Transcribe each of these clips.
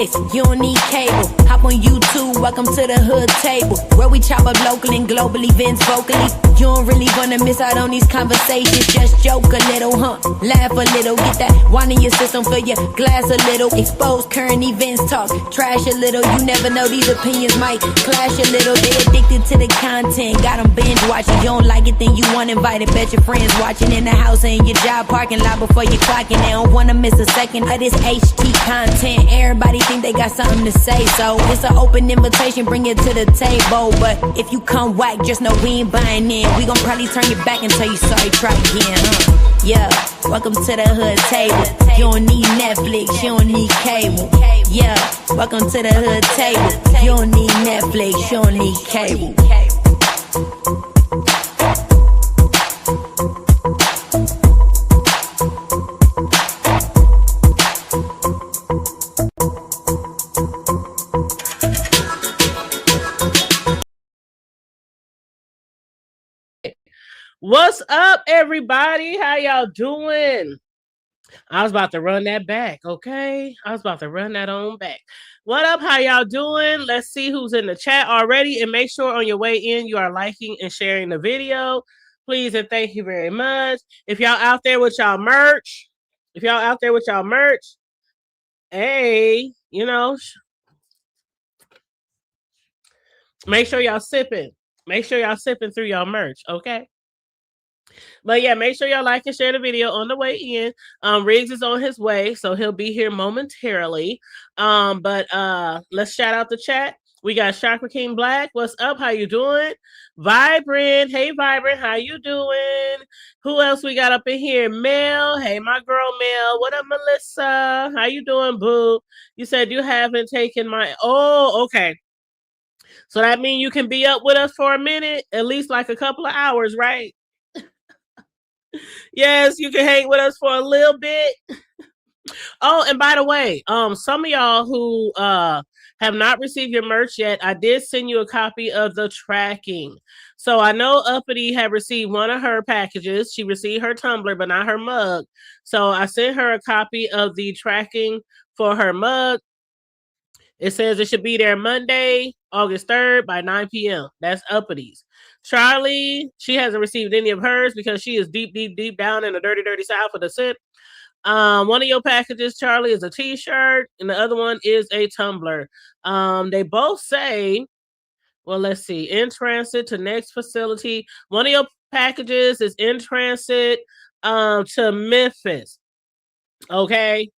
Netflix, you don't need cable. Hop on YouTube, welcome to the hood table, where we chop up local and global events vocally. You don't really wanna miss out on these conversations. Just joke a little, laugh a little, get that wine in your system, fill your glass a little. Expose current events, talk trash a little. You never know, these opinions might clash a little. They addicted to the content, got them binge watching. You don't like it, then you want invited. Bet your friends watching in the house and your job parking lot before you clocking. They don't wanna miss a second of this HT content. Everybody think they got something to say, so it's an open invitation, bring it to the table. But if you come whack, just know we ain't buying in. We gon' probably turn your back and tell you sorry, try again, Yeah, welcome to the hood table. You don't need Netflix, you don't need cable. Yeah, welcome to the hood table. You don't need Netflix, you don't need cable. What's up, everybody? How y'all doing? I was about to run that back, okay? I was about to run that on back. What up? How y'all doing? Let's see who's in the chat already. And make sure on your way in, you are liking and sharing the video. Please and thank you very much. If y'all out there with y'all merch, hey, you know, make sure y'all sipping. Make sure y'all sipping through y'all merch, okay? But yeah, make sure y'all like and share the video on the way in. Riggs is on his way, so he'll be here momentarily. But let's shout out the chat. We got Chakra King Black. What's up? How you doing? Vibrant. Hey, Vibrant. How you doing? Who else we got up in here? Mel. Hey, my girl Mel. What up, Melissa? How you doing, boo? You said you haven't taken my... Oh, okay. So that means you can be up with us for a minute, at least like a couple of hours, right? Yes, you can hang with us for a little bit. Oh, and by the way, some of y'all who have not received your merch yet, I did send you a copy of the tracking. So I know Uppity had received one of her packages. She received her tumbler, but not her mug. So I sent her a copy of the tracking for her mug. It says it should be there Monday, August 3rd by 9 p.m. That's Uppity's. Charlie, she hasn't received any of hers because she is deep, deep, deep down in the dirty, dirty south of the sip. One of your packages, Charlie, is a t-shirt, and the other one is a tumbler. They both say, well, let's see, in transit to next facility. One of your packages is in transit to Memphis. Okay.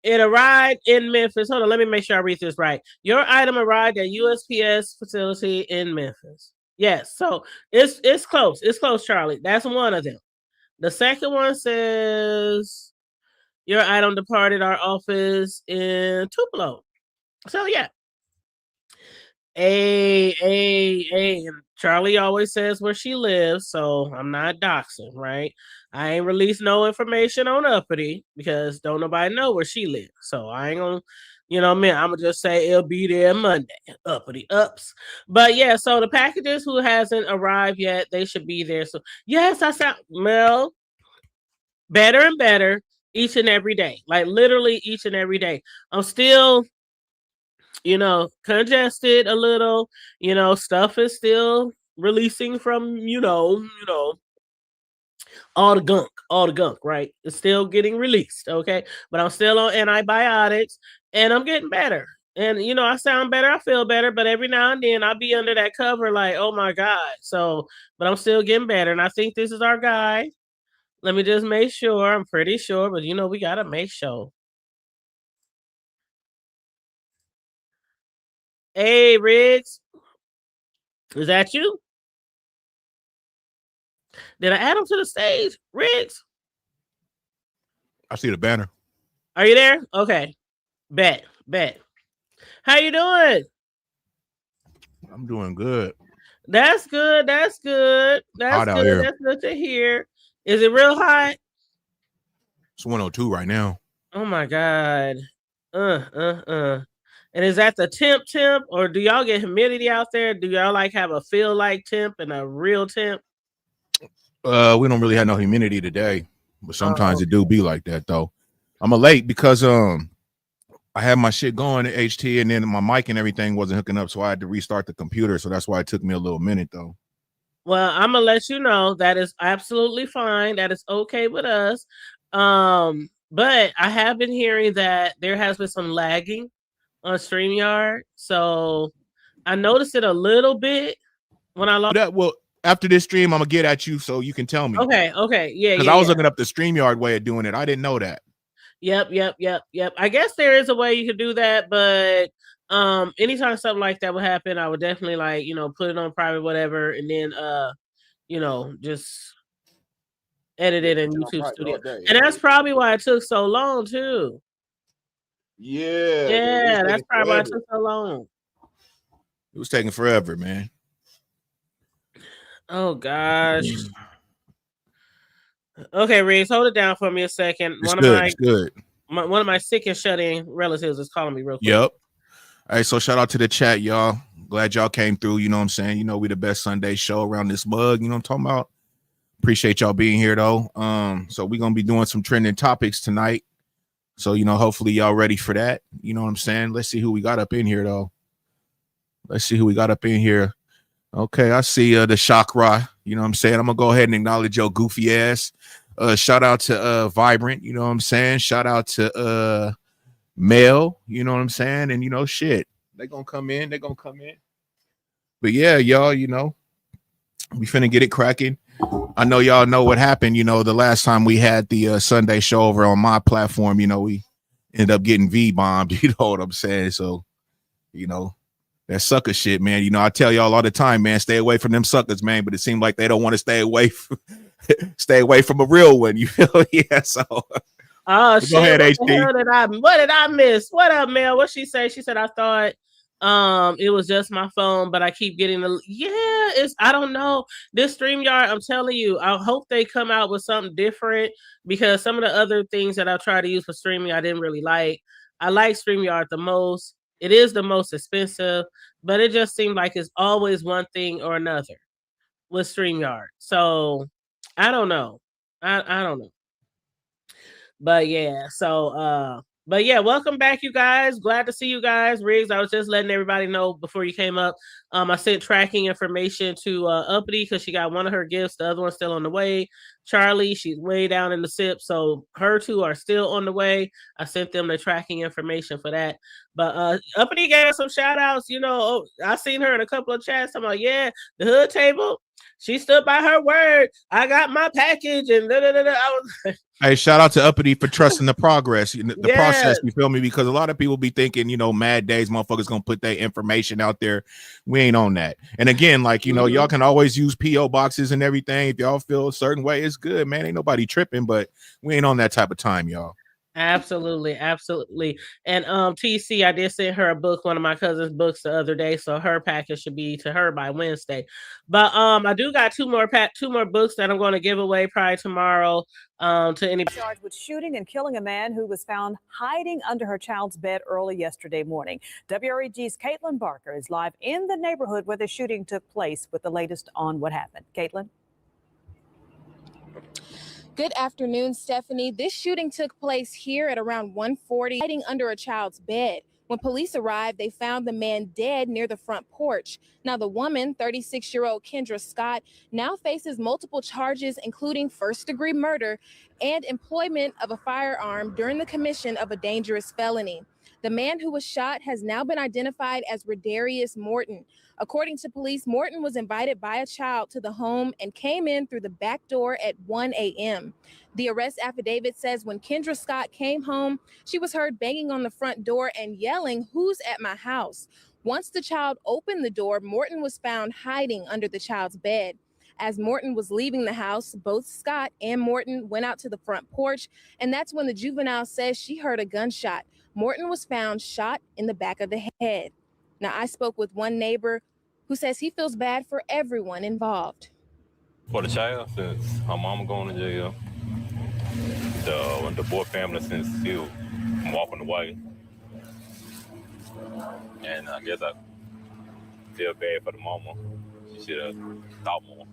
It arrived in Memphis. Hold on, let me make sure I read this right. Your item arrived at USPS facility in Memphis. Yes, so it's close. It's close, Charlie. That's one of them. The second one says your item departed our office in Tupelo. So yeah. And Charlie always says where she lives, so I'm not doxing, right? I ain't released no information on Uppity because don't nobody know where she lives. So I ain't gonna, I'm gonna just say it'll be there Monday. Uppity ups. But yeah, so the packages who hasn't arrived yet, they should be there. So yes, I sound Mel better and better each and every day. Like literally each and every day. I'm still congested a little, stuff is still releasing from, all the gunk, right? It's still getting released, okay? But I'm still on antibiotics and I'm getting better. And, I sound better, I feel better, but every now and then I'll be under that cover like, oh my God. So, but I'm still getting better. And I think this is our guy. Let me just make sure. I'm pretty sure, but we got to make sure. Hey, Riggs. Is that you? Did I add him to the stage? Riggs? I see the banner. Are you there? Okay. Bet. How you doing? I'm doing good. That's good. That's good. That's good. That's good to hear. Is it real hot? It's 102 right now. Oh my God. And is that the temp, or do y'all get humidity out there? Do y'all have a feel like temp and a real temp? We don't really have no humidity today, but sometimes it do be like that though. I'm late because I I had my shit going at HT, and then my mic and everything wasn't hooking up, so I had to restart the computer. So that's why it took me a little minute, though. Well, I'm gonna let you know that is absolutely fine. That is okay with us. But I have been hearing that there has been some lagging on StreamYard, so I noticed it a little bit when I logged. That well, after this stream, I'm gonna get at you so you can tell me. Okay, yeah, because I was looking up the StreamYard way of doing it. I didn't know that. Yep. I guess there is a way you could do that, but anytime something like that would happen, I would definitely like, put it on private, whatever, and then just edit it in YouTube Studio. And that's probably why it took so long too. Yeah, that's probably why it took so long. It was taking forever, man. Oh gosh. Okay, Riggs, hold it down for me a second. It's good. One of my sick and shut-in relatives is calling me real quick. Yep. All right, so shout out to the chat, y'all. Glad y'all came through. You know what I'm saying? We the best Sunday show around this mug. You know what I'm talking about? Appreciate y'all being here, though. So we're going to be doing some trending topics tonight. So, hopefully y'all ready for that. You know what I'm saying? Let's see who we got up in here, though. Okay, I see the Chakra. You know what I'm saying? I'm going to go ahead and acknowledge your goofy ass. Shout out to Vibrant. You know what I'm saying? Shout out to Mel. You know what I'm saying? And, shit. They're going to come in. But, yeah, y'all, we finna get it cracking. I know y'all know what happened, the last time we had the Sunday show over on my platform, we ended up getting V-bombed, you know what I'm saying? So, that sucker shit, man. I tell y'all all the time, man, stay away from them suckers, man, but it seemed like they don't want to stay away from a real one, you feel? Yeah, so. Oh, shit. Go ahead, HD. What did I miss? What up, Mel? What she say? She said, I thought it was just my phone, but I keep getting I don't know. This StreamYard, I'm telling you, I hope they come out with something different, because some of the other things that I tried to use for streaming I didn't really like. I like StreamYard the most. It is the most expensive, but it just seemed like it's always one thing or another with StreamYard. So I don't know. I don't know. But yeah, welcome back, you guys. Glad to see you guys. Riggs, I was just letting everybody know before you came up. I sent tracking information to Uppity because she got one of her gifts. The other one's still on the way. Charlie, she's way down in the SIP, so her two are still on the way. I sent them the tracking information for that. But Uppity gave us some shout outs. I seen her in a couple of chats. I'm like, yeah, the hood table. She stood by her word. I got my package and I was Hey, shout out to Uppity for trusting the process, you feel me? Because a lot of people be thinking, mad days, motherfuckers gonna put their information out there. We ain't on that. And again, like, y'all can always use P.O. boxes and everything. If y'all feel a certain way, it's good, man. Ain't nobody tripping, but we ain't on that type of time, y'all. Absolutely. And TC, I did send her a book, one of my cousin's books, the other day, so her package should be to her by Wednesday. But I do got two more books that I'm going to give away probably tomorrow to anybody. Charged with shooting and killing a man who was found hiding under her child's bed early yesterday morning. WREG's Caitlin Barker is live in the neighborhood where the shooting took place with the latest on what happened. Caitlin? Good afternoon, Stephanie. This shooting took place here at around 1:40, hiding under a child's bed. When police arrived, they found the man dead near the front porch. Now, the woman, 36-year-old Kendra Scott, now faces multiple charges, including first-degree murder and employment of a firearm during the commission of a dangerous felony. The man who was shot has now been identified as Redarius Morton. According to police, Morton was invited by a child to the home and came in through the back door at 1 a.m. The arrest affidavit says when Kendra Scott came home, she was heard banging on the front door and yelling, "Who's at my house?" Once the child opened the door, Morton was found hiding under the child's bed. As Morton was leaving the house, both Scott and Morton went out to the front porch, and that's when the juvenile says she heard a gunshot. Morton was found shot in the back of the head. Now, I spoke with one neighbor who says he feels bad for everyone involved. For the child, since her mama going to jail, the boy family since still walking away, and I guess I feel bad for the mama. She should have thought more.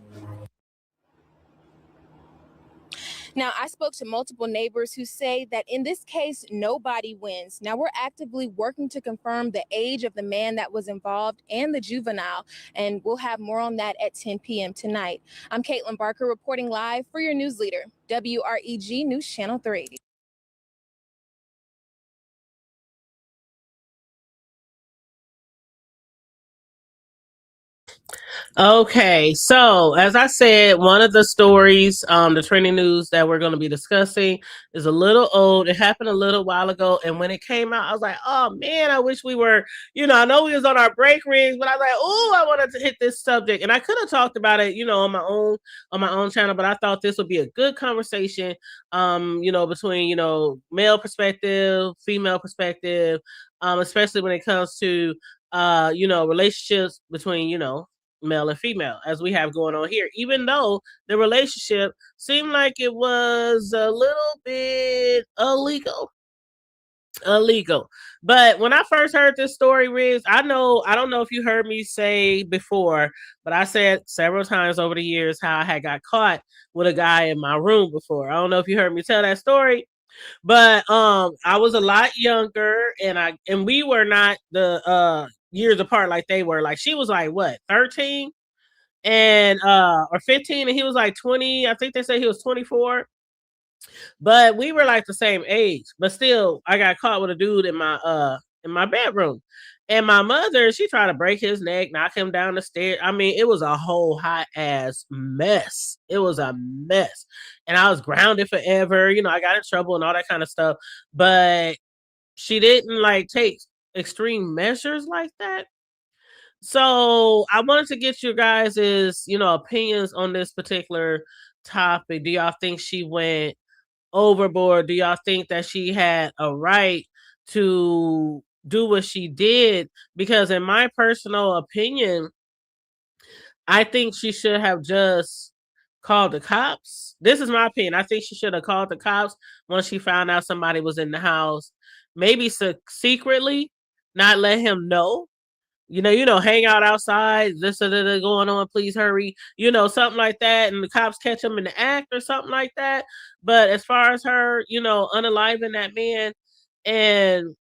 Now, I spoke to multiple neighbors who say that in this case, nobody wins. Now, we're actively working to confirm the age of the man that was involved and the juvenile, and we'll have more on that at 10 p.m. tonight. I'm Caitlin Barker reporting live for your news leader, WREG News Channel 3. Okay, so as I said, one of the stories, the trending news that we're going to be discussing is a little old. It happened a little while ago, and when it came out, I was like, "Oh man, I wish we were." I know we was on our break rings, but I was like, "Oh, I wanted to hit this subject," and I could have talked about it, on my own channel, but I thought this would be a good conversation, between male perspective, female perspective, especially when it comes to relationships between male and female, as we have going on here, even though the relationship seemed like it was a little bit illegal. But when I first heard this story, Riggs, I don't know if you heard me say before, but I said several times over the years how I had got caught with a guy in my room before. I don't know if you heard me tell that story, but I was a lot younger, and we were not the years apart like they were. Like, she was like, what, 13 and or 15, and he was like 20. I think they said he was 24, but we were like the same age. But still, I got caught with a dude in my bedroom, and my mother, she tried to break his neck, knock him down the stairs. I mean, it was a whole hot ass mess. It was a mess, and I was grounded forever. I got in trouble and all that kind of stuff, but she didn't like take extreme measures like that. So I wanted to get you guys' opinions on this particular topic. Do y'all think she went overboard? Do y'all think that she had a right to do what she did? Because in my personal opinion, I think she should have just called the cops. This is my opinion. I think she should have called the cops once she found out somebody was in the house. Maybe secretly, not let him know. Hang out outside. This is going on. Please hurry. Something like that, and the cops catch him in the act or something like that. But as far as her, unaliving that man, and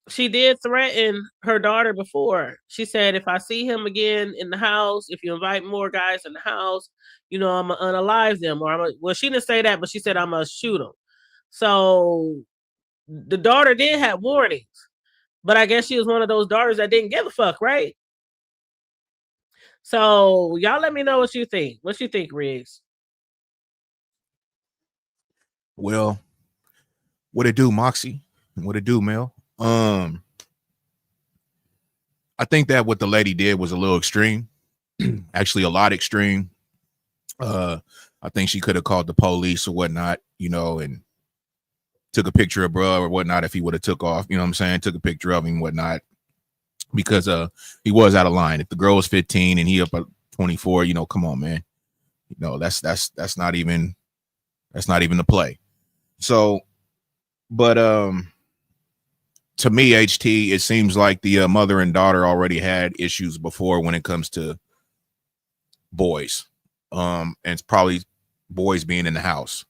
she did threaten her daughter before. She said, if I see him again in the house, if you invite more guys in the house, I'm gonna unalive them, or well, she didn't say that, but she said I'm gonna shoot them. So the daughter did have warnings. But I guess she was one of those daughters that didn't give a fuck, right? So y'all let me know what you think. What you think, Riggs? Well, what it do, Moxie? What it do, Mel? I think that what the lady did was a little extreme. Actually, a lot extreme. I think she could have called the police or whatnot, and took a picture of bruh or whatnot if he would have took off, took a picture of him and whatnot, because he was out of line. If the girl was 15 and he up at 24, come on, man. That's not even the play. So, but to me, HT, it seems like the mother and daughter already had issues before when it comes to boys. And it's probably boys being in the house.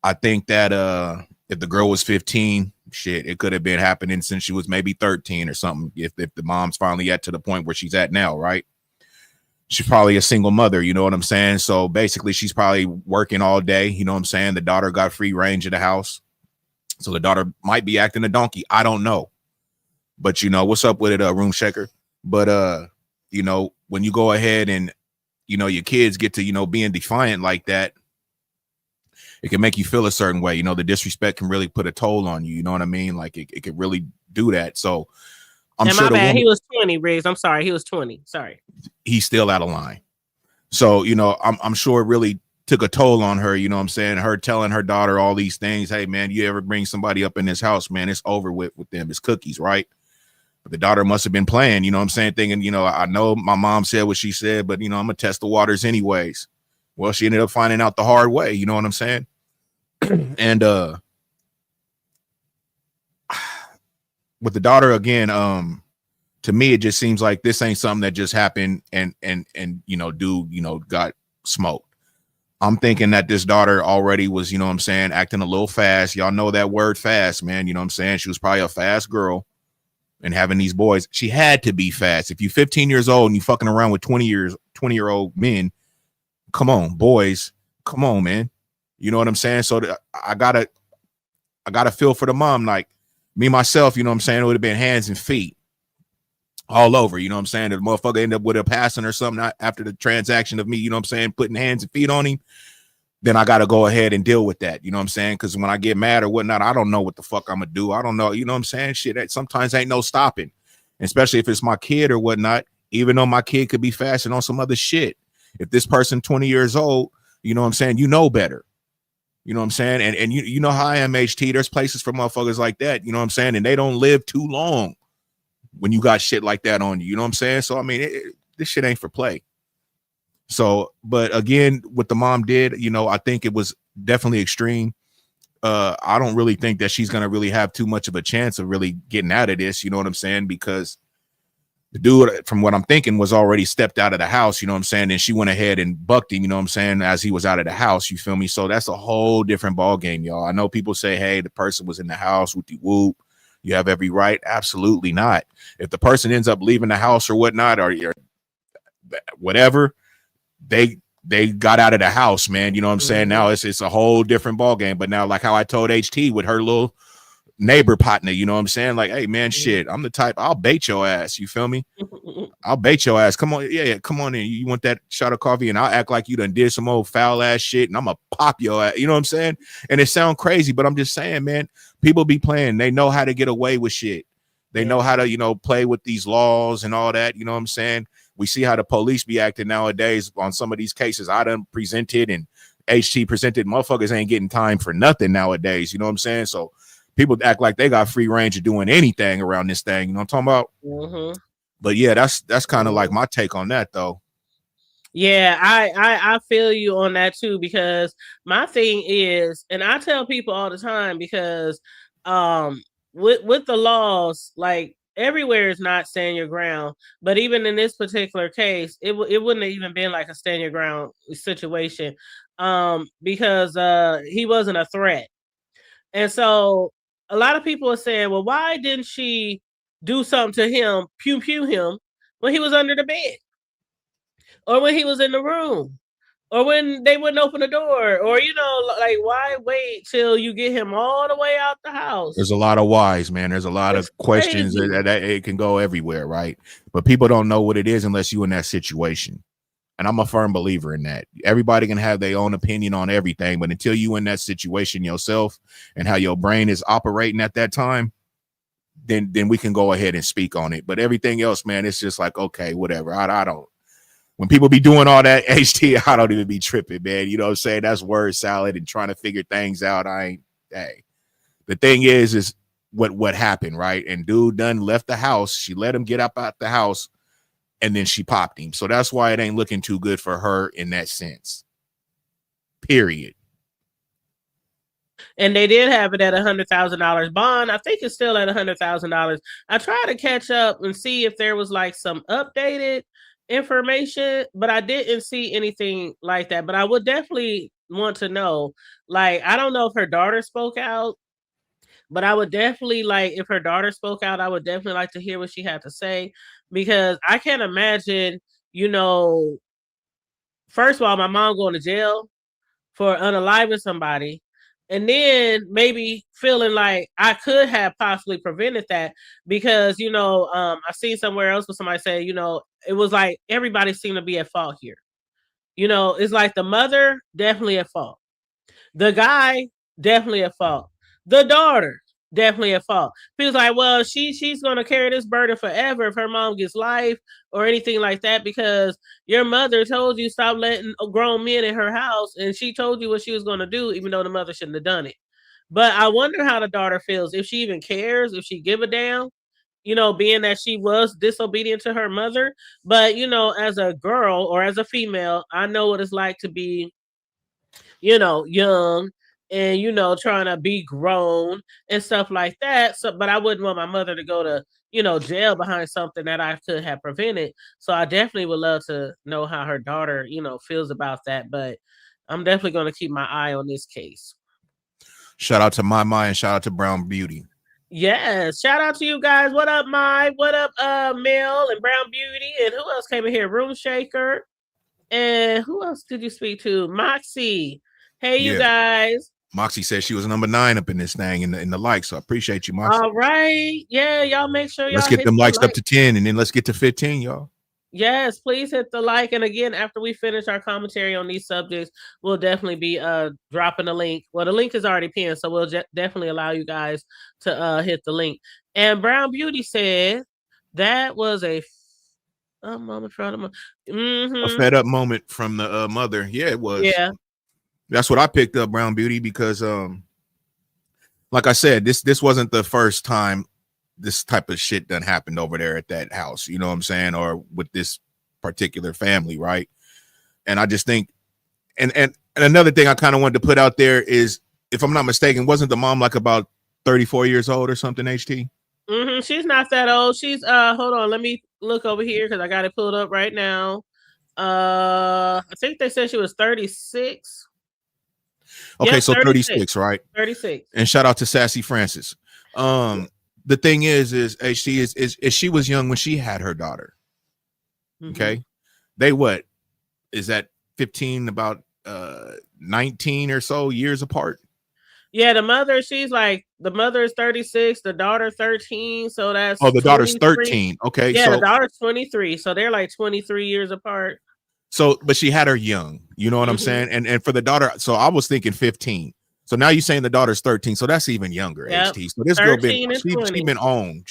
I think that if the girl was 15, shit, it could have been happening since she was maybe 13 or something. If the mom's finally at to the point where she's at now, right? She's probably a single mother, you know what I'm saying? So basically, she's probably working all day, you know what I'm saying? The daughter got free range of the house. So the daughter might be acting a donkey. I don't know. But, what's up with it, Room Shaker? But, when you go ahead and, your kids get to, being defiant like that, it can make you feel a certain way. The disrespect can really put a toll on you. You know what I mean? Like it could really do that. So I'm and sure my bad. He was 20, Riggs. I'm sorry. He was 20. Sorry. He's still out of line. So, I'm sure it really took a toll on her. You know what I'm saying? Her telling her daughter all these things. Hey, man, you ever bring somebody up in this house, man, it's over with them. It's cookies, right? But the daughter must have been playing, you know what I'm saying? Thinking, I know my mom said what she said, but, I'm going to test the waters anyways. Well, she ended up finding out the hard way. You know what I'm saying? And with the daughter again, to me, it just seems like this ain't something that just happened and dude, got smoked. I'm thinking that this daughter already was, you know what I'm saying, acting a little fast. Y'all know that word fast, man. You know what I'm saying? She was probably a fast girl and having these boys. She had to be fast. If you're 15 years old and you fucking around with 20-year-old men, come on, boys. Come on, man. You know what I'm saying? So I gotta feel for the mom. Like me, myself, you know what I'm saying? It would have been hands and feet all over, you know what I'm saying? The motherfucker ended up with a passing or something after the transaction of me, you know what I'm saying, putting hands and feet on him, then I got to go ahead and deal with that, you know what I'm saying? Because when I get mad or whatnot, I don't know what the fuck I'm going to do. I don't know, you know what I'm saying? Shit, that sometimes ain't no stopping, especially if it's my kid or whatnot, even though my kid could be fasting on some other shit. If this person 20 years old, you know what I'm saying, you know better. You know what I'm saying? And you know how I am, HT. There's places for motherfuckers like that, you know what I'm saying? And they don't live too long when you got shit like that on you, you know what I'm saying? So, I mean, this shit ain't for play. So, but again, what the mom did, you know, I think it was definitely extreme. I don't really think that she's going to really have too much of a chance of really getting out of this, you know what I'm saying? Because the dude, from what I'm thinking, was already stepped out of the house, you know what I'm saying? And she went ahead and bucked him, you know what I'm saying, as he was out of the house, you feel me? So that's a whole different ball game, y'all. I know people say, hey, the person was in the house with the whoop. You have every right. Absolutely not. If the person ends up leaving the house or whatnot, or whatever, they got out of the house, man. You know what I'm saying? Now it's a whole different ball game. But now, like how I told HT with her little neighbor partner, you know what I'm saying? Like, hey, man, shit, I'm the type, I'll bait your ass. You feel me? I'll bait your ass. Come on. Yeah, come on in. You want that shot of coffee? And I'll act like you done did some old foul ass shit and I'm going to pop your ass. You know what I'm saying? And it sounds crazy, but I'm just saying, man, people be playing. They know how to get away with shit. They know how to, you know, play with these laws and all that. You know what I'm saying? We see how the police be acting nowadays on some of these cases I done presented and HT presented. Motherfuckers ain't getting time for nothing nowadays. You know what I'm saying? So people act like they got free range of doing anything around this thing. You know what I'm talking about? But yeah, that's kind of like my take on that, though. Yeah, I feel you on that too, because my thing is, and I tell people all the time, because with the laws, like everywhere is not stand your ground, but even in this particular case, it wouldn't have even been like a stand your ground situation, because he wasn't a threat. And so a lot of people are saying, well, why didn't she do something to him, pew him, when he was under the bed, or when he was in the room, or when they wouldn't open the door, or, you know, like, why wait till you get him all the way out the house? There's a lot of whys, man. There's a lot of questions that it can go everywhere, right? But people don't know what it is unless you're in that situation. And I'm a firm believer in that. Everybody can have their own opinion on everything, but until you in that situation yourself and how your brain is operating at that time, then we can go ahead and speak on it. But everything else, man, it's just like, okay, whatever. I don't. When people be doing all that HT, I don't even be tripping, man. You know what I'm saying? That's word salad and trying to figure things out. Hey. The thing is what happened, right? And dude done left the house. She let him get up out the house, and then she popped him. So that's why it ain't looking too good for her in that sense. Period. And they did have it at $100,000 bond. I think it's still at $100,000. I tried to catch up and see if there was like some updated information, but I didn't see anything like that. But I would definitely want to know. Like, I don't know if her daughter spoke out, but I would definitely like, if her daughter spoke out, I would definitely like to hear what she had to say, because I can't imagine, you know, first of all, my mom going to jail for unaliving somebody, and then maybe feeling like I could have possibly prevented that, because, you know, I seen somewhere else where somebody said, you know, it was like everybody seemed to be at fault here. You know, it's like the mother definitely at fault. The guy definitely at fault. The daughter definitely at fault. Feels like, well, she's gonna carry this burden forever if her mom gets life or anything like that, because your mother told you stop letting grown men in her house, and she told you what she was gonna do, even though the mother shouldn't have done it. But I wonder how the daughter feels, if she even cares, if she give a damn, you know, being that she was disobedient to her mother. But, you know, as a girl or as a female, I know what it's like to be, you know, young and, you know, trying to be grown and stuff like that. So, but I wouldn't want my mother to go to, you know, jail behind something that I could have prevented. So I definitely would love to know how her daughter, you know, feels about that. But I'm definitely going to keep my eye on this case. Shout out to My and shout out to Brown Beauty. Yes, shout out to you guys. What up, Mai? What up, Mel and Brown Beauty? And who else came in here? Room Shaker. And who else did you speak to? Moxie. Hey, you guys. Moxie said she was number 9 up in this thing in the likes. So I appreciate you, Moxie. All right. Yeah, y'all make sure y'all let's get hit them the likes like. up to 10 and then let's get to 15, y'all. Yes, please hit the like. And again, after we finish our commentary on these subjects, we'll definitely be dropping a link. Well, the link is already pinned, so we'll definitely allow you guys to hit the link. And Brown Beauty said that was a moment from a fed up moment from the mother. Yeah, it was. Yeah. That's what I picked up, Brown Beauty, because like I said, this wasn't the first time this type of shit done happened over there at that house, you know what I'm saying, or with this particular family, right? And I just think, and another thing I kind of wanted to put out there is, if I'm not mistaken, wasn't the mom like about 34 years old or something, HT? She's not that old. She's hold on, let me look over here because I got it pulled up right now. I think they said she was 36. Okay, yep, so 36, right? 36. And shout out to Sassy Francis. The thing is HT is she was young when she had her daughter. Okay, they what is that 15, about 19 or so years apart? Yeah, the mother is 36, the daughter 13, so that's the daughter's 13. Okay, yeah, so the daughter's 23, so they're like 23 years apart. So, but she had her young, you know what I'm saying, and for the daughter, so I was thinking 15. So now you're saying the daughter's 13, so that's even younger. Yep. HT. So this girl she been on.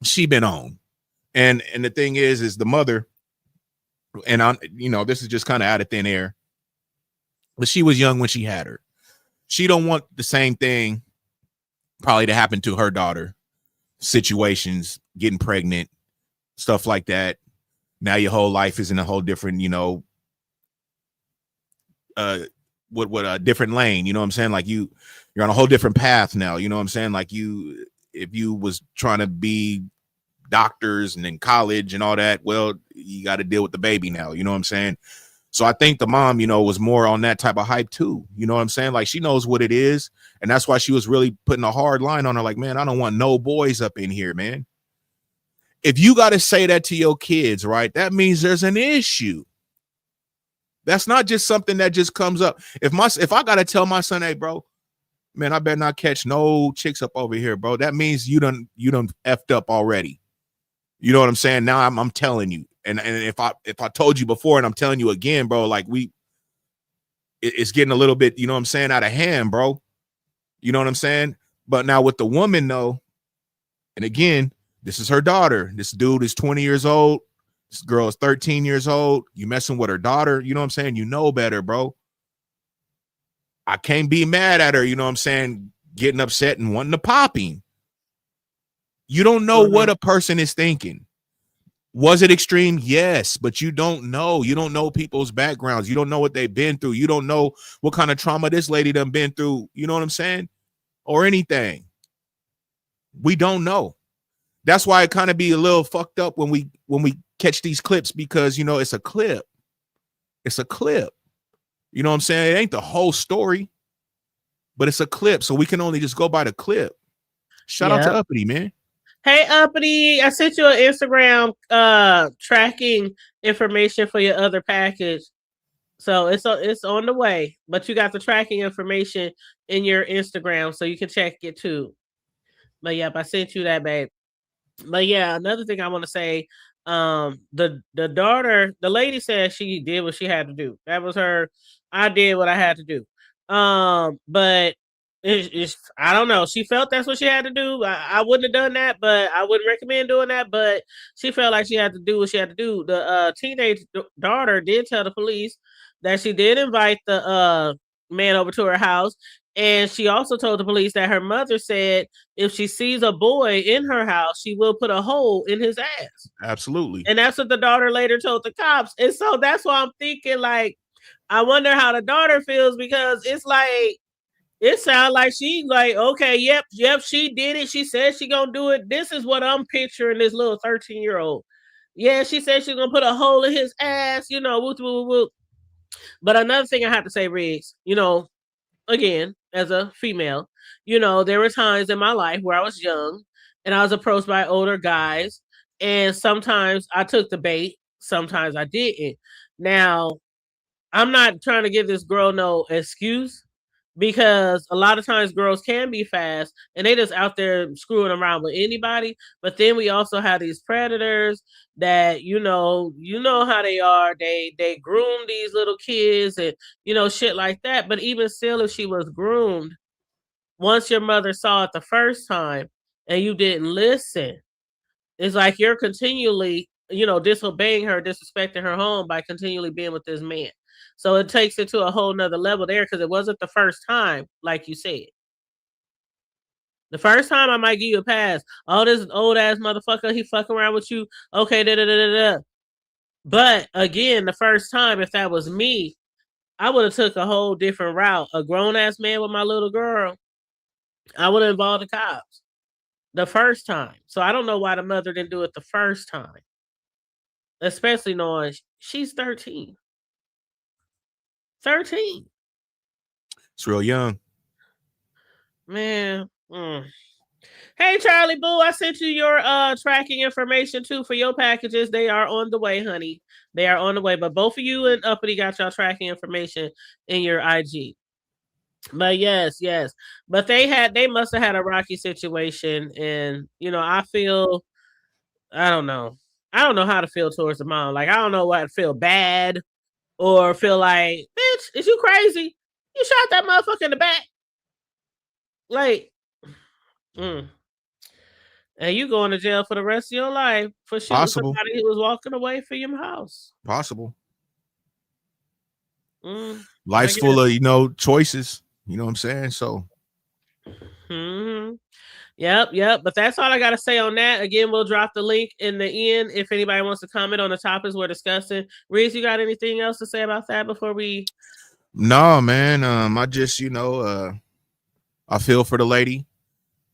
She been on, and the thing is the mother, and I, this is just kind of out of thin air, but she was young when she had her. She don't want the same thing probably to happen to her daughter. Situations, getting pregnant, stuff like that. Now your whole life is in a whole different, what a different lane, you know what I'm saying? Like you're on a whole different path now, you know what I'm saying? Like if you was trying to be doctors and in college and all that, well, you got to deal with the baby now, you know what I'm saying? So I think the mom, was more on that type of hype too, you know what I'm saying? Like she knows what it is, and that's why she was really putting a hard line on her, like, man, I don't want no boys up in here, man. If you got to say that to your kids, right, that means there's an issue. That's not just something that just comes up. If I got to tell my son, hey, bro, man, I better not catch no chicks up over here, bro, that means you done effed up already. You know what I'm saying? Now I'm telling you. And if I told you before and I'm telling you again, bro, like it's getting a little bit, you know what I'm saying, out of hand, bro. You know what I'm saying? But now with the woman, though, and again, this is her daughter. This dude is 20 years old. This girl is 13 years old. You messing with her daughter. You know what I'm saying? You know better, bro. I can't be mad at her. You know what I'm saying? Getting upset and wanting to pop him. You don't know what a person is thinking. Was it extreme? Yes, but you don't know. You don't know people's backgrounds. You don't know what they've been through. You don't know what kind of trauma this lady done been through. You know what I'm saying? Or anything. We don't know. That's why it kind of be a little fucked up when we catch these clips, because it's a clip. It's a clip. You know what I'm saying? It ain't the whole story, but it's a clip. So we can only just go by the clip. Shout out to Uppity, man. Hey, Uppity, I sent you an Instagram tracking information for your other package. So it's on the way, but you got the tracking information in your Instagram, so you can check it too. But yep, I sent you that, babe. But yeah, another thing I want to say, the daughter, the lady said she did what she had to do. That was her. I did what I had to do. But it's I don't know. She felt that's what she had to do. I wouldn't have done that, but I wouldn't recommend doing that. But she felt like she had to do what she had to do. The teenage daughter did tell the police that she did invite the man over to her house. And she also told the police that her mother said if she sees a boy in her house, she will put a hole in his ass. Absolutely. And that's what the daughter later told the cops. And so that's why I'm thinking, like, I wonder how the daughter feels, because it's like, it sounds like she like, okay, yep, she did it. She said she gonna do it. This is what I'm picturing this little 13-year-old. Yeah, she said she's gonna put a hole in his ass, whoop, whoop, whoop. But another thing I have to say, Riggs, again, as a female, there were times in my life where I was young and I was approached by older guys, and sometimes I took the bait, sometimes I didn't. Now, I'm not trying to give this girl no excuse, because a lot of times girls can be fast and they just out there screwing around with anybody. But then we also have these predators that how they are. They groom these little kids and shit like that. But even still, if she was groomed, once your mother saw it the first time and you didn't listen, it's like you're continually disobeying her, disrespecting her home by continually being with this man. So it takes it to a whole nother level there, because it wasn't the first time, like you said. The first time I might give you a pass. Oh, this old ass motherfucker, he fucking around with you. Okay, da. But again, the first time, if that was me, I would have took a whole different route. A grown ass man with my little girl, I would have involved the cops the first time. So I don't know why the mother didn't do it the first time, especially knowing she's 13. 13. It's real young. Man. Hey, Charlie Boo, I sent you your tracking information too for your packages. They are on the way, honey. They are on the way. But both of you and Uppity got your tracking information in your IG. But yes. But they must have had a rocky situation. And I don't know. I don't know how to feel towards the mom. Like, I don't know what to feel bad or feel like, bitch, is you crazy? You shot that motherfucker in the back. Like, and you going to jail for the rest of your life for shooting somebody who was walking away from your house. Possible. Life's full of, choices. You know what I'm saying? So. Yep. But that's all I got to say on that. Again, we'll drop the link in the end if anybody wants to comment on the topics we're discussing. Reese, you got anything else to say about that before we? No, man. I just, I feel for the lady.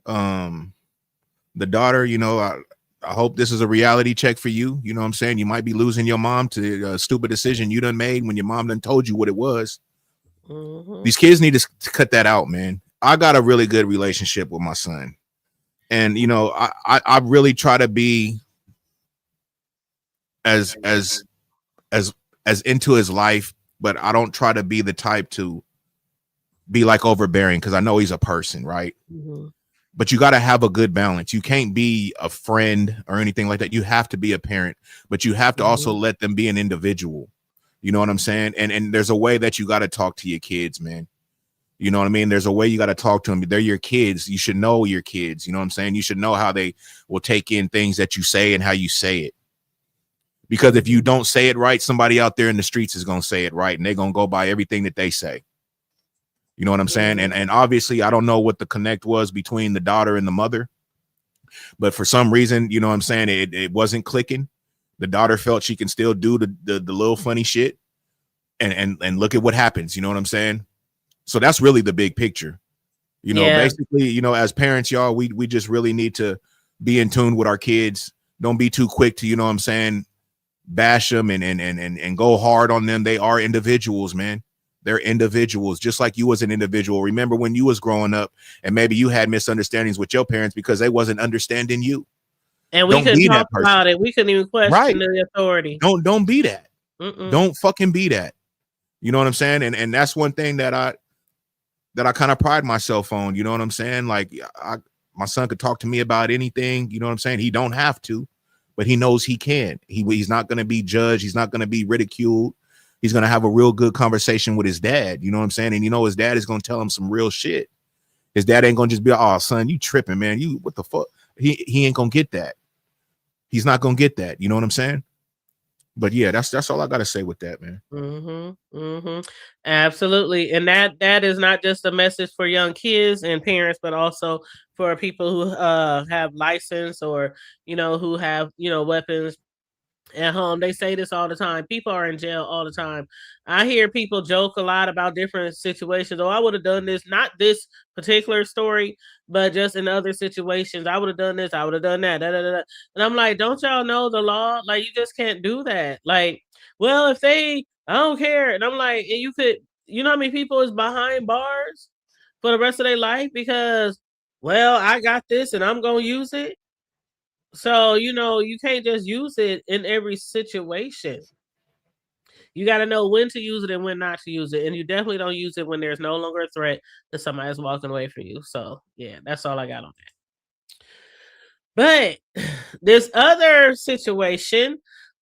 The daughter, I hope this is a reality check for you. You know what I'm saying? You might be losing your mom to a stupid decision you done made when your mom done told you what it was. These kids need to cut that out, man. I got a really good relationship with my son. And, I really try to be as into his life, but I don't try to be the type to be like overbearing, because I know he's a person, right? But you got to have a good balance. You can't be a friend or anything like that. You have to be a parent, but you have to also let them be an individual. You know what I'm saying? And there's a way that you got to talk to your kids, man. You know what I mean? There's a way you got to talk to them. They're your kids. You should know your kids. You know what I'm saying? You should know how they will take in things that you say and how you say it. Because if you don't say it right, somebody out there in the streets is going to say it right, and they're going to go by everything that they say. You know what I'm saying? And obviously, I don't know what the connect was between the daughter and the mother, but for some reason, you know what I'm saying, it wasn't clicking. The daughter felt she can still do the little funny shit, and look at what happens. You know what I'm saying? So that's really the big picture. Basically, as parents, y'all, we just really need to be in tune with our kids. Don't be too quick to, you know what I'm saying, bash them and go hard on them. They are individuals, man. They're individuals, just like you as an individual. Remember when you was growing up and maybe you had misunderstandings with your parents because they wasn't understanding you. And we couldn't talk about it. We couldn't even question the authority. Don't be that. Don't fucking be that. You know what I'm saying? And that's one thing that I kind of pride myself on. You know what I'm saying? Like, my son could talk to me about anything. You know what I'm saying? He don't have to, but he knows he can. He's not going to be judged. He's not going to be ridiculed. He's going to have a real good conversation with his dad. You know what I'm saying? And his dad is going to tell him some real shit. His dad ain't going to just be, oh, son, you tripping, man. You, what the fuck? He ain't going to get that. He's not going to get that. You know what I'm saying? But yeah, that's all I got to say with that, man. Absolutely. And that is not just a message for young kids and parents, but also for people who have license or, who have, weapons at home. They say this all the time. People are in jail all the time. I hear people joke a lot about different situations. Oh, I would have done this, not this particular story, but just in other situations. I would have done this. I would have done that. And I'm like, don't y'all know the law? Like, you just can't do that. Like, well, if they, I don't care. And I'm like, and you could, you know how many people is behind bars for the rest of their life because, well, I got this and I'm going to use it. So, you know, you can't just use it in every situation. You got to know when to use it and when not to use it. And you definitely don't use it when there's no longer a threat that somebody's walking away from you. So, yeah, that's all I got on that. But this other situation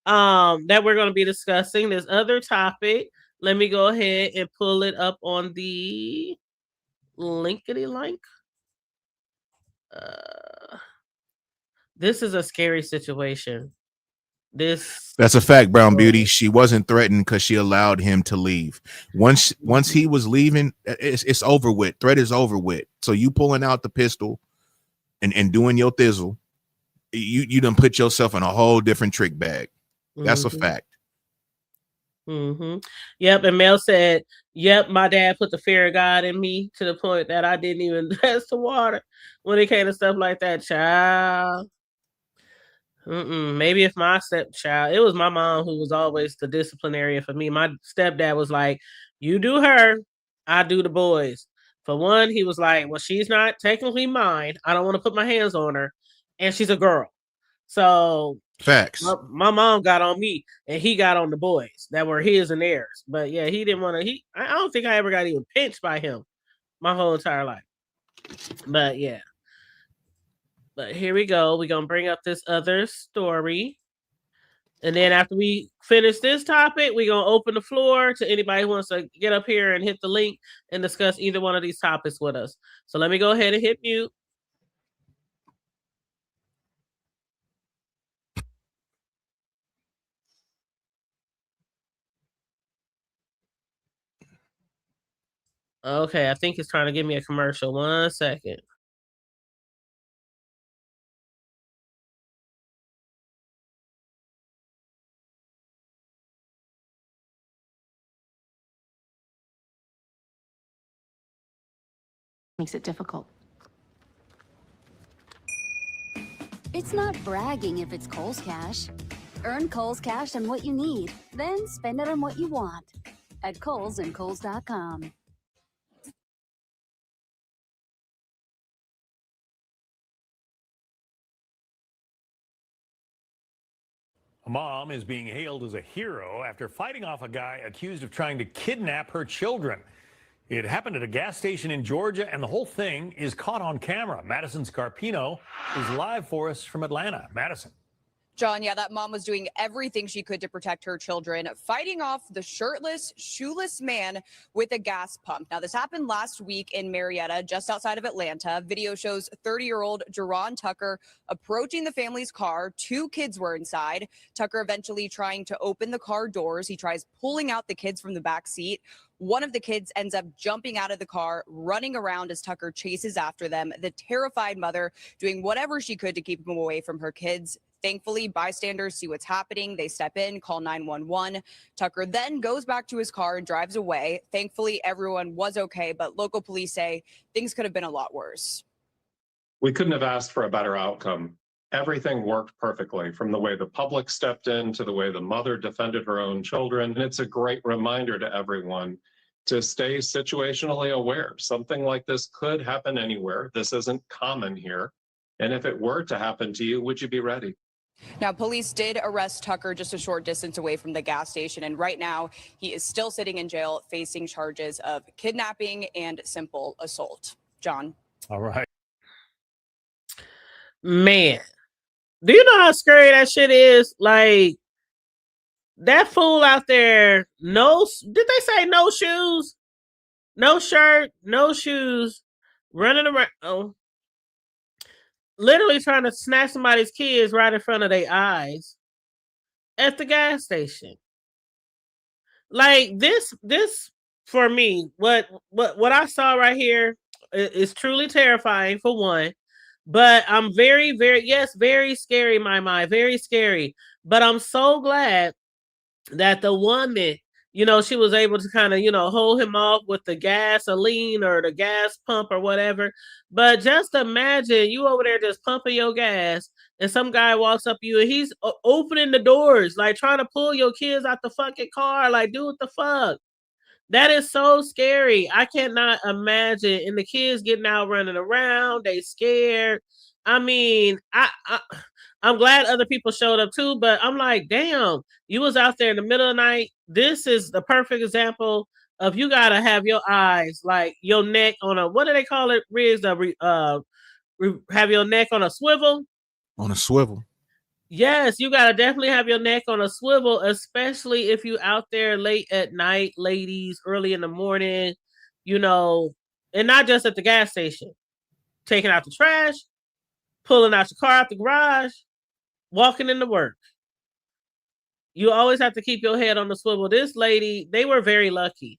that we're going to be discussing, this other topic, let me go ahead and pull it up on the linkity link. This is a scary situation. That's a fact, Brown Beauty. She wasn't threatened because she allowed him to leave. Once he was leaving, it's over with. Threat is over with. So you pulling out the pistol and doing your thizzle, you done put yourself in a whole different trick bag. That's a fact. Yep. And Mel said, yep, my dad put the fear of God in me to the point that I didn't even test the water when it came to stuff like that, child. Maybe if my stepchild, it was my mom who was always the disciplinarian for me. My stepdad was like, you do her, I do the boys. For one, he was like, well, she's not technically mine. I don't want to put my hands on her. And she's a girl. So facts. My mom got on me and he got on the boys that were his and theirs. But yeah, he didn't want to, I don't think I ever got even pinched by him my whole entire life. But yeah. But here we go. We're going to bring up this other story. And then after we finish this topic, we're going to open the floor to anybody who wants to get up here and hit the link and discuss either one of these topics with us. So let me go ahead and hit mute. Okay, I think it's trying to give me a commercial. 1 second. Makes it difficult. It's not bragging if it's Kohl's Cash. Earn Kohl's Cash on what you need, then spend it on what you want at Kohl's and Kohl's.com. A mom is being hailed as a hero after fighting off a guy accused of trying to kidnap her children. It happened at a gas station in Georgia, and the whole thing is caught on camera. Madison Scarpino is live for us from Atlanta. Madison. John, yeah, that mom was doing everything she could to protect her children, fighting off the shirtless, shoeless man with a gas pump. Now, this happened last week in Marietta, just outside of Atlanta. Video shows 30-year-old Jerron Tucker approaching the family's car. 2 kids were inside. Tucker eventually trying to open the car doors. He tries pulling out the kids from the back seat. One of the kids ends up jumping out of the car, running around as Tucker chases after them. The terrified mother doing whatever she could to keep him away from her kids. Thankfully, bystanders see what's happening. They step in, call 911. Tucker then goes back to his car and drives away. Thankfully, everyone was okay, but local police say things could have been a lot worse. We couldn't have asked for a better outcome. Everything worked perfectly, from the way the public stepped in to the way the mother defended her own children. And it's a great reminder to everyone to stay situationally aware. Something like this could happen anywhere. This isn't common here. And if it were to happen to you, would you be ready? Now, police did arrest Tucker just a short distance away from the gas station. And right now, he is still sitting in jail facing charges of kidnapping and simple assault. John. All right. Man, do you know how scary that shit is? Like, that fool out there, did they say no shoes? No shirt, no shoes, running around. Oh. Literally trying to snatch somebody's kids right in front of their eyes at the gas station. Like this for me, what I saw right here is truly terrifying for one. But I'm very, very, yes, very scary, my mind, very scary. But I'm so glad that the woman you know, she was able to kind of, you know, hold him off with the gasoline or the gas pump or whatever. But just imagine you over there just pumping your gas and some guy walks up to you and he's opening the doors, like trying to pull your kids out the fucking car. Like, dude, what the fuck? That is so scary. I cannot imagine. And the kids getting out running around, they scared. I mean, I'm glad other people showed up too, but I'm like, damn, you was out there in the middle of the night. This is the perfect example of you gotta have your eyes, like your neck on a, what do they call it, Riggs? Have your neck on a swivel. On a swivel. Yes, you gotta definitely have your neck on a swivel, especially if you out there late at night, ladies, early in the morning, you know, and not just at the gas station, taking out the trash, pulling out your car out the garage, walking into work. You always have to keep your head on the swivel. This lady, they were very lucky.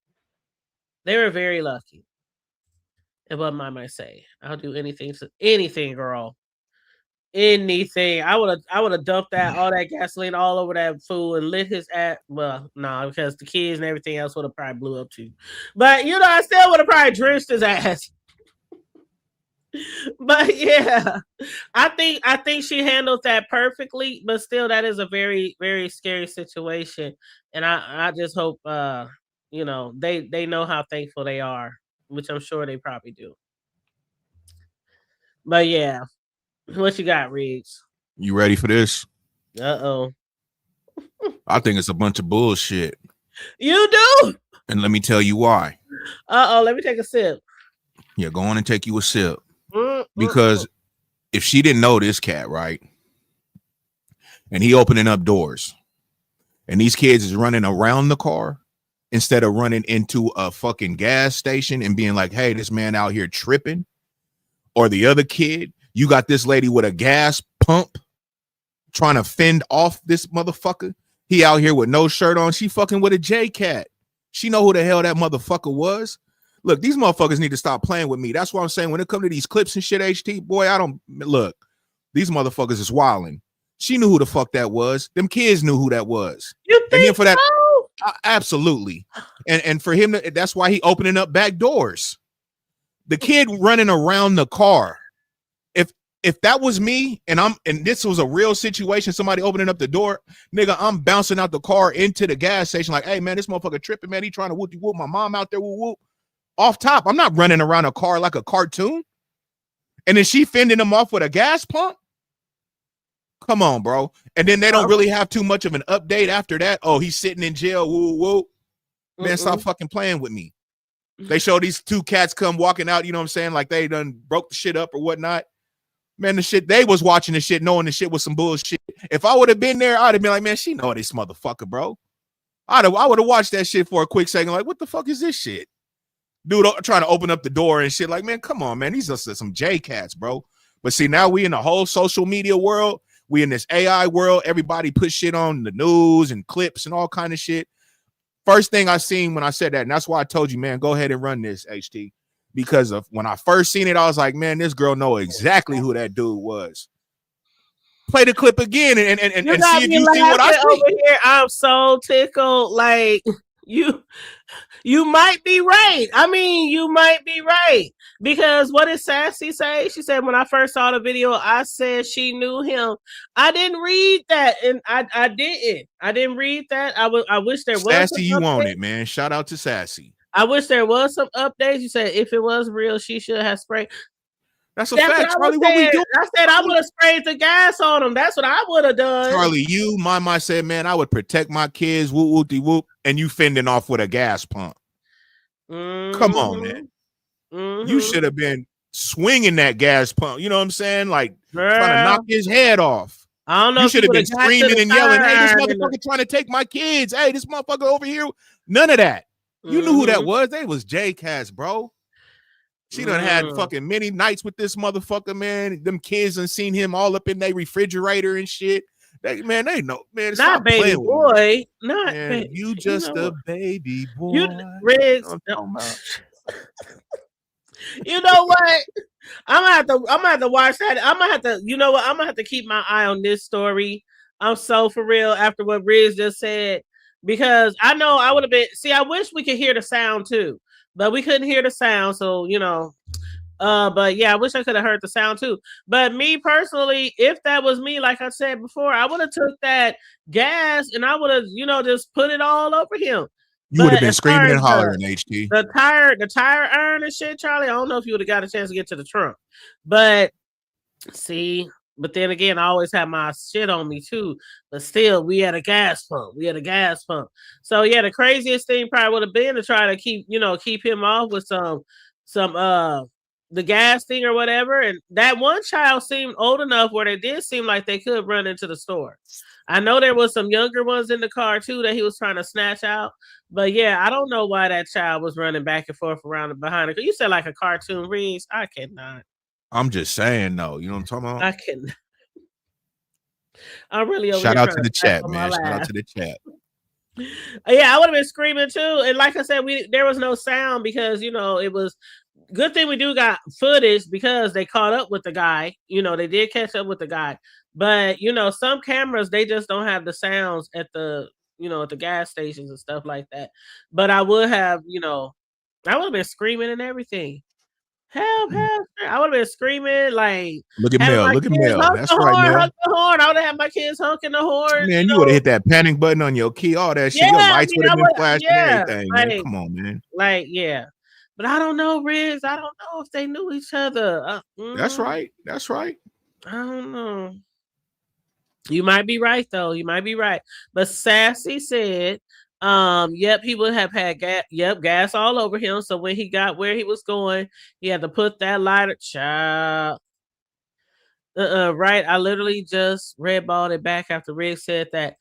They were very lucky. And what I might say, I'll do anything, girl. Anything. I would have dumped all that gasoline all over that fool and lit his ass. Well, no, because the kids and everything else would have probably blew up too. But you know, I still would have probably drenched his ass. But yeah, I think she handled that perfectly. But still, that is a very, very scary situation. And I just hope you know, they know how thankful they are, which I'm sure they probably do. But yeah. What you got, Riggs? You ready for this? Uh-oh. I think it's a bunch of bullshit. You do? And let me tell you why. Uh-oh, let me take a sip. Yeah, go on and take you a sip. Because if she didn't know this cat, right? And he opening up doors. And these kids is running around the car instead of running into a fucking gas station and being like, hey, this man out here tripping. Or the other kid, you got this lady with a gas pump trying to fend off this motherfucker. He out here with no shirt on. She fucking with a J-Cat. She know who the hell that motherfucker was. Look, these motherfuckers need to stop playing with me. That's what I'm saying. When it comes to these clips and shit, HT, boy, I don't look. These motherfuckers is wilding. She knew who the fuck that was. Them kids knew who that was. You think and then for that, so? Absolutely. And for him, that's why he opening up back doors. The kid running around the car. If that was me and this was a real situation, somebody opening up the door, nigga, I'm bouncing out the car into the gas station like, hey man, this motherfucker tripping, man. He trying to whoop my mom out there, whoop whoop. Off top, I'm not running around a car like a cartoon. And then she fending him off with a gas pump. Come on, bro. And then they don't really have too much of an update after that. Oh, he's sitting in jail. Woo woo. Man, stop fucking playing with me. They show these two cats come walking out, you know what I'm saying? Like they done broke the shit up or whatnot. Man, the shit, they was watching the shit, knowing the shit was some bullshit. If I would have been there, I'd have been like, man, she know this motherfucker, bro. I would have watched that shit for a quick second, like, what the fuck is this shit? Dude trying to open up the door and shit, like, man, come on, man. These are some J-Cats, bro. But see, now we in the whole social media world. We in this AI world. Everybody put shit on the news and clips and all kind of shit. First thing I seen when I said that, and that's why I told you, man, go ahead and run this, HT. Because of when I first seen it, I was like, man, this girl know exactly who that dude was. Play the clip again and see if you see what I see. Over here, I'm so tickled. Like you might be right. I mean, you might be right. Because what did Sassy say? She said, when I first saw the video, I said she knew him. I didn't read that, and I didn't. I didn't read that. I wish there was. Sassy, you on it, man. Shout out to Sassy. I wish there was some updates. You said if it was real, she should have sprayed. That's a fact, Charlie. What we do? I said I would have sprayed the gas on them. That's what I would have done. Charlie, you, my said, man, I would protect my kids. Whoop, whoop, whoop, and you fending off with a gas pump. Come on, man. You should have been swinging that gas pump. You know what I'm saying? Like trying to knock his head off. I don't know. You should have been screaming and yelling, "Hey, this motherfucker trying to take my kids! Hey, this motherfucker over here!" None of that. You knew who that was. They was J-Cats, bro. She done had fucking many nights with this motherfucker, man. Them kids done seen him all up in their refrigerator and shit. They know, man. Not baby boy. Not man, you just a baby boy. You know what? I'm gonna have to watch that. I'm gonna have to, you know what? I'm gonna have to keep my eye on this story. I'm so for real after what Riz just said. because I know I would have been. See, I wish we could hear the sound too, but we couldn't hear the sound. So but yeah, I wish I could have heard the sound too. But me personally, if that was me, like I said before, I would have took that gas and I would have, just put it all over him. You would have been as far screaming and as hollering, HT. the tire iron and shit, Charlie. I don't know if you would have got a chance to get to the trunk, but see. But then again, I always have my shit on me too. But still, we had a gas pump. So yeah, the craziest thing probably would have been to try to keep him off with some the gas thing or whatever. And that one child seemed old enough where they did seem like they could run into the store. I know there was some younger ones in the car too that he was trying to snatch out. But yeah, I don't know why that child was running back and forth around and behind it. You said like a cartoon, Reese. I cannot. I'm just saying, though. You know what I'm talking about? I can. I'm really over Shout here out to trying the chat, on my man. Shout out laugh. to the chat. Yeah, I would have been screaming too. And like I said, there was no sound because it was good thing we do got footage because they caught up with the guy. They did catch up with the guy. But some cameras they just don't have the sounds at the at the gas stations and stuff like that. But I would have, I would have been screaming and everything. Help, help. I would have been screaming like Look at Mel. Look at Mel. That's right, Mel. Honk the horn. I would have had my kids honking the horn. Man, you would have hit that panic button on your key, all that shit. Your lights would have been flashing and everything. Man. Come on, man. Yeah. But I don't know, Riggs. I don't know if they knew each other. That's right. That's right. I don't know. You might be right, though. You might be right. But Sassy said, yep, he would have had gas all over him. So when he got where he was going, he had to put that lighter. Child. Right. I literally just redballed it back after Riggs said that.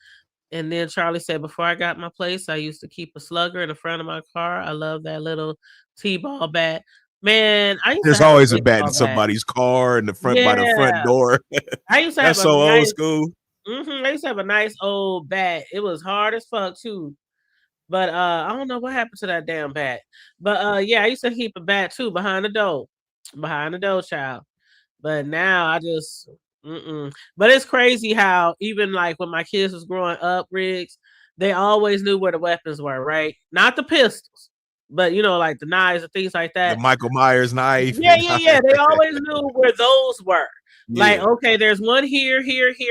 And then Charlie said, before I got my place, I used to keep a slugger in the front of my car. I love that little T-ball bat. Man, there's always a bat in somebody's car in the front by the front door. I used to have old school. I used to have a nice old bat. It was hard as fuck too. But I don't know what happened to that damn bat. But yeah, I used to keep a bat too behind the door. Child. But now I just But it's crazy how even like when my kids was growing up, Riggs, they always knew where the weapons were, right? Not the pistols. But like the knives and things like that. The Michael Myers knife. Yeah. They always knew where those were. Yeah. Like, okay, there's one here,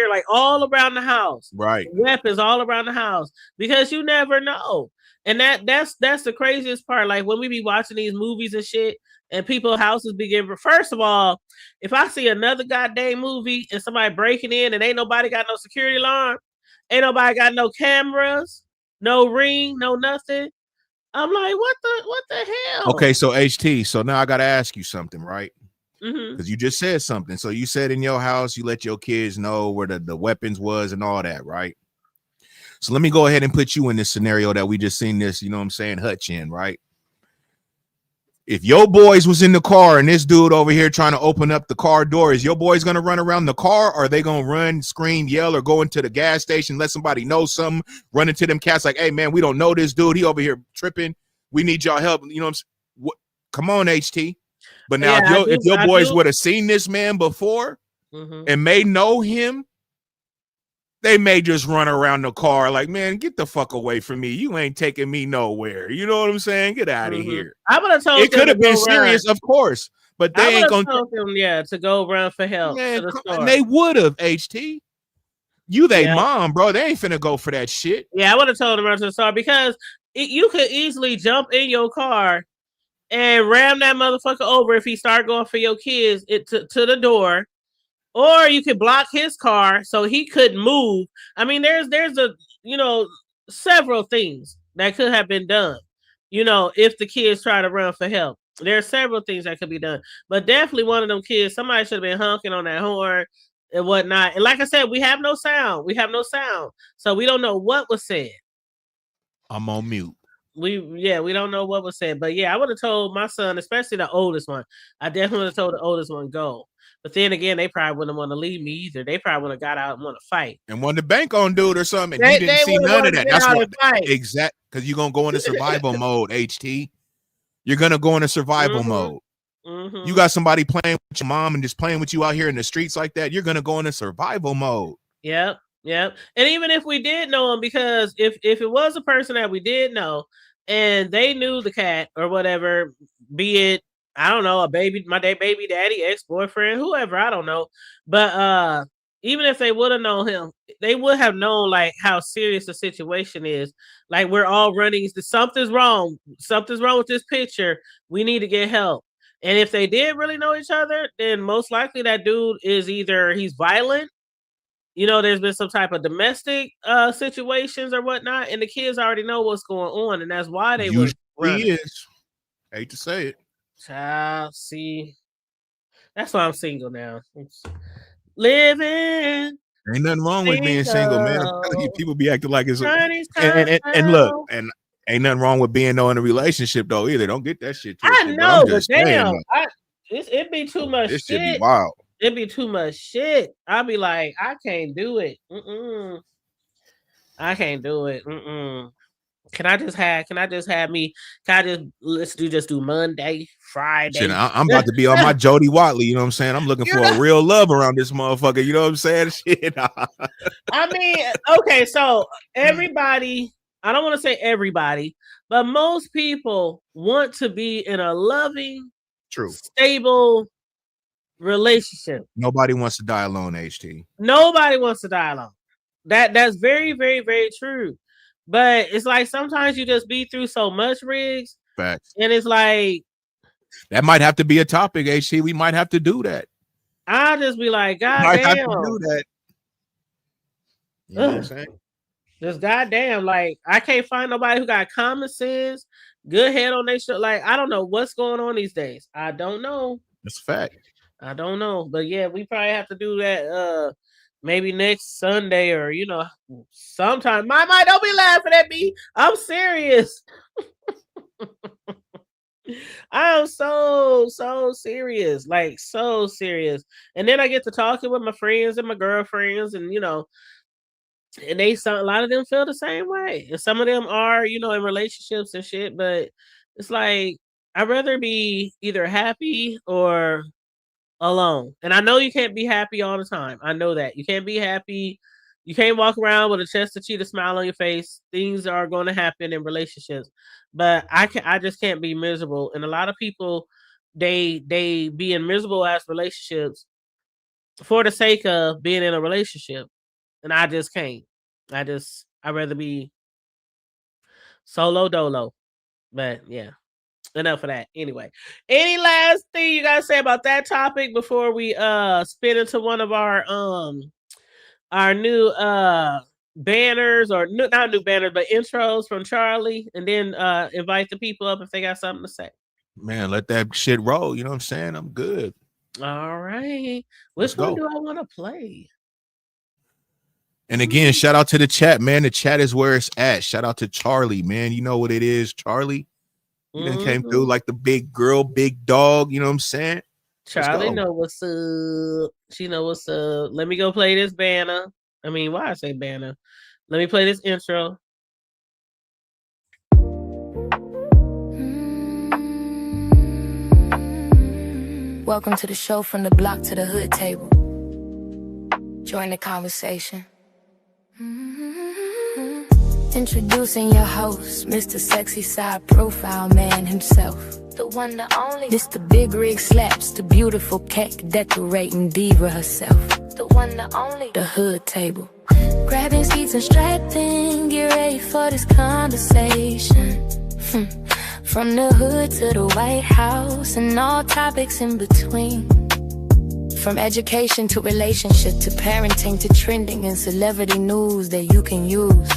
like all around the house. Right. Weapons all around the house. Because you never know. And that's the craziest part. Like when we be watching these movies and shit, and people's houses begin. First of all, if I see another goddamn movie and somebody breaking in and ain't nobody got no security alarm, ain't nobody got no cameras, no ring, no nothing. I'm like, what the hell? Okay, so HT, so now I got to ask you something, right? Mm-hmm. Because you just said something. So you said in your house, you let your kids know where the weapons was and all that, right? So let me go ahead and put you in this scenario that we just seen this, you know what I'm saying, Hutch in, right? If your boys was in the car and this dude over here trying to open up the car door, is your boys going to run around the car, or are they going to run, scream, yell, or go into the gas station, let somebody know something, run into them cats like, hey, man, we don't know this dude. He over here tripping. We need y'all help. You know what I'm saying? Come on, HT. But now if your boys would have seen this man before and may know him, they may just run around the car like, man, get the fuck away from me. You ain't taking me nowhere. You know what I'm saying? Get out of here. I would have told it could have been serious, of course, but they ain't gonna told them, to go run for help. Man, they would have, HT. You mom, bro. They ain't finna go for that shit. Yeah, I would have told them run to the store because you could easily jump in your car and ram that motherfucker over if he start going for your kids to the door. Or you could block his car so he couldn't move. I mean, there's several things that could have been done, if the kids try to run for help. There are several things that could be done. But definitely one of them kids, somebody should have been honking on that horn and whatnot. And like I said, we have no sound. So we don't know what was said. I'm on mute. We don't know what was said. But yeah, I would have told my son, especially the oldest one. I definitely would have told the oldest one, go. But then again, they probably wouldn't want to leave me either. They probably would have got out and want to fight. And wanted to bank on dude or something. And you didn't see none of that. That's what exact because you're gonna go into survival mode, HT. You're gonna go into survival mode. You got somebody playing with your mom and just playing with you out here in the streets like that. You're gonna go into survival mode. Yep. Yep. And even if we did know him, because if it was a person that we did know and they knew the cat or whatever, be it, I don't know, baby daddy, ex-boyfriend, whoever, I don't know. But even if they would have known him, they would have known like how serious the situation is. Like we're all running, something's wrong. Something's wrong with this picture. We need to get help. And if they did really know each other, then most likely that dude is either he's violent. You know, there's been some type of domestic situations or whatnot, and the kids already know what's going on, and that's why they were running. Is. Hate to say it. Child, see, that's why I'm single now. Living. Ain't nothing wrong with being single, man. I'm telling you, people be acting like it's and look, and ain't nothing wrong with being in a relationship though either. Don't get that shit twisted. I know, but damn, it'd be too much this shit. Should be wild. It'd be too much shit. I'd be like, I can't do it. I can't do it. Can I just do Monday, Friday? Shit, I'm about to be on my Jody Watley, you know what I'm saying? I'm looking for a real love around this motherfucker, you know what I'm saying? Shit. I mean, okay, so everybody, I don't want to say everybody, but most people want to be in a loving, stable relationship. Nobody wants to die alone, HT. Nobody wants to die alone. That's very, very, very true. But it's like sometimes you just be through so much, Riggs. Facts. And it's like that might have to be a topic, HT. We might have to do that. I'll just be like, God might damn. have to do that. You know what I'm saying? Just goddamn, like I can't find nobody who got common sense, good head on their shit. Like I don't know what's going on these days. I don't know. That's a fact. I don't know, but yeah, we probably have to do that. Maybe next Sunday or sometime. My don't be laughing at me. I'm serious. I am so serious, like so serious. And then I get to talking with my friends and my girlfriends, and and a lot of them feel the same way. And some of them are, in relationships and shit. But it's like I'd rather be either happy or alone. And I know you can't be happy all the time. I know that. You can't be happy. You can't walk around with a chest of cheetah smile on your face. Things are going to happen in relationships. But I just can't be miserable. And a lot of people, they be in miserable ass relationships for the sake of being in a relationship. And I just can't. I'd rather be solo dolo. But yeah. Enough of that. Anyway, any last thing you gotta say about that topic before we spin into one of our new banners, or not new banners, but intros from Charlie, and then invite the people up if they got something to say. Man, let that shit roll. You know what I'm saying? I'm good. All right. Which one do I want to play? And again, shout out to the chat, man. The chat is where it's at. Shout out to Charlie, man. You know what it is, Charlie. You done came through like the big girl, big dog. You know what I'm saying? Charlie know what's up. She know what's up. Let me go play this banner. I mean, why I say banner? Let me play this intro. Welcome to the show, from the block to the hood table. Join the conversation. Introducing your host, Mr. Sexy Side Profile Man himself. The one, the only. This the big rig slaps, the beautiful cake decorating diva herself. The one, the only. The hood table. Grabbing seats and strapping, get ready for this conversation. From the hood to the White House and all topics in between. From education to relationship to parenting to trending and celebrity news that you can use.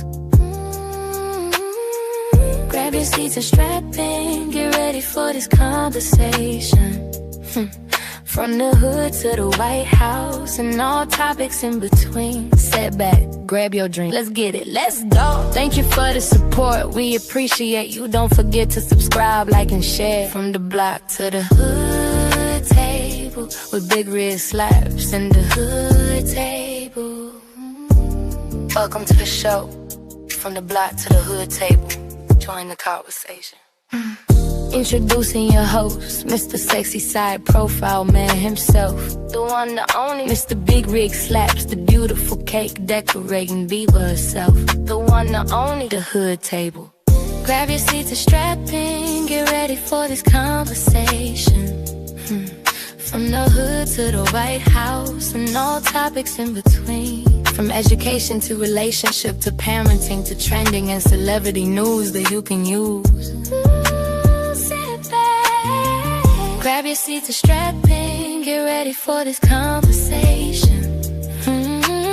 Grab your seats and strap in, get ready for this conversation. From the hood to the White House and all topics in between. Sit back, grab your drink, let's get it, let's go. Thank you for the support, we appreciate you. Don't forget to subscribe, like, and share. From the block to the hood table, with big red slaps and the hood table. Welcome to the show, from the block to the hood table. Join the conversation. Introducing your host, Mr. Sexy Side Profile Man himself. The one, the only, Mr. Big Rig Slaps, the beautiful cake decorating diva herself. The one, the only, the hood table. Grab your seat to strap in, get ready for this conversation. From the hood to the White House and all topics in between. From education to relationship to parenting to trending and celebrity news that you can use. Sit back, grab your seat to strap in, get ready for this conversation.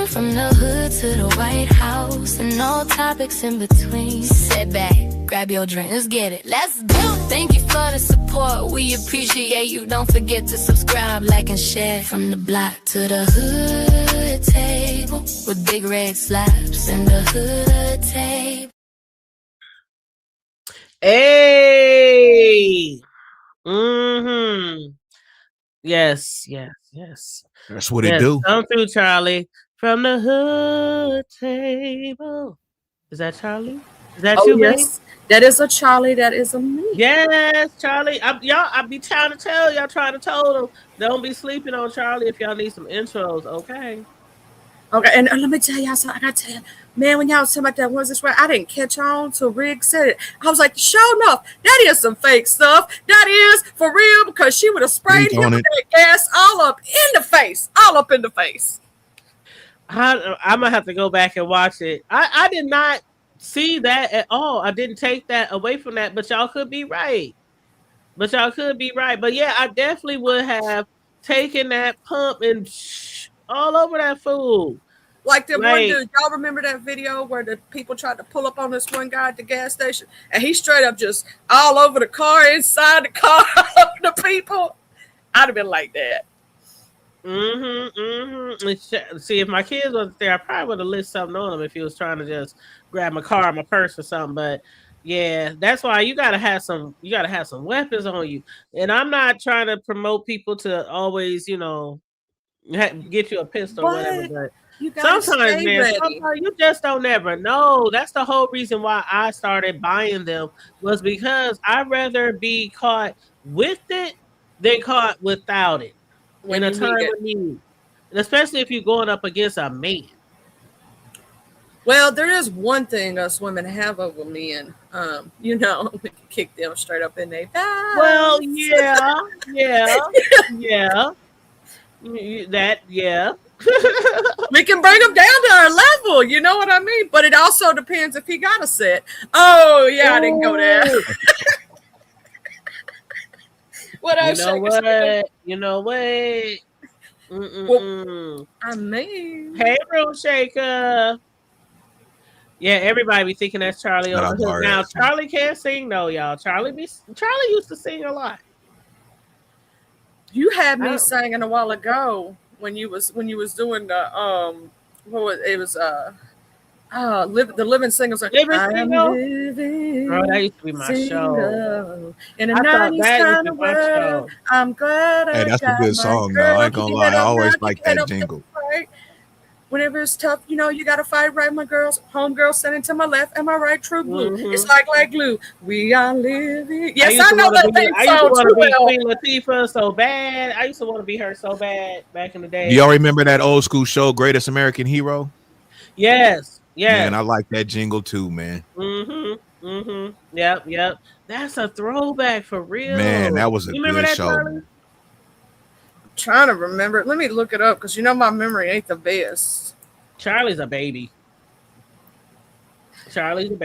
From the hood to the White House and all topics in between. Sit back, grab your drink, let's get it, let's go. Thank you for the support, we appreciate you. Don't forget to subscribe, like, and share. From the block to the hood table, with big red slaps in the hood table. Hey. Yes. That's what it do. Come through, Charlie. From the hood table. Is that Charlie? Is that you, babe? Yes. That is a Charlie. That is a me. Yes, Charlie. I be trying to tell y'all, trying to tell them, don't be sleeping on Charlie if y'all need some intros, okay? Okay, and let me tell y'all something. I gotta tell you, man, when y'all was talking about that was this right, I didn't catch on till Rig said it. I was like, sure enough, that is some fake stuff. That is for real, because she would have sprayed him with that gas all up in the face. All up in the face. I'm gonna have to go back and watch it. I did not see that at all. I didn't take that away from that, but y'all could be right. But yeah, I definitely would have taken that pump and all over that fool. Like that one dude, y'all remember that video where the people tried to pull up on this one guy at the gas station, and he straight up just all over the car, inside the car, all over the people? I'd have been like that. See, if my kids wasn't there, I probably would have lit something on him if he was trying to just grab my car, my purse, or something. But yeah, that's why you gotta have some weapons on you. And I'm not trying to promote people to always, get you a pistol or whatever. But sometimes, man, sometimes you just don't never know. That's the whole reason why I started buying them, was because I'd rather be caught with it than caught without it. In a time of need, and especially if you're going up against a man. Well, there is one thing us women have over men. We can kick them straight up in their face. Well, yeah. We can bring them down to our level, you know what I mean? But it also depends if he got a set. Oh, yeah, I didn't go there. What else? You know what? Well, I mean, hey, Room Shaker. Yeah, everybody be thinking that's Charlie on the hook. Now, Charlie can't sing, though, y'all. Charlie used to sing a lot. You had me singing a while ago when you was doing the the Living Singles. Bro, that used to be my show. In a 90s kind of world, I'm glad I that's a good song, though. I ain't gonna lie. I always like that jingle. Whenever it's tough, you got to fight right, my girls. Homegirl standing to my left, am I right? True blue. It's like glue. We are living. Yes, I know that thing. I used to want to be Queen Latifah so bad. I used to want to be her so bad back in the day. Do y'all remember that old school show, Greatest American Hero? Yes. Man, I like that jingle too, man. Yep. That's a throwback for real. Man, that was a good show. Charlie? Trying to remember. Let me look it up because my memory ain't the best. Charlie's a baby. Charlie.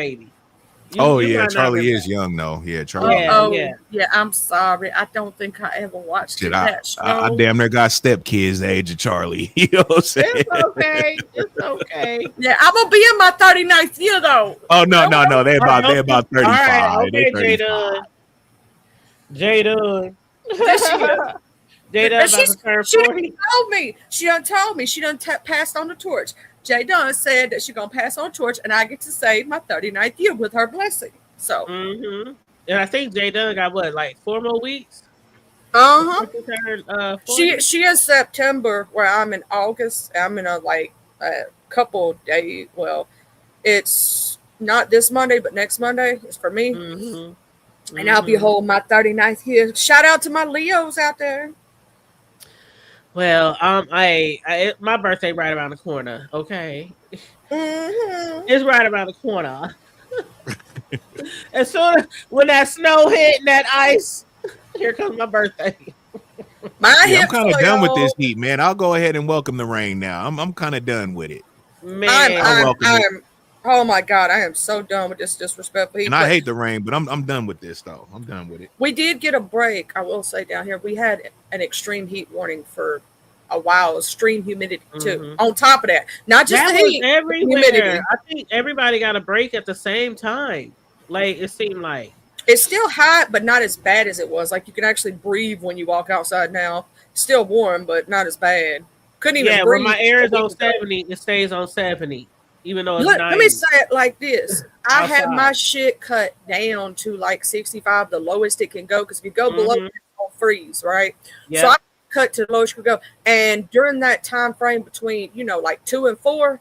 Charlie is young though. Yeah, Charlie. Yeah. I'm sorry. I don't think I ever watched that show. I damn near got stepkids the age of Charlie. You know what I'm saying? It's okay. Yeah, I'm gonna be in my 39th year though. Oh no. They're about 35. All right, okay, Jada. She done told me. She done passed on the torch. Jay Dunn said that she's gonna pass on the torch, and I get to say my 39th year with her blessing. So, and I think Jay Dunn got 4 more weeks. She is September, where I'm in August. I'm in a couple days. Well, it's not this Monday, but next Monday is for me. And I'll be holding my 39th year. Shout out to my Leos out there. Well, my birthday right around the corner. Okay, it's right around the corner. As soon as when that snow hit and that ice, here comes my birthday. I'm kind of done with this heat, man. I'll go ahead and welcome the rain now. I'm kind of done with it. Man, I'm oh my God, I am so done with this disrespectful heat. And I hate the rain, but I'm done with this though. I'm done with it. We did get a break, I will say, down here. We had an extreme heat warning for a while, extreme humidity too. On top of that, not just that the heat, everywhere. humidity. I think everybody got a break at the same time. Like it seemed like it's still hot, but not as bad as it was. Like you can actually breathe when you walk outside now. Still warm, but not as bad. Couldn't even breathe. When my air is on 70, it stays on 70, even though it's 90. Let me say it like this. I had my shit cut down to like 65, the lowest it can go. Because if you go below, it's gonna freeze, right? Yep. So I cut to the lowest it could go. And during that time frame between, like 2 and 4,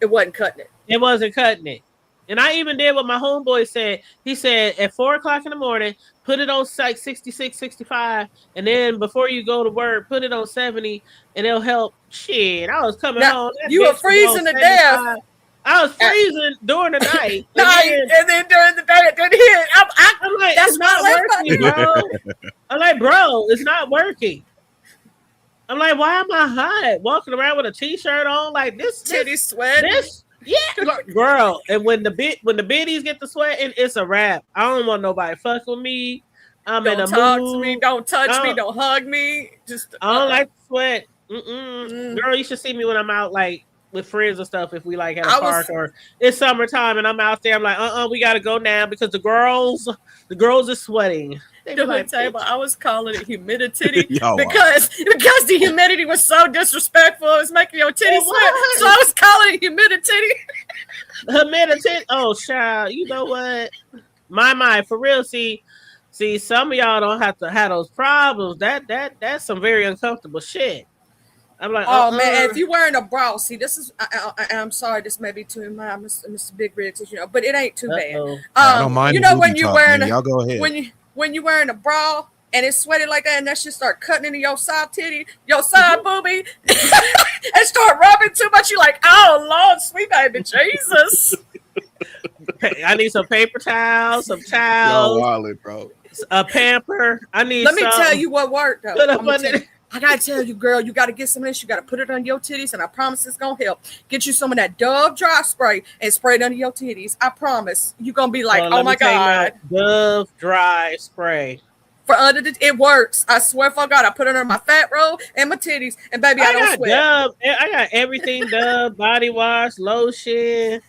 it wasn't cutting it. It wasn't cutting it. And I even did what my homeboy said. He said at 4 o'clock in the morning, put it on like 66, 65, and then before you go to work, put it on 70, and it'll help. Shit, I was coming home. You were freezing to death. I was freezing during the night. and then during the day, it didn't hit. I'm like, that's not working, bro. I'm like, bro, it's not working. I'm like, why am I hot? Walking around with a t-shirt on like this. Titty sweat. Yeah, girl. And when the biddies get to sweating, it's a wrap. I don't want nobody fuck with me. I'm in a talk mood. to me. Don't touch me. Don't hug me. I don't like to sweat. Girl, you should see me when I'm out like with friends and stuff. If we like at a park or it's summertime and I'm out there, I'm like, we gotta go now because the girls are sweating. I was calling it humidity because the humidity was so disrespectful. It was making your titty sweat. So I was calling it humidity. Humidity. Oh, child. You know what? My for real. See, some of y'all don't have to have those problems. That's some very uncomfortable shit. I'm like, man, if you're wearing a bra, see, this is. I'm sorry, this may be too much, Mr. Big Rigs, but it ain't too bad. I don't mind. When you're wearing y'all go ahead. When you're wearing a bra and it's sweaty like that, and that shit start cutting into your side titty, your side boobie, and start rubbing too much, you're like, oh Lord, sweet baby Jesus. I need some paper towels, some towels, wallet, bro. A pamper. I need. Let me tell you what worked though. I gotta tell you, girl, you gotta get some of this. You gotta put it on your titties, and I promise it's gonna help. Get you some of that Dove dry spray and spray it under your titties. I promise you're gonna be like, oh my God. Dove dry spray. For under it works. I swear for God, I put it under my fat roll and my titties, and baby, I don't sweat. I got everything Dove, body wash, lotion.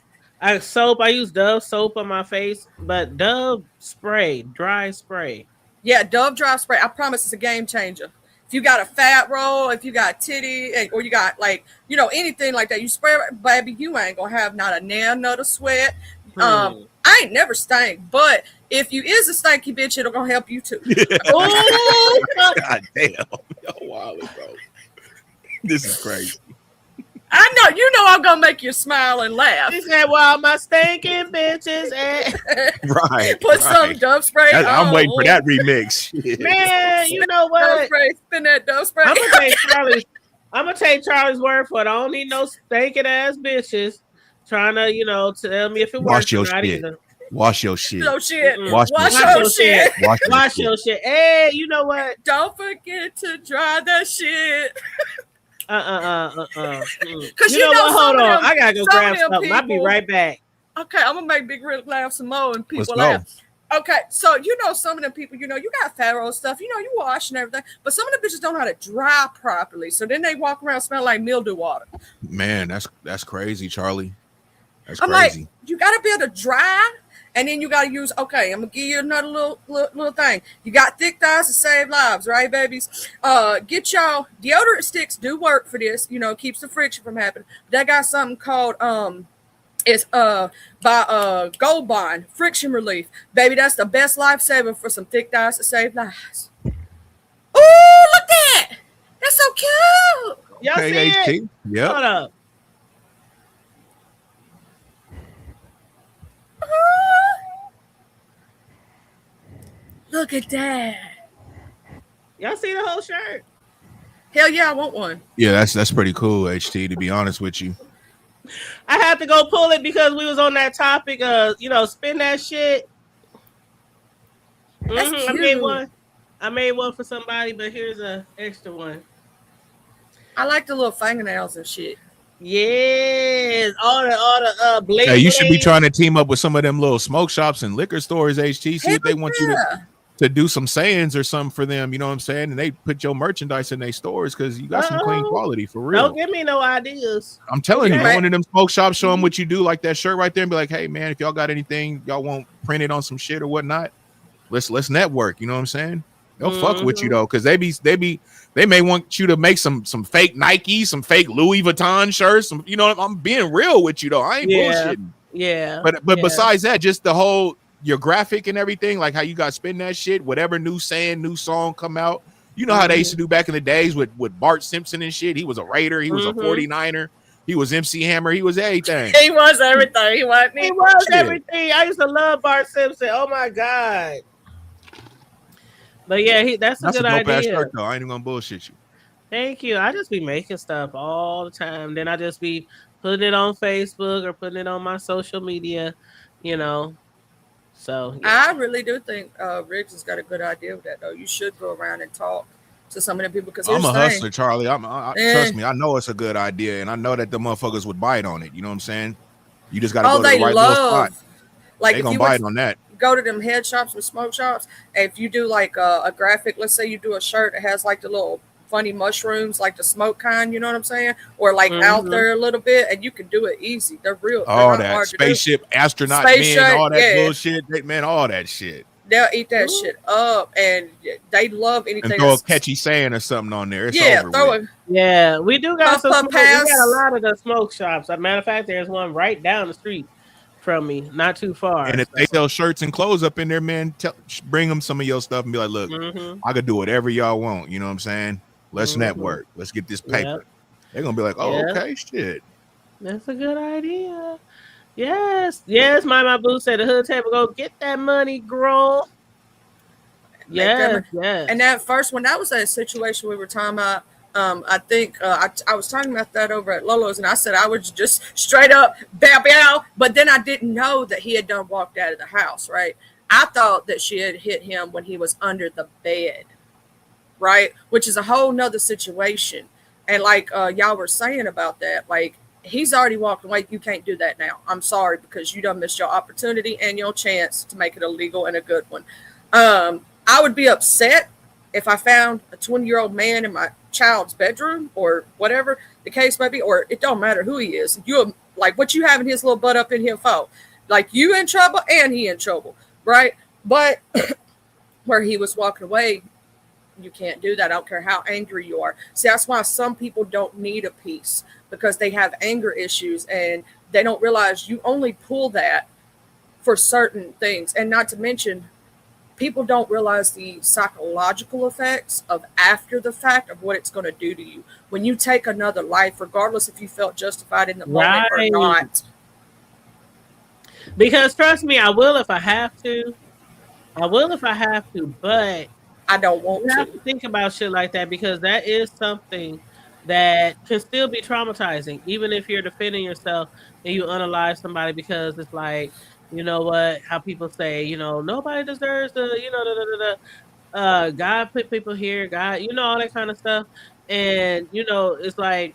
I use Dove soap on my face, but Dove spray, dry spray. Yeah, Dove dry spray. I promise it's a game changer. If you got a fat roll, if you got titty, or you got anything like that, you spray it, baby, you ain't gonna have not a nail, not a sweat. I ain't never stank, but if you is a stanky bitch, it'll gonna help you too. Oh, God damn. Yo, Wally, bro. This is crazy. I know, I'm gonna make you smile and laugh. He said, "Well, my stinking bitches." Right. Put some Dove spray. I'm waiting for that remix. Man, you know what? Dove spray. Spin that Dove spray. I'm gonna take Charlie's word for it. I don't need no stinking ass bitches trying to, tell me if it works or not either. Wash your shit. No shit. Wash your shit. Wash your shit. Hey, you know what? Don't forget to dry that shit. Because you know what? Hold on. I gotta go grab something. I'll be right back. Okay, I'm gonna make Big Rick laugh some more and people laugh. Okay, so some of them people, you got Pharaoh stuff, you wash and everything, but some of the bitches don't know how to dry properly. So then they walk around smelling like mildew water. Man, that's crazy, Charlie. That's I'm crazy. like, you gotta be able to dry. And then you got to use, I'm going to give you another little thing. You got thick thighs to save lives, right, babies? Get y'all, deodorant sticks do work for this, keeps the friction from happening. They got something called, it's by Gold Bond, friction relief. Baby, that's the best lifesaver for some thick thighs to save lives. Ooh, look at that. That's so cute. Y'all see it? Yep. Hold up. Look at that. Y'all see the whole shirt? Hell yeah, I want one. Yeah, that's pretty cool, HT, to be honest with you. I had to go pull it because we was on that topic of, spin that shit. That's I made one. I made one for somebody, but here's a extra one. I like the little fingernails and shit. Yes, all the bling. Hey, you should be trying to team up with some of them little smoke shops and liquor stores, HT. See if they want you to do some sayings or something for them, you know what I'm saying? And they put your merchandise in their stores because you got some clean quality for real. Don't give me no ideas. I'm telling you, one of them smoke shops, show them what you do, like that shirt right there, and be like, hey man, if y'all got anything y'all want printed on some shit or whatnot, let's network, you know what I'm saying? They'll fuck with you though, because they may want you to make some fake Nike, some fake Louis Vuitton shirts. Some, I'm being real with you though. I ain't bullshitting. Yeah. But besides that, just the whole your graphic and everything, like how you got spin that shit, whatever new saying, new song come out. You know how they used to do back in the days with Bart Simpson and shit. He was a Raider, he was a 49er, he was MC Hammer, he was everything. He was everything. He was everything. I used to love Bart Simpson. Oh my God. But yeah, that's a good idea. Shirt, though. I ain't even gonna bullshit you. Thank you. I just be making stuff all the time. Then I just be putting it on Facebook or putting it on my social media, So yeah. I really do think Riggs has got a good idea with that, though. You should go around and talk to some of the people because I'm a hustler, Charlie. Trust me, I know it's a good idea, and I know that the motherfuckers would bite on it. You know what I'm saying? You just got to go to the right little spot. Like they gonna bite on that. Go to them head shops and smoke shops. If you do like a graphic, let's say you do a shirt that has like the little funny mushrooms, like the smoke kind, you know what I'm saying? Or like out there a little bit, and you can do it easy. They're real. All that spaceship, astronaut men, all that bullshit, man, all that shit. They'll eat that shit up, and they love anything. And throw a catchy saying or something on there. It's over with. Yeah, we do got some. We got a lot of the smoke shops. As a matter of fact, there's one right down the street from me, not too far. And if they sell shirts and clothes up in there, man, bring them some of your stuff and be like, look, I could do whatever y'all want. You know what I'm saying? Let's network. Let's get this paper. Yep. They're gonna be like, oh, okay, shit. That's a good idea. Yes, my boo said the hood table go get that money, girl. Yes. And that first one, that was a situation we were talking about. I think I was talking about that over at Lolo's, and I said I was just straight up bow, but then I didn't know that he had done walked out of the house, right? I thought that she had hit him when he was under the bed, right? Which is a whole nother situation. And like y'all were saying about that, like he's already walked away. You can't do that now. I'm sorry, because you done missed your opportunity and your chance to make it illegal and a good one. I would be upset if I found a 20-year-old man in my child's bedroom or whatever the case may be, or it don't matter who he is. You like what you having his little butt up in here for? Like you in trouble and he in trouble, right? But where he was walking away, you can't do that. I don't care how angry you are. See, that's why some people don't need a peace, because they have anger issues and they don't realize you only pull that for certain things. And not to mention, people don't realize the psychological effects of after the fact of what it's going to do to you when you take another life, regardless if you felt justified in the moment or not. Because trust me, I will if I have to. But I don't want to. You have to think about shit like that, because that is something that can still be traumatizing, even if you're defending yourself and you unalive somebody, because it's like, you know what, how people say, nobody deserves the, God put people here, God, all that kind of stuff. And, it's like,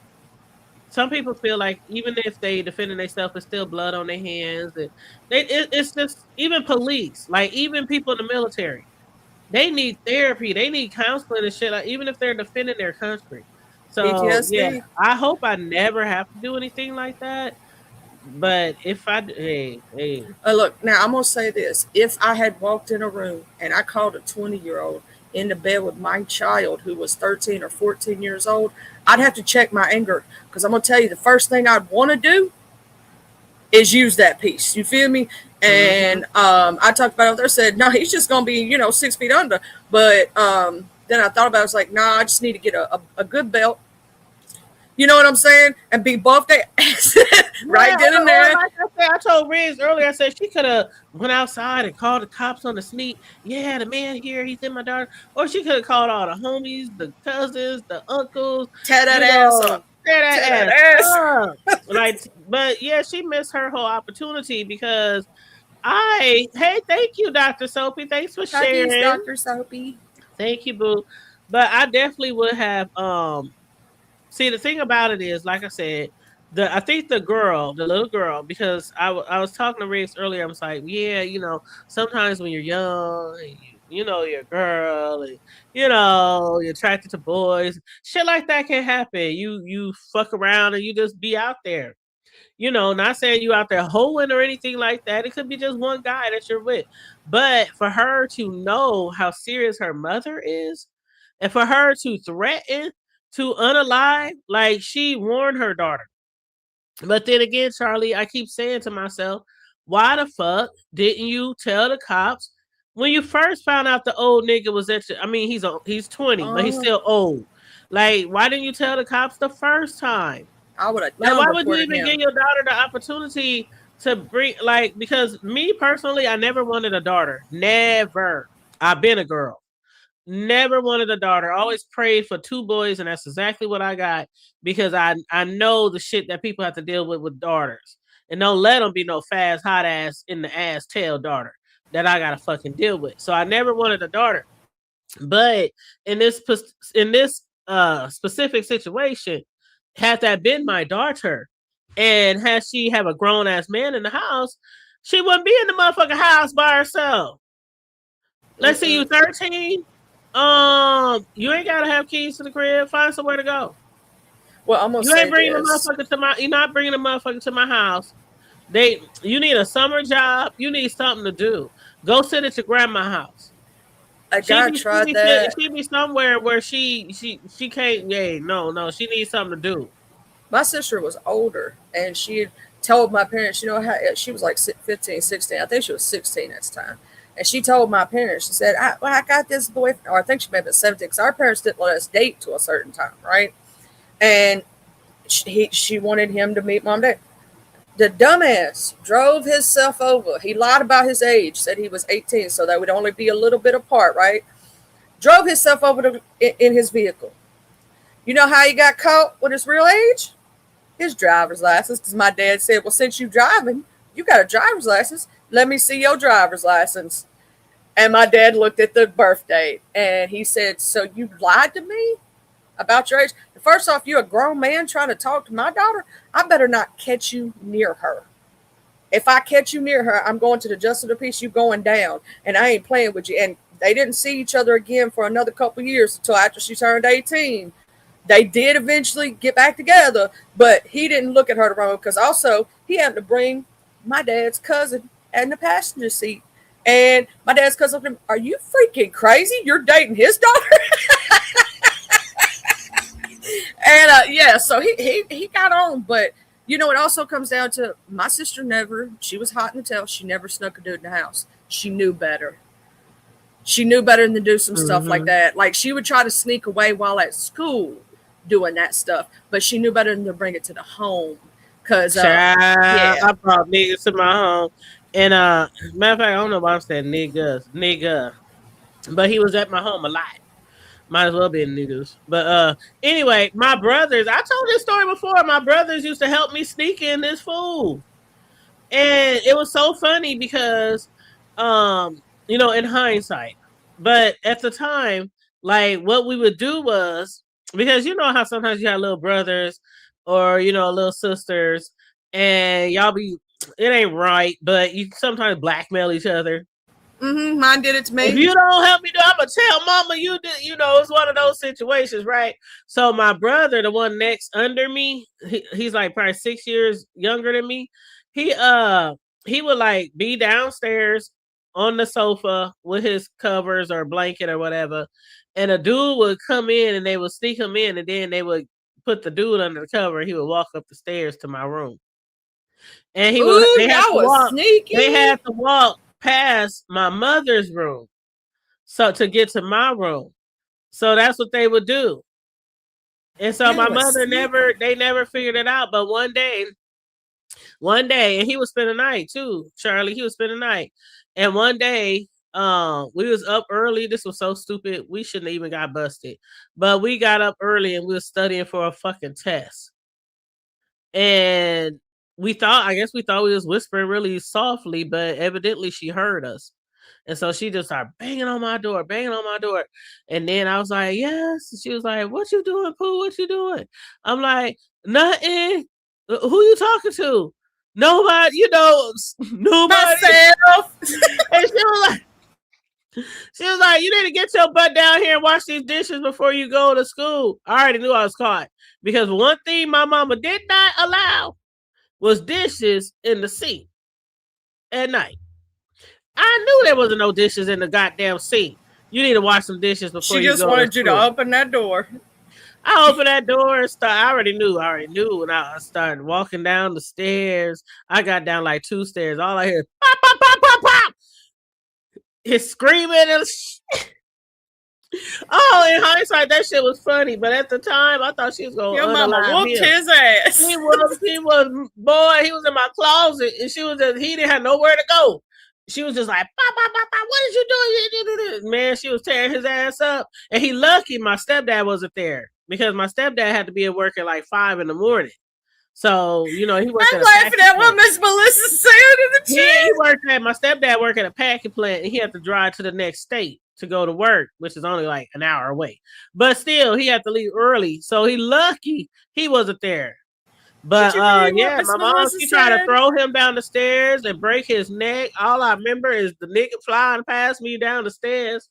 some people feel like even if they defending themselves, it's still blood on their hands. And it's just, even police, like even people in the military, they need therapy, they need counseling and shit, like, even if they're defending their country. So, PTSD. Yeah, I hope I never have to do anything like that. But if I, look, now I'm going to say this. If I had walked in a room and I called a 20-year-old in the bed with my child who was 13 or 14 years old, I'd have to check my anger, because I'm going to tell you, the first thing I'd want to do is use that piece. You feel me? And I talked about it there, said, no, he's just going to be, 6 feet under. But then I thought about it, I was like, nah, I just need to get a good belt, You know what I'm saying? And be both their ass right then and there. Like I said, I told Riggs earlier, I said she could have went outside and called the cops on the sneak. Yeah, the man here, he's in my daughter. Or she could have called all the homies, the cousins, the uncles. Tear that ass up. Tear that ass up. Like, but yeah, she missed her whole opportunity because thank you, Dr. Soapy. Thanks for sharing. Thanks, Dr. Soapy. Thank you, boo. But I definitely would have see, the thing about it is, like I said, I think the little girl, because I was talking to Riggs earlier, I was like, yeah, you know, sometimes when you're young, and you know, you're a girl, and you know, you're attracted to boys, shit like that can happen. You fuck around and you just be out there. You know, not saying you out there hoeing or anything like that. It could be just one guy that you're with. But for her to know how serious her mother is, and for her to threaten to unalive, like she warned her daughter. But then again, Charlie, I keep saying to myself, why the fuck didn't you tell the cops when you first found out the old nigga was at you? I mean, he's 20, but he's still old. Like, why didn't you tell the cops the first time? I would have. Like, why would you even give your daughter the opportunity to bring, like, because me personally, I never wanted a daughter. Never. I've been a girl. Never wanted a daughter. Always prayed for 2 boys, and that's exactly what I got because I know the shit that people have to deal with daughters. And don't let them be no fast, hot ass in the ass tail daughter that I gotta fucking deal with. So I never wanted a daughter. But in this specific situation, had that been my daughter, and had she have a grown ass man in the house, she wouldn't be in the motherfucking house by herself. Let's see, you 13. You ain't gotta have keys to the crib. Find somewhere to go. Well, I'm gonna you ain't bringing the motherfucker to my. You're not bringing the motherfucker to my house. You need a summer job. You need something to do. Go sit at your grandma's house. I gotta try that. She be somewhere where she can't. Yeah, no. She needs something to do. My sister was older, and she had told my parents. You know how she was like 15, 16. I think she was 16 at the time. And she told my parents, she said, I got this boyfriend, or I think she may have been 17, because our parents didn't let us date to a certain time, right? And she wanted him to meet mom and dad. The dumbass drove himself over. He lied about his age, said he was 18, so they would only be a little bit apart, right? Drove himself over in his vehicle. You know how he got caught with his real age? His driver's license, because my dad said, well, since you're driving, you got a driver's license. Let me see your driver's license. And my dad looked at the birth date and he said, so you lied to me about your age? First off, you're a grown man trying to talk to my daughter. I better not catch you near her. If I catch you near her, I'm going to the justice of the peace. You going down, and I ain't playing with you. And they didn't see each other again for another couple of years until after she turned 18. They did eventually get back together, but he didn't look at her the wrong way because also he had to bring my dad's cousin in the passenger seat. And my dad's cousin looked at him, are you freaking crazy? You're dating his daughter? And yeah, so he got on. But, you know, it also comes down to my sister she was hot in the tail. She never snuck a dude in the house. She knew better. She knew better than to do some stuff like that. Like, she would try to sneak away while at school doing that stuff. But she knew better than to bring it to the home. Because, yeah. I brought niggas to my home. And matter of fact, I don't know why I'm saying nigga, but he was at my home a lot. Might as well be niggas. But anyway, my brothers, I told this story before. My brothers used to help me sneak in this food, and it was so funny because, you know, in hindsight, but at the time, like what we would do was, because you know how sometimes you have little brothers or you know little sisters, and y'all be. It ain't right, but you sometimes blackmail each other. Mine did it to me. If you don't help me do, I'm gonna tell mama you did. You know, it's one of those situations, right? So my brother, the one next under me, he's like probably 6 years younger than me. He would like be downstairs on the sofa with his covers or blanket or whatever, and a dude would come in and they would sneak him in, and then they would put the dude under the cover. And he would walk up the stairs to my room. And they had to walk past my mother's room so to get to my room. So that's what they would do. And so my mother they never figured it out. But one day, and he was spending the night too, Charlie. He was spending the night. And one day, we was up early. This was so stupid. We shouldn't have even got busted. But we got up early and we were studying for a fucking test. And we thought we was whispering really softly, but evidently she heard us. And so she just started banging on my door. And then I was like, yes. She was like, what you doing, Pooh? What you doing? I'm like, nothing. Who you talking to? Nobody, nobody. Myself. And she was like, you need to get your butt down here and wash these dishes before you go to school. I already knew I was caught. Because one thing my mama did not allow was dishes in the sink at night. I knew there wasn't no dishes in the goddamn sink. You need to wash some dishes before you go. She just wanted you to open that door. I opened that door and I already knew when I started walking down the stairs. I got down like 2 stairs. All I hear is pop, pop, pop, pop, pop. He's screaming and oh, in hindsight, that shit was funny. But at the time, I thought she was going to your mama whooped his ass. He was in my closet and he didn't have nowhere to go. She was just like, bah, bah, bah, bah, what did you do? Man, she was tearing his ass up. And he lucky my stepdad wasn't there because my stepdad had to be at work at like 5 a.m. So, he worked I'm laughing at what Miss Melissa said in the chat. My stepdad worked at a packing plant and he had to drive to the next state to go to work, which is only like an hour away. But still, he had to leave early. So he lucky he wasn't there. But my mom, she tried to throw him down the stairs and break his neck. All I remember is the nigga flying past me down the stairs.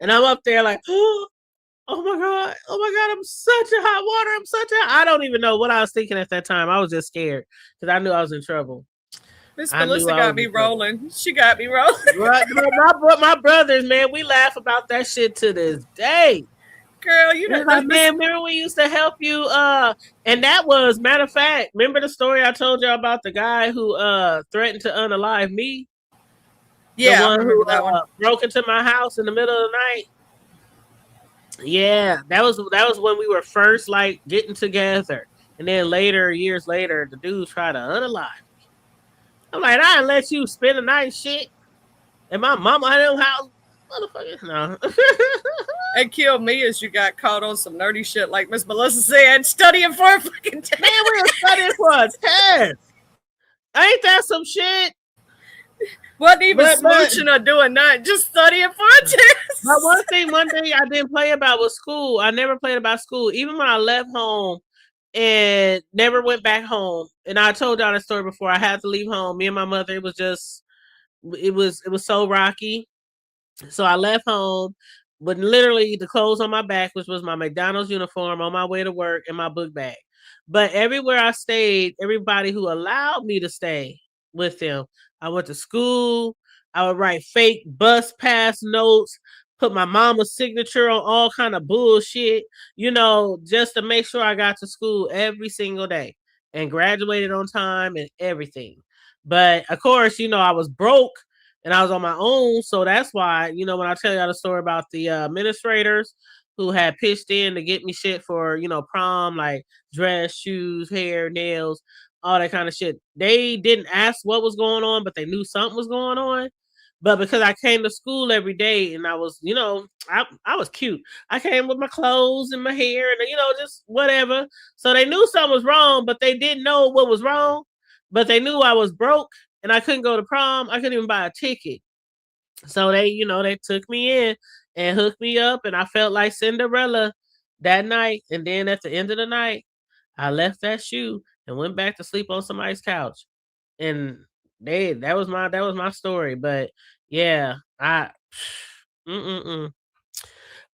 And I'm up there like, oh my God, I'm such a hot water. I don't even know what I was thinking at that time. I was just scared because I knew I was in trouble. Miss Melissa got me rolling. She got me rolling. My brothers, man, we laugh about that shit to this day. Girl, you know, like, man, remember we used to help you? And that was, matter of fact, remember the story I told you about the guy who threatened to unalive me? Yeah, the one who broke into my house in the middle of the night. Yeah, that was when we were first like getting together, and then years later, the dude tried to unalive me. I'm like, I didn't let you spend the night, shit, and my mama had no house. Motherfucker, no. It killed me as you got caught on some nerdy shit, like Miss Melissa said, studying for a fucking test. Man, we were studying for a test. Ain't that some shit? Wasn't even smooching or doing nothing, just studying for a test. But one thing I didn't play about was school. I never played about school, even when I left home and never went back home. And I told y'all that story before. I had to leave home. Me and my mother, it was so rocky. So I left home, but literally the clothes on my back, which was my McDonald's uniform, on my way to work, and my book bag. But everywhere I stayed, everybody who allowed me to stay with them, I went to school. I would write fake bus pass notes, put my mama's signature on all kind of bullshit, just to make sure I got to school every single day and graduated on time and everything. But of course, I was broke. And I was on my own, so that's why, when I tell y'all the story about the administrators who had pitched in to get me shit for, prom, like dress, shoes, hair, nails, all that kind of shit. They didn't ask what was going on, but they knew something was going on. But because I came to school every day and I was, I was cute. I came with my clothes and my hair and, just whatever. So they knew something was wrong, but they didn't know what was wrong. But they knew I was broke. And I couldn't go to prom. I couldn't even buy a ticket. So they took me in and hooked me up. And I felt like Cinderella that night. And then at the end of the night, I left that shoe and went back to sleep on somebody's couch. And that was my story. But yeah, I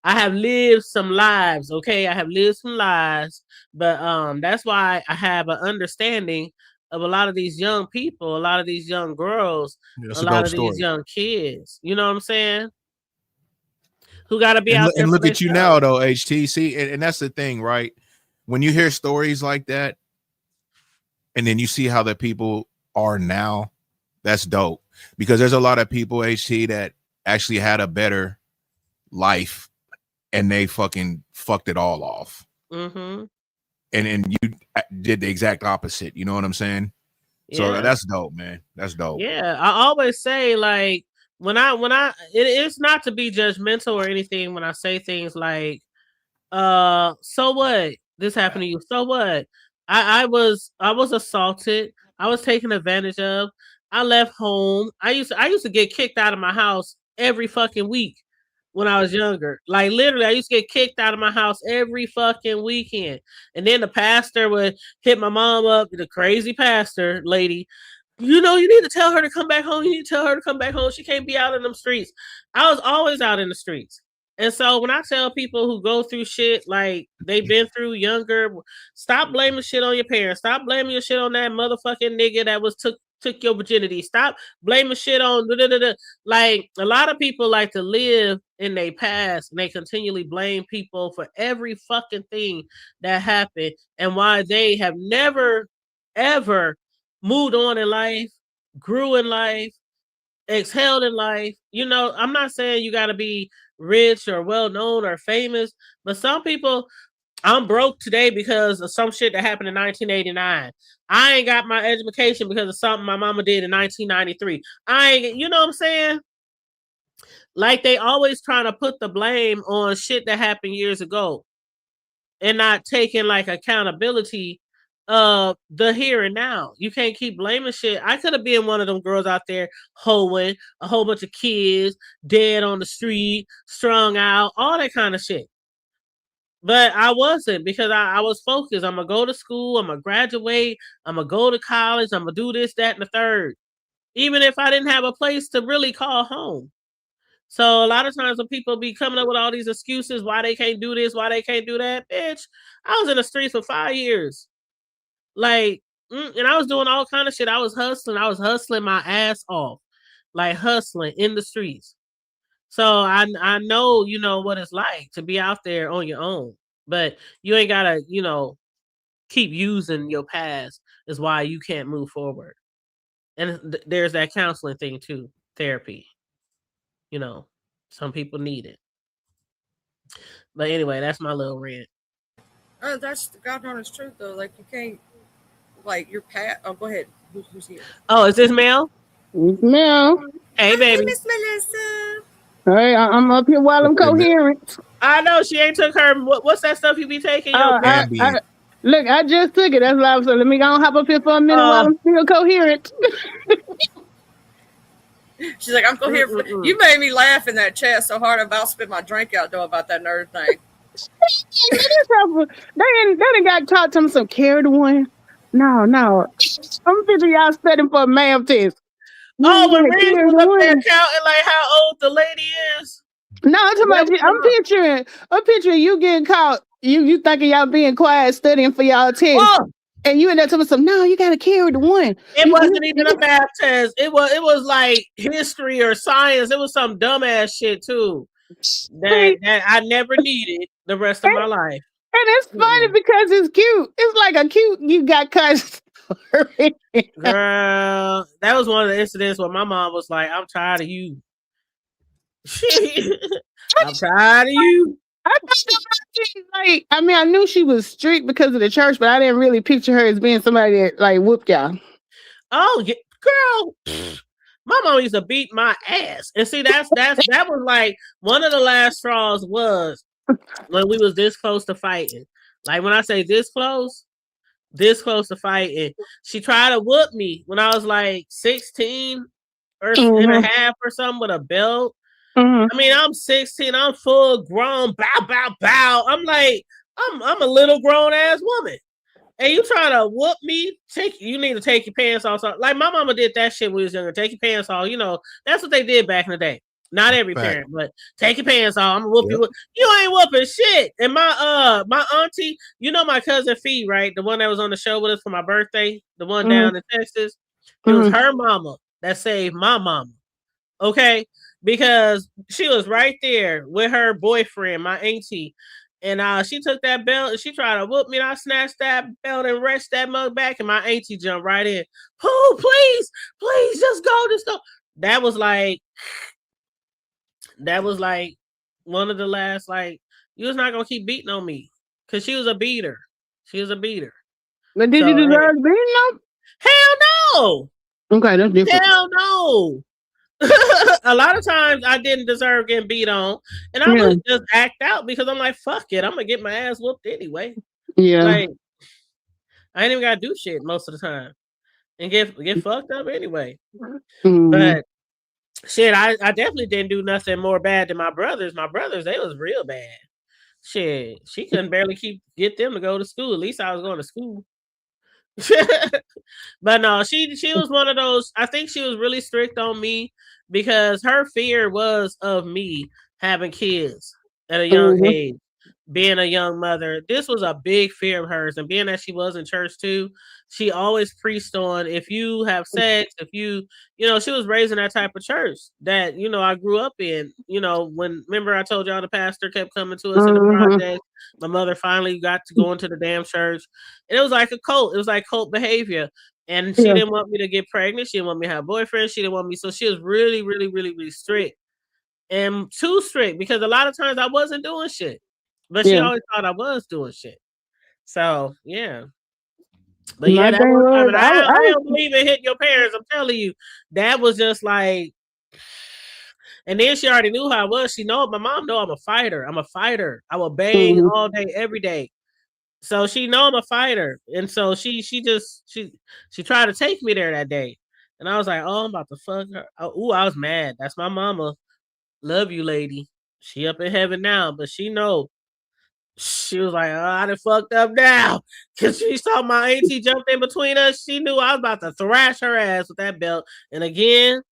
have lived some lives. Okay, I have lived some lives. But that's why I have an understanding of a lot of these young people, a lot of these young girls, a lot of these young kids. You know what I'm saying? Who got to be out there. And look at you now, though, HT. And that's the thing, right? When you hear stories like that, and then you see how the people are now, that's dope. Because there's a lot of people, HT, that actually had a better life, and they fucking fucked it all off. Mm-hmm. And you did the exact opposite. You know what I'm saying? So that's dope, man. That's dope. Yeah, I always say like it's not to be judgmental or anything when I say things like, so what? This happened to you. So what? I was assaulted. I was taken advantage of. I left home. I used to get kicked out of my house every fucking week when I was younger. Like literally, I used to get kicked out of my house every fucking weekend. And then the pastor would hit my mom up, the crazy pastor lady. You know, you need to tell her to come back home. You need to tell her to come back home. She can't be out in them streets. I was always out in the streets. And so when I tell people who go through shit like they've been through younger, stop blaming shit on your parents. Stop blaming your shit on that motherfucking nigga that was took your virginity. Stop blaming shit on like a lot of people like to live in their past and they continually blame people for every fucking thing that happened and why they have never ever moved on in life, grew in life, exhaled in life. You know, I'm not saying you got to be rich or well known or famous, but some people, I'm broke today because of some shit that happened in 1989. I ain't got my education because of something my mama did in 1993. You know what I'm saying? Like they always trying to put the blame on shit that happened years ago and not taking like accountability of the here and now. You can't keep blaming shit. I could have been one of them girls out there hoeing, a whole bunch of kids, dead on the street, strung out, all that kind of shit. But I wasn't because I was focused. I'm going to go to school. I'm going to graduate. I'm going to go to college. I'm going to do this, that, and the third. Even if I didn't have a place to really call home. So a lot of times when people be coming up with all these excuses, why they can't do this, why they can't do that, bitch, I was in the streets for 5 years. Like, and I was doing all kind of shit. I was hustling my ass off, like hustling in the streets. So I know, you know, what it's like to be out there on your own, but you ain't gotta, you know, keep using your past is why you can't move forward. And there's that counseling thing too, therapy. You know, some people need it. But anyway, that's my little rant. That's the God honest truth though. Like you can't, like your past. Oh, go ahead. Who's here? Oh, is this Mel? Mel. Hey, baby. Hey, Miss Melissa. Hey, I'm up here while I'm coherent. I know she ain't took her. What's that stuff you be taking? Look, I just took it. That's why I was. Let me go and hop up here for a minute while I'm still coherent. She's like, I'm coherent. You made me laugh in that chat so hard about spit my drink out though about that nerd thing. They didn't got taught them some carried one. No. I'm picturing y'all studying for a math test. Oh, when Reed was up there counting like how old the lady is. No, I'm picturing you getting caught. You thinking y'all being quiet studying for y'all test. Oh. And you end up telling some, no, you gotta carry the one. It wasn't even a math test. It was like history or science. It was some dumbass shit too. That I never needed the rest of my life. And it's funny because it's cute. It's like a cute you got cut. Girl, that was one of the incidents where my mom was like, I'm tired of you. I'm tired of you. I mean, I knew she was strict because of the church, but I didn't really picture her as being somebody that like whooped y'all. Oh, yeah, girl. My mom used to beat my ass. And see, that was like one of the last straws was when we was this close to fighting. Like when I say this close to fighting. She tried to whoop me when I was like 16 or and a half or something with a belt. I mean, I'm 16, I'm full grown, bow. I'm like, I'm a little grown ass woman. And you trying to whoop me? You need to take your pants off. Like my mama did that shit when we was younger. Take your pants off. You know, that's what they did back in the day. Not every parent, but take your pants off. I'm gonna whoop you. You ain't whooping shit. And my auntie, you know my cousin Fee, right? The one that was on the show with us for my birthday, the one down in Texas. It was her mama that saved my mama. Okay. Because she was right there with her boyfriend, my auntie. And she took that belt and she tried to whoop me. And I snatched that belt and wrenched that mug back. And my auntie jumped right in. Oh, please, just go. That was like one of the last, like, you was not going to keep beating on me. because she was a beater. She was a beater. But did you deserve beating them? Hell no. Okay, that's different. Hell no. A lot of times I didn't deserve getting beat on, and I would just act out because I'm like, fuck it, I'm gonna get my ass whooped anyway. Yeah. Like, I ain't even gotta do shit most of the time and get fucked up anyway. But shit, I definitely didn't do nothing more bad than my brothers. My brothers, they was real bad. Shit, she couldn't barely get them to go to school. At least I was going to school. But no, she was one of those. I think she was really strict on me because her fear was of me having kids at a young age, being a young mother. This was a big fear of hers, and being that she was in church too, she always preached on if you have sex, if you know, she was raised in that type of church that, you know, I grew up in. You know, remember I told y'all the pastor kept coming to us in the project. My mother finally got to go into the damn church, and it was like a cult. It was like cult behavior. And she didn't want me to get pregnant. She didn't want me to have boyfriends. She didn't want me. So she was really, really, really, really strict, and too strict because a lot of times I wasn't doing shit, but she always thought I was doing shit. So yeah. But yeah, that was, I don't believe in hitting your parents. I'm telling you, that was just like. And then she already knew how I was. She know my mom know I'm a fighter. I'm a fighter. I will bang all day, every day. So she know I'm a fighter, and so she tried to take me there that day, and I was like, oh, I'm about to fuck her. Oh, I was mad. That's my mama. Love you, lady. She up in heaven now, but she know. She was like, oh, I done fucked up now, because she saw my auntie jumped in between us. She knew I was about to thrash her ass with that belt. And again,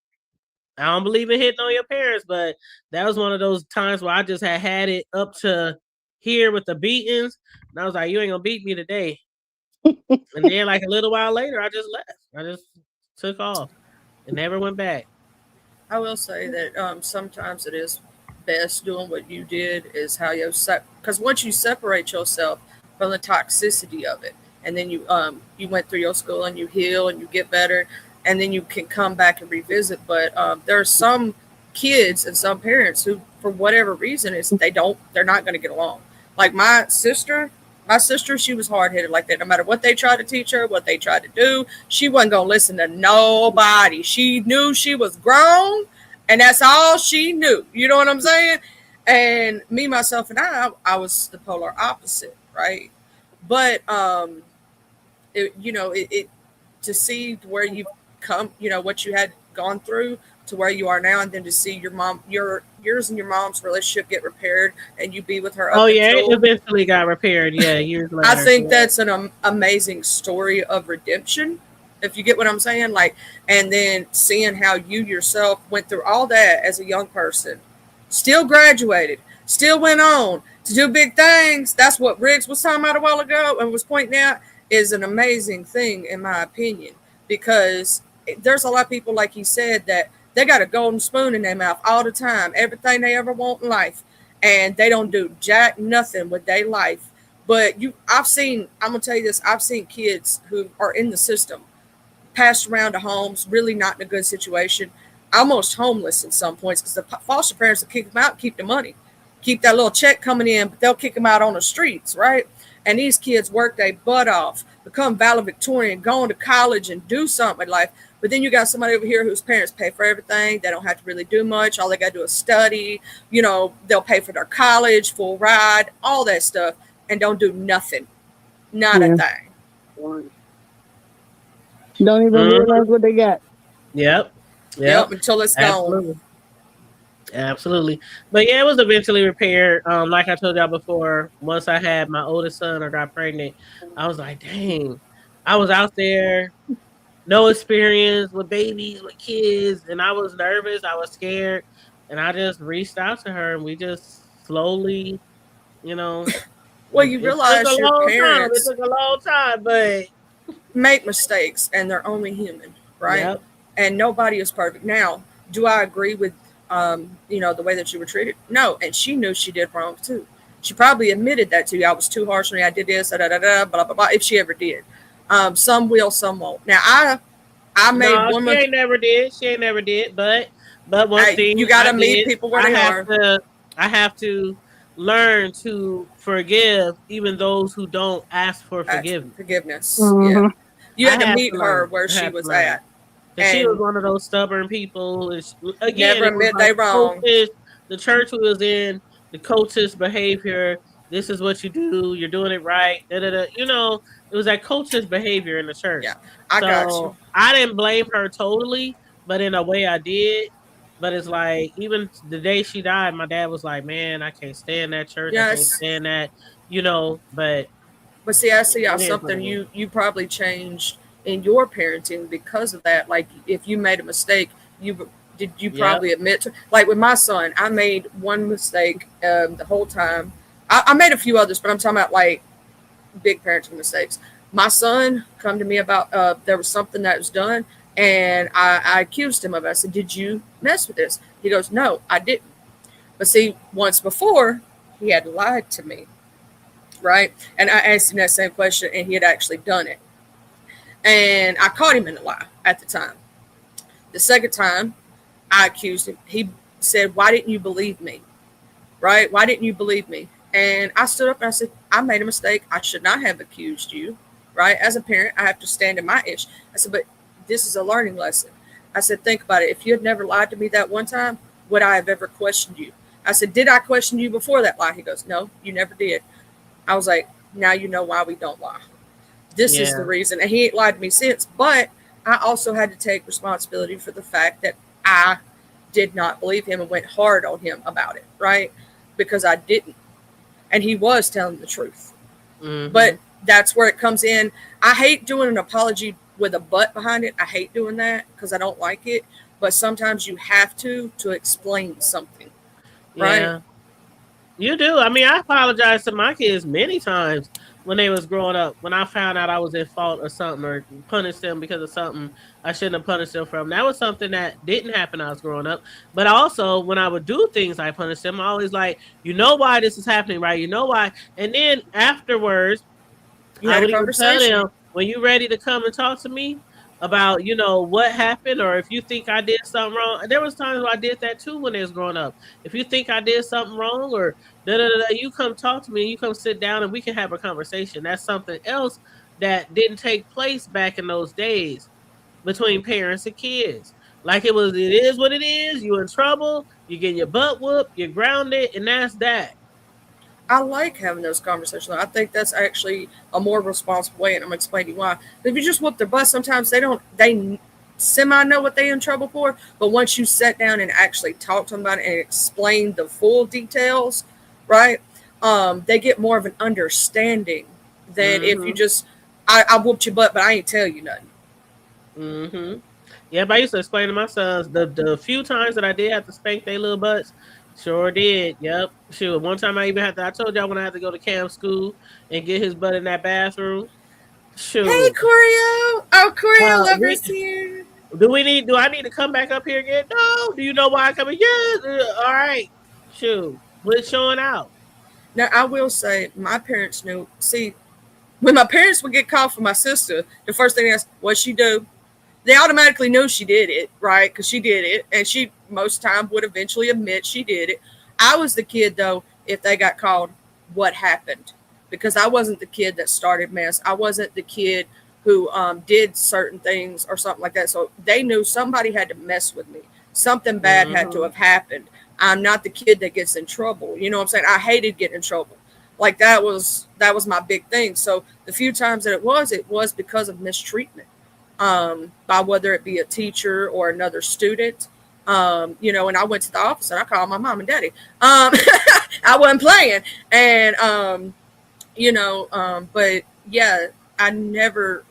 I don't believe in hitting on your parents, but that was one of those times where I just had it up to here with the beatings, and I was like, you ain't gonna beat me today. And then like a little while later, I just left. I just took off and never went back. I will say that sometimes it is best doing what you did is how you because once you separate yourself from the toxicity of it, and then you went through your school and you heal and you get better, and then you can come back and revisit. But there are some kids and some parents who, for whatever reason, they're not going to get along. Like my sister, she was hard-headed like that. No matter what they tried to teach her, what they tried to do, she wasn't going to listen to nobody. She knew she was grown, and that's all she knew. You know what I'm saying? And me, myself, and I was the polar opposite, right? But, to see where you've come, you know, what you had gone through to where you are now, and then to see your mom, yours and your mom's relationship get repaired, and you be with her. It eventually got repaired. Yeah, years later. I think that's an amazing story of redemption, if you get what I'm saying. Like, and then seeing how you yourself went through all that as a young person, still graduated, still went on to do big things. That's what Riggs was talking about a while ago and was pointing out is an amazing thing, in my opinion, because there's a lot of people, like he said, that they got a golden spoon in their mouth all the time, everything they ever want in life, and they don't do jack nothing with their life. But I'm gonna tell you this, I've seen kids who are in the system passed around to homes, really not in a good situation, almost homeless at some points, because the foster parents will kick them out and keep the money, keep that little check coming in, but they'll kick them out on the streets, right? And these kids work their butt off, become valedictorian, going to college and do something in life. But then you got somebody over here whose parents pay for everything. They don't have to really do much. All they got to do is study. You know, they'll pay for their college, full ride, all that stuff, and don't do nothing. Not a thing. Don't even realize what they got. Yep. Until it's gone. Absolutely. But yeah, it was eventually repaired. Like I told y'all before, once I had my oldest son or got pregnant, I was like, dang, I was out there, no experience with babies, with kids, and I was nervous, I was scared, and I just reached out to her, and we just slowly, you know. Well, you realize your parents, it took a long time, but make mistakes, and they're only human, right? Yep. And nobody is perfect. Now, do I agree with the way that you were treated? No. And she knew she did wrong too. She probably admitted that to you. I was too harsh on you. I did this, blah, blah, blah, if she ever did. Some will, some won't. Now I made one. She ain't never did. She ain't never did. But one thing you gotta meet people where they are. I have to learn to forgive even those who don't ask for forgiveness. Forgiveness. Mhm. Yeah. You had I to had meet to her learn. where I she had to was learn. at. 'Cause she was And one of those stubborn people. Again, never it was admit like they wrong. the church we was in, the coach's behavior. This is what you do. You're doing it right. Da, da, da. You know, it was that coach's behavior in the church. Yeah, I got So you. I didn't blame her totally, but in a way I did. But it's like even the day she died, my dad was like, "Man, I can't stand that church. I can't Yes. stand that." You know, but But see, I see how it is what something it is. you probably changed in your parenting because of that. Like if you made a mistake, you Yep. probably admit to, like with my son, I made one mistake the whole time. I made a few others, but I'm talking about like big parenting mistakes. My son come to me about there was something that was done, and I accused him of it. I said, "Did you mess with this?" He goes, "No, I didn't." But see, once before, he had lied to me, right? And I asked him that same question, and he had actually done it. And I caught him in a lie at the time. The second time, I accused him. He said, "Why didn't you believe me? Right? Why didn't you believe me?" And I stood up and I said, "I made a mistake. I should not have accused you. Right? As a parent, I have to stand in my ish." I said, "But this is a learning lesson." I said, "Think about it. If you had never lied to me that one time, would I have ever questioned you?" I said, "Did I question you before that lie?" He goes, "No, you never did." I was like, "Now you know why we don't lie. This is the Yeah. reason." And he ain't lied to me since. But I also had to take responsibility for the fact that I did not believe him and went hard on him about it, right? Because I didn't. And he was telling the truth. Mhm. But that's where it comes in. I hate doing an apology with a but behind it. I hate doing that because I don't like it. But sometimes you have to explain something, right? Yeah. You do. I mean, I apologize to my kids many times when they was growing up. When I found out I was at fault or something, or punished them because of something I shouldn't have punished them from. That was something that didn't happen when I was growing up. But also, when I would do things I punished them, I always like, you know why this is happening, right? You know why? And then afterwards, You I had a would even tell conversation. them, when you ready to come and talk to me about, you know, what happened, or if you think I did something wrong. And there was times where I did that too when they was growing up. If you think I did something wrong or you come talk to me, you come sit down and we can have a conversation. That's something else that didn't take place back in those days between parents and kids. Like it is what it is. You in trouble, you get your butt whooped, you're grounded, and that's that. I like having those conversations. I think that's actually a more responsible way, and I'm explaining why. If you just whoop their butt, sometimes they semi know what they're in trouble for, but once you sit down and actually talk to them about it and explain the full details, right, they get more of an understanding than if you just, I whooped your butt, but I ain't tell you nothing. Mm-hmm. Yeah, but I used to explain to my sons the few times that I did have to spank their little butts. Sure did. Yep. Sure. One time I even had to. I told y'all when I had to go to camp school and get his butt in that bathroom. Sure. Hey, Corio. Oh, Corio Lover's we, here. do I need to come back up here again? No. Do you know why I come in? Yes. All right. Sure. We're showing out. Now, I will say my parents knew. See, when my parents would get called for my sister, the first thing they asked, "What'd she do?" They automatically knew she did it, right? Because she did it, and she most time would eventually admit she did it. I was the kid, though, if they got called, what happened? Because I wasn't the kid that started mess. I wasn't the kid who did certain things or something like that. So they knew somebody had to mess with me. Something bad had to have happened. I'm not the kid that gets in trouble. You know what I'm saying? I hated getting in trouble. Like that was my big thing. So the few times that it was because of mistreatment. By whether it be a teacher or another student, you know, and I went to the office and I called my mom and daddy. I wasn't playing. And, you know, but yeah, I never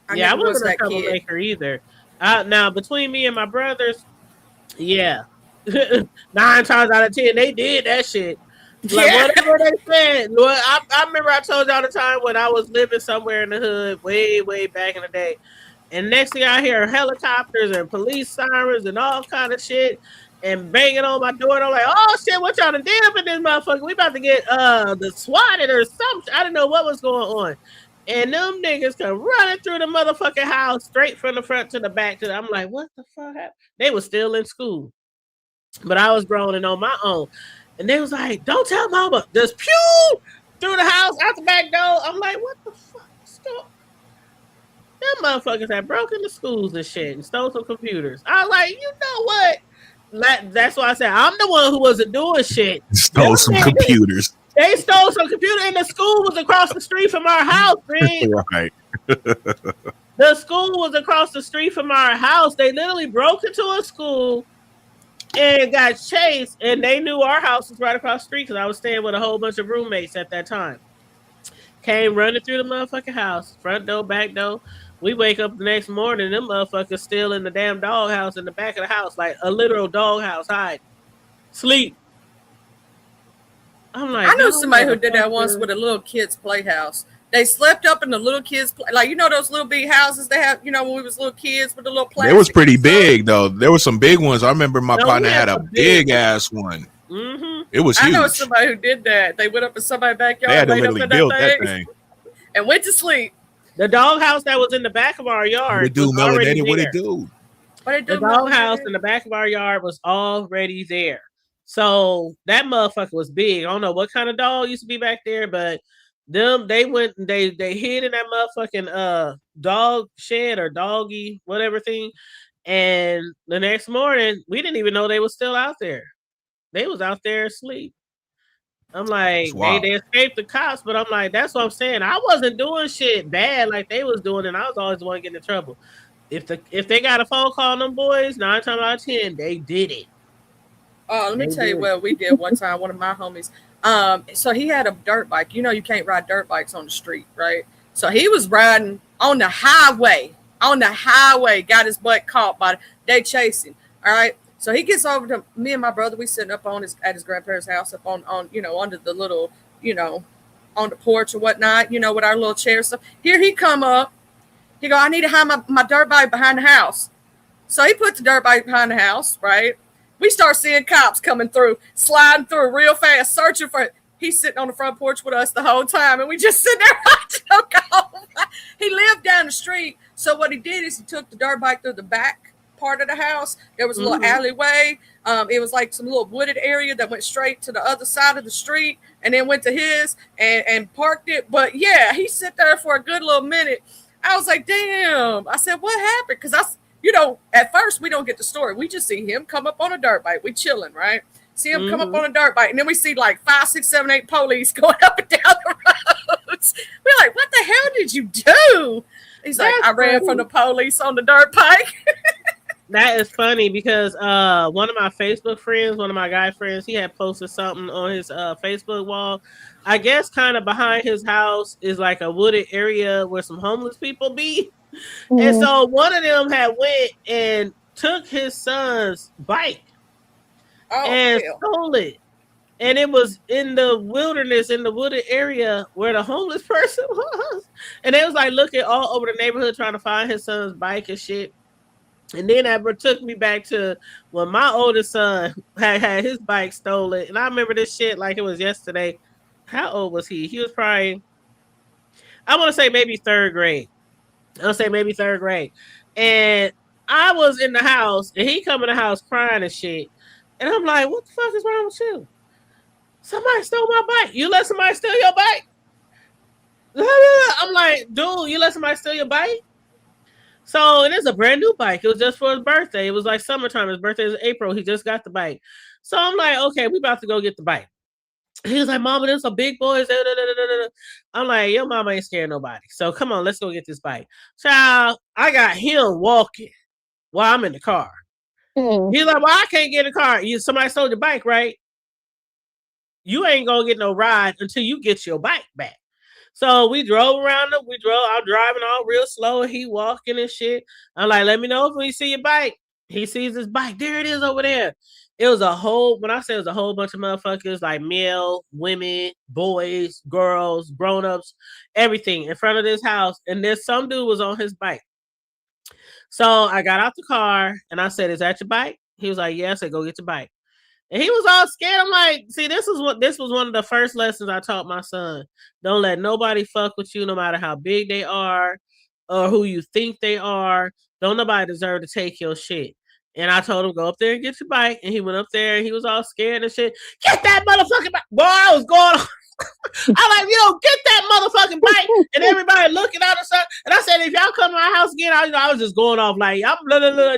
I was wasn't a that kid. troublemaker either. Now between me and my brothers, yeah, 9 times out of 10 they did that shit. Like whatever they said. I remember I told y'all the time when I was living somewhere in the hood, way back in the day. And next thing I hear helicopters and police sirens and all kind of shit and banging on my door. And I'm like, oh shit, what y'all done did up in this motherfucker? We about to get the swatted or something. I didn't know what was going on. And them niggas come running through the motherfucking house straight from the front to the back. I'm like, what the fuck happened? They were still in school. But I was grown and on my own. And they was like, don't tell mama. Just pew through the house, out the back door. I'm like, what the fuck is going? Them motherfuckers had broken the schools and shit and stole some computers. I was like, you know what? That's why I said I'm the one who wasn't doing shit. Stole some computers. They stole some computer, and the school was across the street from our house, man. Right. The school was across the street from our house. They literally broke into a school and got chased, and they knew our house was right across the street because I was staying with a whole bunch of roommates at that time. Came running through the motherfucking house, front door, back door. We wake up the next morning, them motherfuckers still in the damn doghouse in the back of the house, like a literal doghouse, hide, sleep. I'm like, I know somebody who did that once with a little kid's playhouse. They slept up in the little kids' like, you know, those little big houses they have, you know, when we was little kids with the little plastic. It was pretty big though. There were some big ones. I remember my partner had a big ass one. Mm-hmm. It was huge. I know somebody who did that. They went up in somebody's backyard, They had to laid up literally in build that that thing, thing. and went to sleep. The doghouse that was in the back of our yard. What it do, was already Melanated? What there. it do? The doghouse in the back of our yard was already there. So that motherfucker was big. I don't know what kind of dog used to be back there, but they went and they hid in that motherfucking dog shed or doggy, whatever thing. And the next morning, we didn't even know they were still out there. They was out there asleep. I'm like, they escaped the cops, but I'm like, that's what I'm saying. I wasn't doing shit bad like they was doing, and I was always the one getting in trouble. If they got a phone call on them boys, 9 times out of 10, they did it. Oh, let me tell you what we did one time. One of my homies, so he had a dirt bike. You know, you can't ride dirt bikes on the street, right? So he was riding on the highway. Got his butt caught by they chasing. All right. So he gets over to me and my brother. We sitting up at his grandparents' house, up on you know, under the little, you know, on the porch or whatnot, you know, with our little chair stuff. Here he come up. He go, I need to hide my dirt bike behind the house. So he put the dirt bike behind the house, right? We start seeing cops coming through, sliding through real fast, searching for it. He's sitting on the front porch with us the whole time, and we just sit there watching him go. He lived down the street, so what he did is he took the dirt bike through the back part of the house. There was a little alleyway. It was like some little wooded area that went straight to the other side of the street, and then went to his and parked it. But yeah, he sat there for a good little minute. I was like, damn. I said, what happened? Because you know, at first we don't get the story. We just see him come up on a dirt bike. We chilling, right? See him come up on a dirt bike, and then we see like 5, 6, 7, 8 police going up and down the roads. We're like, what the hell did you do? He's like, I ran from the police on the dirt bike. That is funny because one of my Facebook friends, one of my guy friends, he had posted something on his Facebook wall. I guess kind of behind his house is like a wooded area where some homeless people be. And so one of them had went and took his son's bike and stole it. And it was in the wilderness, in the wooded area where the homeless person was. And they was like looking all over the neighborhood trying to find his son's bike and shit. And then that took me back to when my oldest son had his bike stolen. And I remember this shit like it was yesterday. How old was he? He was probably, I want to say maybe third grade. And I was in the house and he come in the house crying and shit. And I'm like, what the fuck is wrong with you? Somebody stole my bike. You let somebody steal your bike? I'm like, dude, you let somebody steal your bike? So it is a brand new bike. It was just for his birthday. It was like summertime. His birthday is April. He just got the bike. So I'm like, okay, we about to go get the bike. He was like, Mama, there's some big boys. I'm like, your mama ain't scared nobody. So come on, let's go get this bike. Child, I got him walking while I'm in the car. He's like, well, I can't get in the car. Somebody stole your bike, right? You ain't gonna get no ride until you get your bike back. So we drove around. I'm driving all real slow. He walking and shit. I'm like, let me know if we see your bike. He sees his bike. There it is over there. It was when I say it was a whole bunch of motherfuckers, like male, women, boys, girls, grown-ups, everything in front of this house. And there's some dude was on his bike. So I got out the car and I said, is that your bike? He was like, yeah. I said, go get your bike. And he was all scared. I'm like, see, this was one of the first lessons I taught my son. Don't let nobody fuck with you, no matter how big they are or who you think they are. Don't nobody deserve to take your shit. And I told him, go up there and get your bike. And he went up there and he was all scared and shit. Get that motherfucking bike. Boy, I was going on. I'm like, get that motherfucking bike. And everybody looking out and stuff. And I said, if y'all come to my house again, I was just going off like, I'm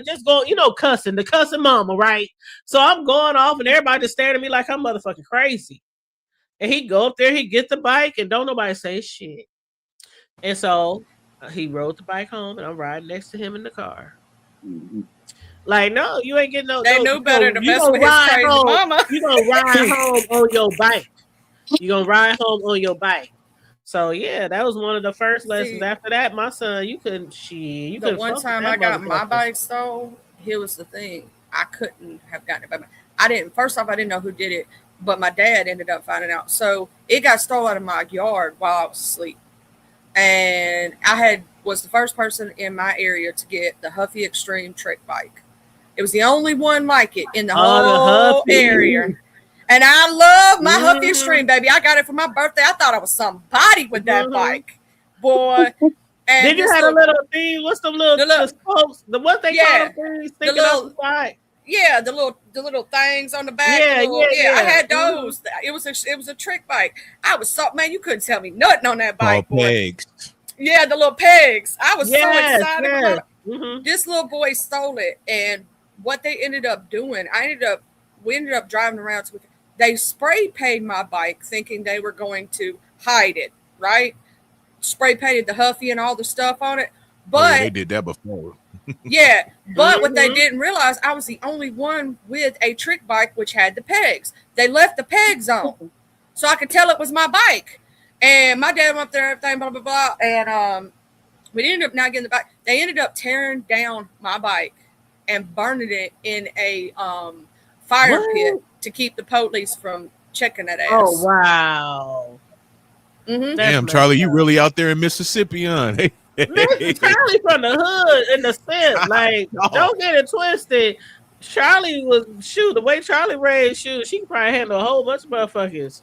just going, cussing, the cussing mama, right? So I'm going off and everybody just staring at me like I'm motherfucking crazy. And he go up there, he get the bike, and don't nobody say shit. And so he rode the bike home, and I'm riding next to him in the car. Mm-hmm. Like, no, you ain't getting no. They knew better to mess with his crazy mama. You gonna ride home on your bike. You gonna ride home on your bike. So yeah, that was one of the first lessons. After that, my son, you couldn't. The one time I got my bike stolen, here was the thing: I couldn't have gotten it by I didn't. First off, I didn't know who did it, but my dad ended up finding out. So it got stolen out of my yard while I was asleep, and I was the first person in my area to get the Huffy Extreme trick bike. It was the only one like it in the whole area. And I love my Huffy Extreme, baby. I got it for my birthday. I thought I was somebody with that bike. Boy. And did you have a little thing? What's the little spokes? The what they call them sticking out the side? Yeah, the little things on the back. Yeah. I had those. It was a trick bike. I was so, man, you couldn't tell me nothing on that bike. Pegs. Yeah, the little pegs. I was so excited about it. This little boy stole it, and what they ended up doing, we ended up driving around with. They spray painted my bike, thinking they were going to hide it. Right? Spray painted the Huffy and all the stuff on it, but they did that before. Yeah, but what they didn't realize, I was the only one with a trick bike which had the pegs. They left the pegs on, so I could tell it was my bike. And my dad went up there, everything, blah blah blah, and we ended up not getting the bike. They ended up tearing down my bike and burning it in a fire pit to keep the police from checking that ass. Oh wow! Damn, Charlie, you really out there in Mississippi, huh? Charlie from the hood in the sense, like, don't get it twisted. Charlie was the way Charlie raised, she could probably handle a whole bunch of motherfuckers.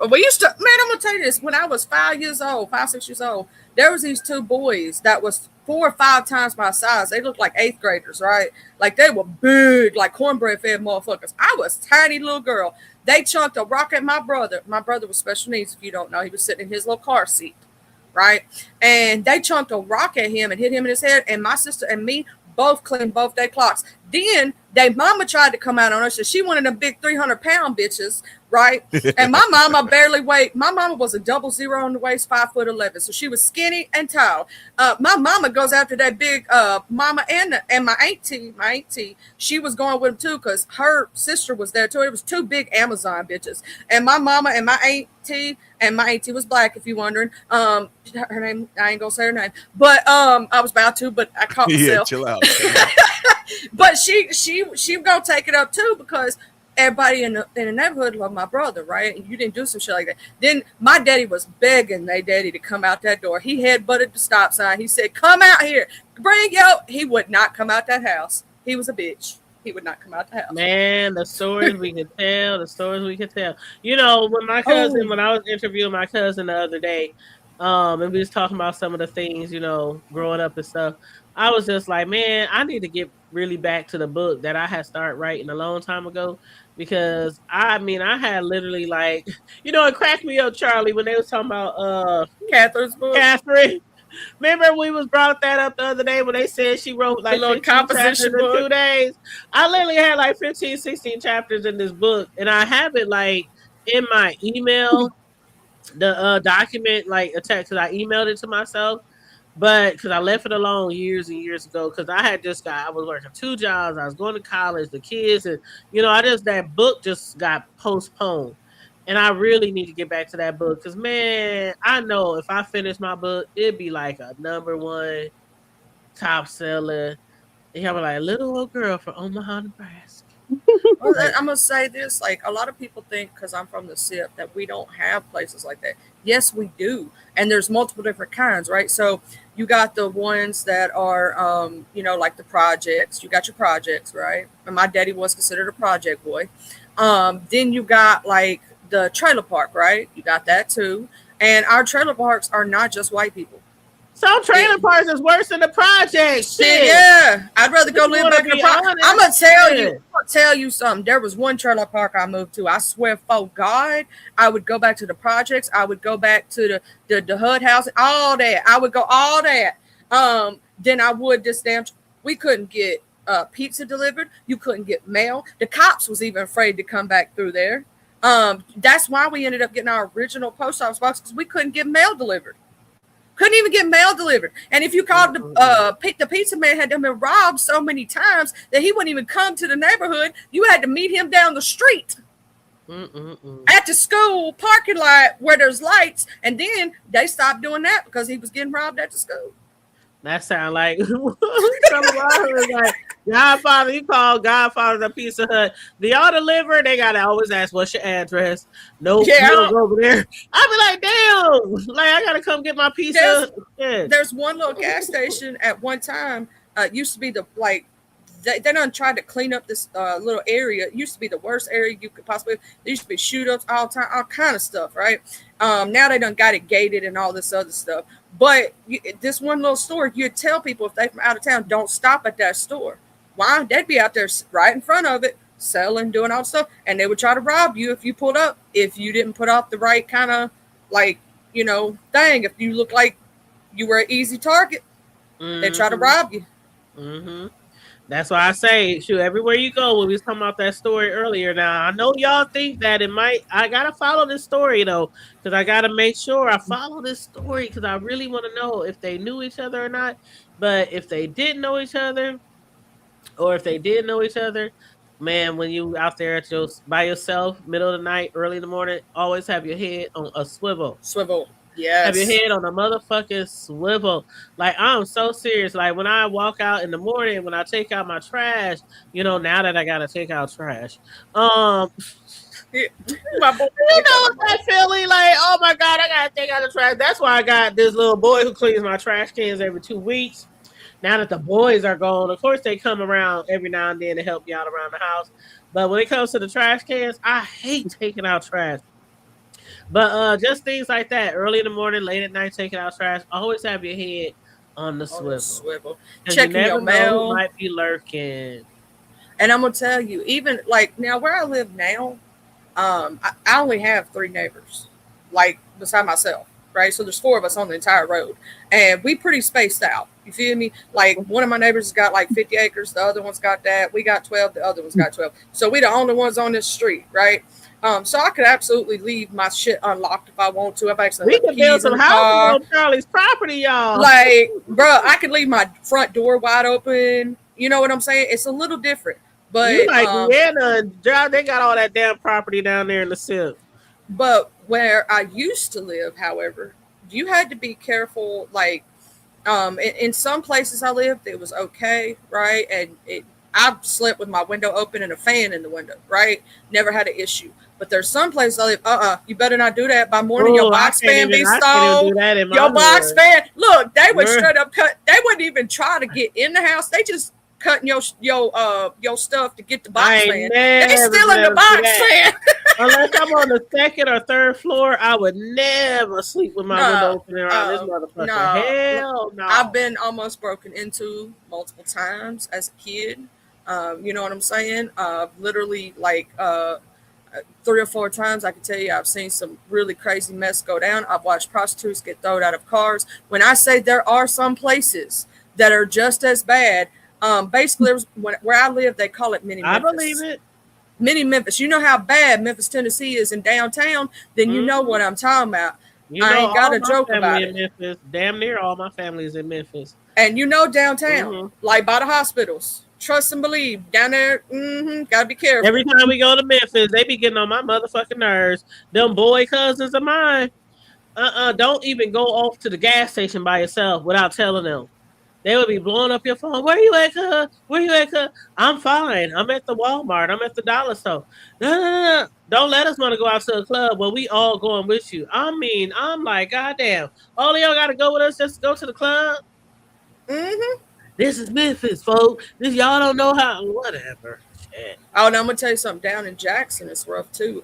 We used to, man, I'm gonna tell you this. When I was 5, 6 years old, there was these two boys that was 4 or 5 times my size. They looked like 8th graders, right? Like they were big, like cornbread fed motherfuckers. I was a tiny little girl. They chunked a rock at my brother. My brother was special needs, if you don't know. He was sitting in his little car seat. Right, and they chunked a rock at him and hit him in his head, and my sister and me both cleaned both their clocks. Then their mama tried to come out on us, and she wanted them big 300-pound bitches, right? And my mama barely weighed. My mama was a 00 on the waist, 5'11", so she was skinny and tall. My mama goes after that big mama and my auntie. She was going with him too because her sister was there too. It was 2 big Amazon bitches, and my mama and my auntie. And my auntie was black, if you're wondering. Her name, I ain't gonna say her name, but I was about to, but I caught myself. Yeah, chill out. But she gonna take it up too because everybody in the neighborhood loved my brother, right? And you didn't do some shit like that. Then my daddy was begging their daddy to come out that door. He headbutted the stop sign. He said, "Come out here, He would not come out that house. He was a bitch. He would not come out the house. Man, the stories we could tell. You know, when I was interviewing my cousin the other day, and we was talking about some of the things, growing up and stuff, I was just like, man, I need to get really back to the book that I had started writing a long time ago, because I had literally it cracked me up, Charlie, when they was talking about Catherine's book. Catherine. Remember we was brought that up the other day when they said she wrote like 15 chapters in 2 days. I literally had like 15, 16 chapters in this book, and I have it like in my email, the document attached, because I emailed it to myself, but because I left it alone years and years ago, because I was working 2 jobs, I was going to college, the kids, and that book just got postponed. And I really need to get back to that book because, man, I know if I finish my book, it'd be like a #1 top seller. And I'll be like, little old girl from Omaha, Nebraska. Well, I'm going to say this. A lot of people think because I'm from the SIP that we don't have places like that. Yes, we do. And there's multiple different kinds, right? So you got the ones that are, like the projects. You got your projects, right? And my daddy was considered a project boy. Then you got, the trailer park, right? You got that too. And our trailer parks are not just white people. Some trailer parks is worse than the projects. Shit. Yeah, I'd rather go live back in the project. I'm gonna tell you something. There was one trailer park I moved to. I swear, for God, I would go back to the projects. I would go back to the HUD house, all that. I would go all that. Then I would this damn. We couldn't get pizza delivered. You couldn't get mail. The cops was even afraid to come back through there. That's why we ended up getting our original post office box, because we couldn't get mail delivered. Couldn't even get mail delivered. And if you called the pizza man, had been robbed so many times that he wouldn't even come to the neighborhood. You had to meet him down the street at the school parking lot where there's lights. And then they stopped doing that because he was getting robbed at the school. That sound like like Godfather. You call Godfather the Pizza Hut. Do y'all deliver? They gotta always ask, "What's your address?" No, you don't go over there. I be like, "Damn!" Like I gotta come get my pizza. There's one little gas station at one time. Used to be the they done tried to clean up this little area. It used to be the worst area you could possibly. There used to be shoot ups all the time, all kind of stuff, right? Now they done got it gated and all this other stuff. But this one little store, you'd tell people if they from out of town, don't stop at that store. Why? They'd be out there right in front of it, selling, doing all the stuff, and they would try to rob you if you pulled up. If you didn't put off the right kind of thing, if you look like you were an easy target, they try to rob you. Mm-hmm. That's why I say, shoot, everywhere you go, when we was talking about that story earlier. Now, I know y'all think that I got to follow this story, though, because I got to make sure I follow this story, because I really want to know if they knew each other or not. But if they didn't know each other, or if they did know each other, man, when you out there by yourself, middle of the night, early in the morning, always have your head on a swivel. Yes. Have your head on a motherfucking swivel. Like, I'm so serious. Like, when I walk out in the morning, when I take out my trash, now that I gotta take out trash. You know that feeling like, oh my God, I gotta take out the trash. That's why I got this little boy who cleans my trash cans every 2 weeks. Now that the boys are gone, of course they come around every now and then to help you out around the house. But when it comes to the trash cans, I hate taking out trash. But just things like that, early in the morning, late at night, taking out trash, always have your head on the swivel. Checking your mail. Who might be lurking. And I'm going to tell you, even like now where I live now, I only have 3 neighbors, like beside myself, right? So there's 4 of us on the entire road, and we pretty spaced out. You feel me? Like one of my neighbors has got like 50 acres. The other one's got that. We got 12. The other one's got 12. So we the only ones on this street, right? So I could absolutely leave my shit unlocked if I want to. If I actually we can build some houses on Charlie's property, y'all. Like, bro, I could leave my front door wide open. You know what I'm saying? It's a little different, but you like Vienna, they got all that damn property down there in the SIP. But where I used to live, however, you had to be careful. Like, in some places I lived, it was okay, right? And I slept with my window open and a fan in the window, right? Never had an issue. But there's some places I live, you better not do that. By morning, your box fan be stole. Your box fan. Look, they would straight up cut. They wouldn't even try to get in the house. They just cutting your stuff to get the box fan. They stealing the box fan. Unless I'm on the 2nd or 3rd floor, I would never sleep with my window open around this motherfucker. Hell no. I've been almost broken into multiple times as a kid. You know what I'm saying? Literally like 3 or 4 times I can tell you I've seen some really crazy mess go down. I've watched prostitutes get thrown out of cars. When I say there are some places that are just as bad, basically where I live, they call it mini Memphis. I believe it. Mini Memphis. You know how bad Memphis, Tennessee is in downtown, then you know what I'm talking about. I ain't got a joke about it. Memphis. Damn near all my family is in Memphis. And downtown, like by the hospitals. Trust and believe down there. Gotta be careful. Every time we go to Memphis, they be getting on my motherfucking nerves. Them boy cousins of mine. Don't even go off to the gas station by yourself without telling them. They would be blowing up your phone. Where you at, cuz? Where you at, cuz? I'm fine. I'm at the Walmart. I'm at the dollar store. No. Don't let us want to go out to a club where we all going with you. I mean, I'm like, goddamn. All of y'all got to go with us just to go to the club? This is Memphis, folks. This y'all don't know how. Whatever. Shit. Oh, and I'm gonna tell you something. Down in Jackson, it's rough too.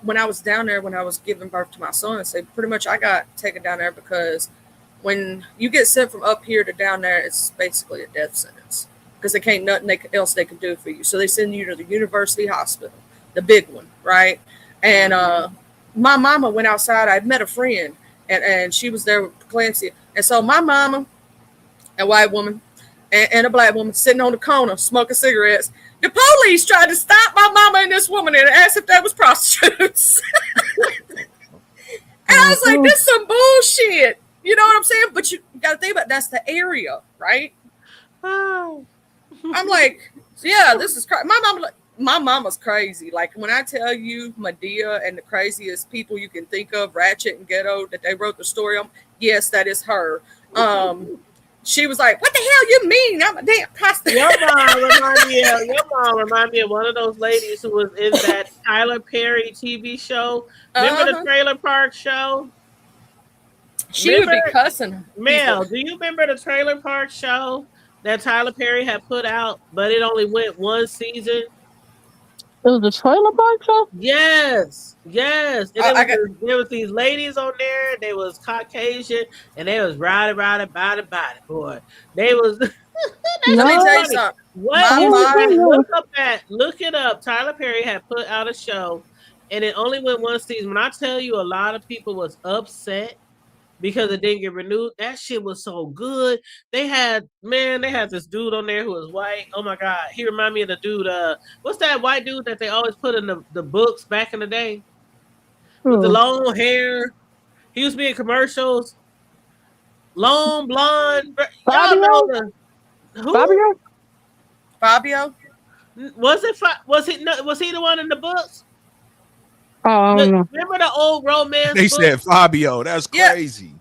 When I was down there, when I was giving birth to my son, I said pretty much I got taken down there because when you get sent from up here to down there, it's basically a death sentence because they can't nothing else they can do for you. So they send you to the university hospital, the big one, right? And my mama went outside. I met a friend, and she was there with Clancy. And so my mama, a white woman, and a black woman sitting on the corner smoking cigarettes. The police tried to stop my mama and this woman and asked if they was prostitutes. And I was like, this is some bullshit. You know what I'm saying? But you got to think about that's the area, right? Oh. I'm like, yeah, this is crazy. My mama's crazy. Like when I tell you Medea and the craziest people you can think of, Ratchet and Ghetto, that they wrote the story on, yes, that is her. She was like, what the hell you mean? I'm a damn prostitute. Your mom remind me of one of those ladies who was in that Tyler Perry TV show. Remember the Trailer Park Show? She would be cussing. Mel, do you remember the Trailer Park Show that Tyler Perry had put out, but it only went one season? It was the Trailer Park Show? Yes. And there was these ladies on there. They was Caucasian, and they was body, boy. They was. Let me tell you something. Look it up. Tyler Perry had put out a show, and it only went one season. When I tell you, a lot of people was upset because it didn't get renewed. That shit was so good. They had this dude on there who was white. Oh my God. He reminded me of the dude. What's that white dude that they always put in the books back in the day? With the long hair. He used to be in commercials. Long blonde. Fabio? Fabio? Was he the one in the books? Oh, remember the old romance? They said Fabio. That's crazy.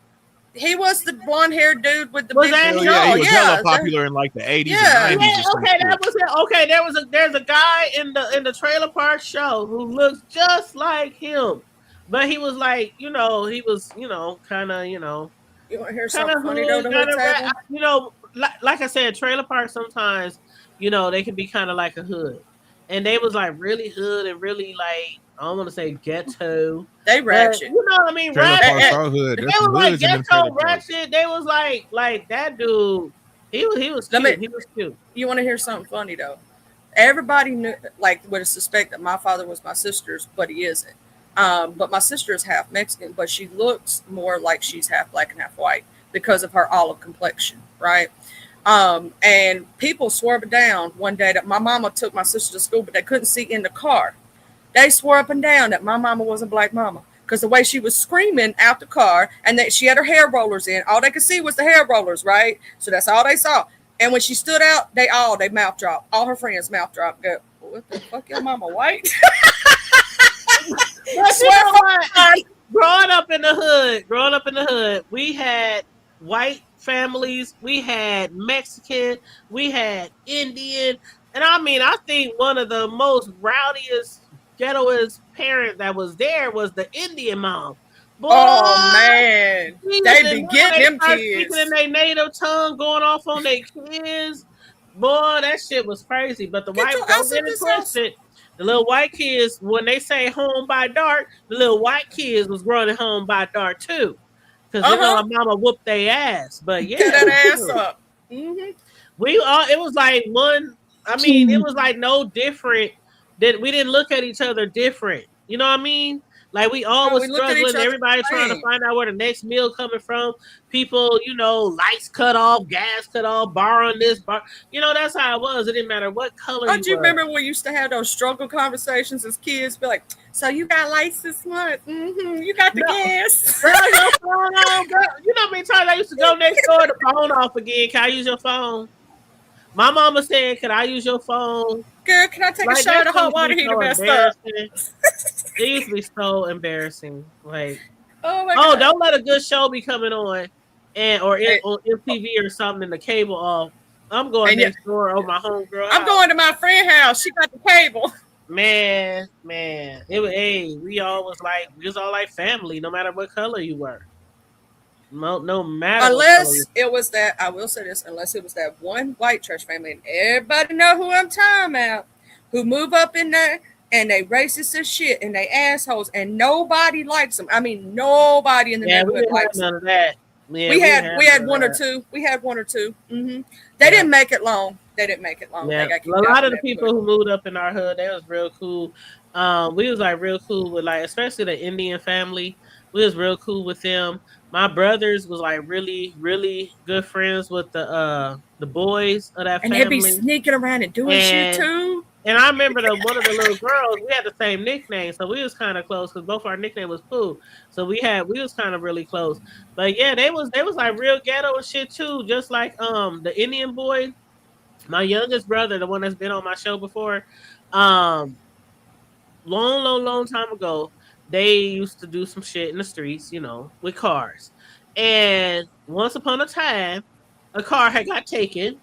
He was the blonde-haired dude with the big he was hella popular in like the 80s and 90s. Okay, that was it. Okay, there's a guy in the Trailer Park Show who looks just like him, but he was like, he was, kind of, You want to hear something funny though? Like I said, Trailer Park sometimes, they can be kind of like a hood, and they was like really hood and really like. I don't want to say ghetto. They ratchet. You know what I mean? Ratchet. They was like ghetto ratchet. They was like that dude. He was cute. He was cute. You want to hear something funny though? Everybody knew, would suspect that my father was my sister's, but he isn't. But my sister is half Mexican, but she looks more like she's half black and half white because of her olive complexion, right? And people swore up and down one day that my mama took my sister to school, but they couldn't see in the car. They swore up and down that my mama wasn't black mama because the way she was screaming out the car and that she had her hair rollers in, all they could see was the hair rollers, right? So that's all they saw. And when she stood out, they mouth dropped. All her friends mouth dropped. Go, what the fuck, your mama white? Growing up in the hood, we had white families, we had Mexican, we had Indian, and I think one of the most rowdiest ghettoest parent that was there was the Indian mom. Boy, oh man, they be getting them kids speaking in their native tongue, going off on their kids. Boy, that shit was crazy. But the white the little white kids, when they say home by dark, the little white kids was running home by dark too, because they know my mama whooped their ass. But yeah, get that ass up. Mm-hmm. It was like one. It was like no different. That we didn't look at each other different. You know what I mean? Like we all was struggling. Everybody trying to find out where the next meal coming from. People, lights cut off, gas cut off, borrowing this, that's how it was. It didn't matter what color. Don't you remember when we used to have those struggle conversations as kids? Be like, so you got lights this month? Mm-hmm. You got the gas. Girl, your phone on, girl. You know how many times I used to go next door, the phone off again. Can I use your phone? My mama said, "Can I use your phone?" Girl, can I take a shot of hot water heater messed up? It used to be so embarrassing. Like, oh my God. Don't let a good show be coming on, or MTV or something, and the cable off. I'm going next door over my homegirl. I'm going to my friend's house. She got the cable. Man, it was. We all like family, no matter what color you were. No matter. Unless it was that, I will say this, unless it was that one white church family, and everybody know who I'm talking about, who move up in there and they racist as shit and they assholes and nobody likes them. Nobody in the neighborhood likes none of that. Yeah, we had one or that. two. We had one or two. They didn't make it long. They didn't make it long. Yeah, They got a kicked out lot of from the that people quick. who moved up in our hood, they was real cool. We was like real cool with like, especially the Indian family. We was real cool with them. My brothers was like really, really good friends with the boys of that And they'd be family. sneaking around and doing shit too. And I remember one of the little girls, we had the same nickname, so we was kind of close because both our nickname was Pooh. So we was kind of really close. But yeah, they was like real ghetto and shit too, just like the Indian boy. My youngest brother, the one that's been on my show before, long time ago, they used to do some shit in the streets, with cars. And once upon a time, a car had got taken,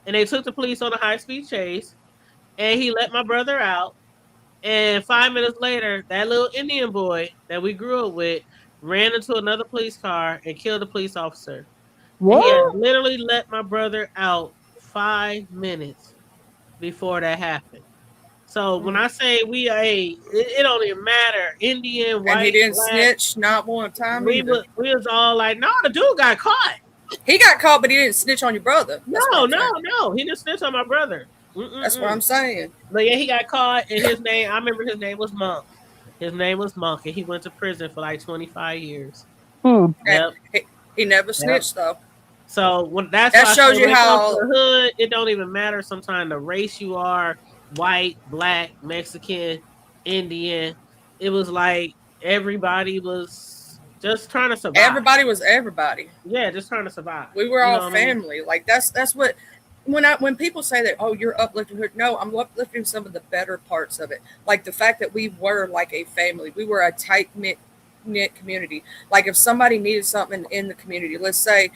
and they took the police on a high-speed chase, and he let my brother out. And 5 minutes later, that little Indian boy that we grew up with ran into another police car and killed a police officer. What? He had literally let my brother out 5 minutes before that happened. So when I say it don't even matter, Indian, white, and he didn't black, snitch not one time. We was all like, no, the dude got caught. He got caught, but he didn't snitch on your brother. No, he didn't snitch on my brother. That's what I'm saying. But yeah, he got caught, and I remember his name was Monk. His name was Monk, and he went to prison for like 25 years. Yep. He never snitched though. So that shows you how the hood, it don't even matter sometimes the race you are, white, black, Mexican, Indian. It was like everybody was just trying to survive. Everybody was everybody. Yeah, just trying to survive. We were all family. Like that's what when people say that, oh, you're uplifting her. No, I'm uplifting some of the better parts of it. Like the fact that we were like a family. We were a tight-knit community. Like if somebody needed something in the community, let's say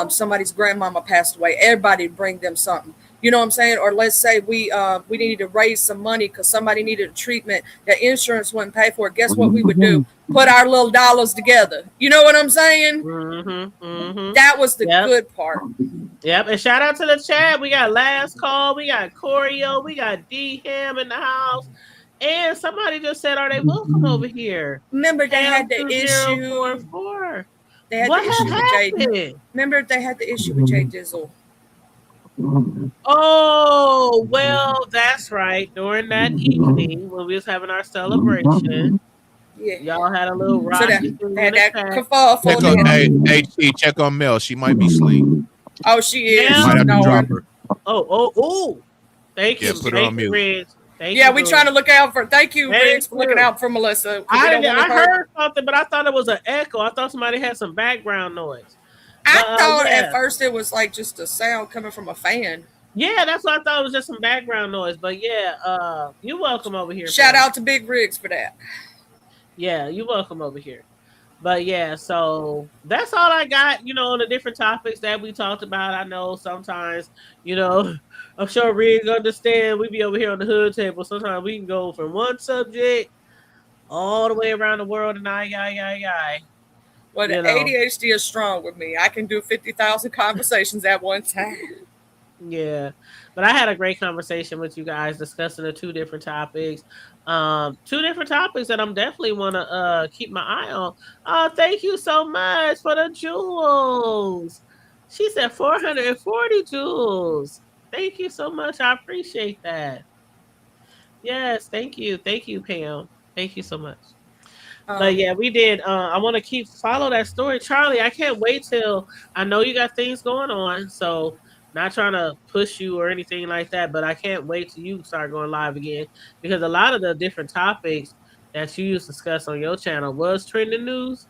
somebody's grandmama passed away, everybody bring them something. You know what I'm saying? Or let's say we needed to raise some money because somebody needed a treatment that insurance wouldn't pay for. Guess what we would do? Put our little dollars together. You know what I'm saying? That was the good part. Yep. And shout out to the chat. We got Last Call. We got Corio. We got D Ham in the house. And somebody just said, "Are they welcome over here?" Remember they had the issue. 044. They had the issue with Jay. Remember they had the issue with Jay Dizzle. Oh, well, that's right. During that evening when we was having our celebration, y'all had a little rock. Check on Mel. She might be asleep. Oh, she is. Might have to drop her. Oh. Thank you. Put her on mute. Riggs. We trying to look out for. Thank you, Riggs, for looking out for Melissa. I heard something, but I thought it was an echo. I thought somebody had some background noise. I thought at first it was like just a sound coming from a fan. Yeah, that's what I thought. It was just some background noise. But yeah, you're welcome over here. Shout out to Big Riggs for that. Yeah, you're welcome over here. But yeah, so that's all I got, on the different topics that we talked about. I know sometimes, I'm sure Riggs understand. We be over here on the hood table. Sometimes we can go from one subject all the way around the world and Well, the ADHD is strong with me. I can do 50,000 conversations at one time. Yeah, but I had a great conversation with you guys discussing the two different topics. Two different topics that I'm definitely want to keep my eye on. Oh, thank you so much for the jewels. She said 440 jewels. Thank you so much. I appreciate that. Yes, thank you. Thank you, Pam. Thank you so much. But yeah, we did. I want to follow that story. Charlie, I can't wait till I know you got things going on. So not trying to push you or anything like that, but I can't wait till you start going live again, because a lot of the different topics that you used to discuss on your channel was trending news.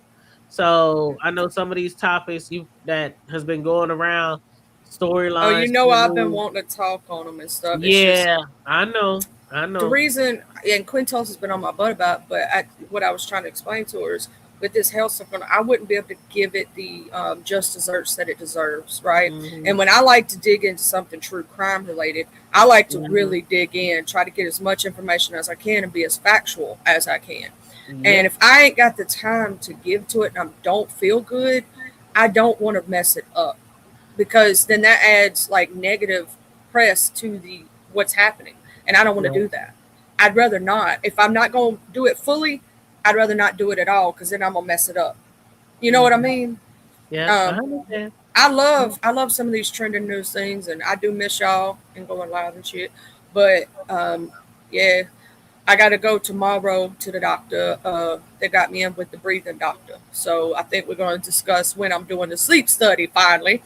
So I know some of these topics that has been going around, storylines. Oh, I've been wanting to talk on them and stuff. Yeah, I know. The reason, and Quintos has been on my butt about, but what I was trying to explain to her is with this health stuff, I wouldn't be able to give it the just desserts that it deserves, right? And when I like to dig into something true crime related, I like to really dig in, try to get as much information as I can and be as factual as I can. And if I ain't got the time to give to it and I don't feel good, I don't want to mess it up, because then that adds like negative press to what's happening. And I don't want to do that. I'd rather not. If I'm not going to do it fully, I'd rather not do it at all, because then I'm going to mess it up. You know what I mean? Yeah, I Um, understand. I love some of these trending news things, and I do miss y'all and going live and shit. But yeah, I got to go tomorrow to the doctor. They got me in with the breathing doctor, so I think we're going to discuss when I'm doing the sleep study finally.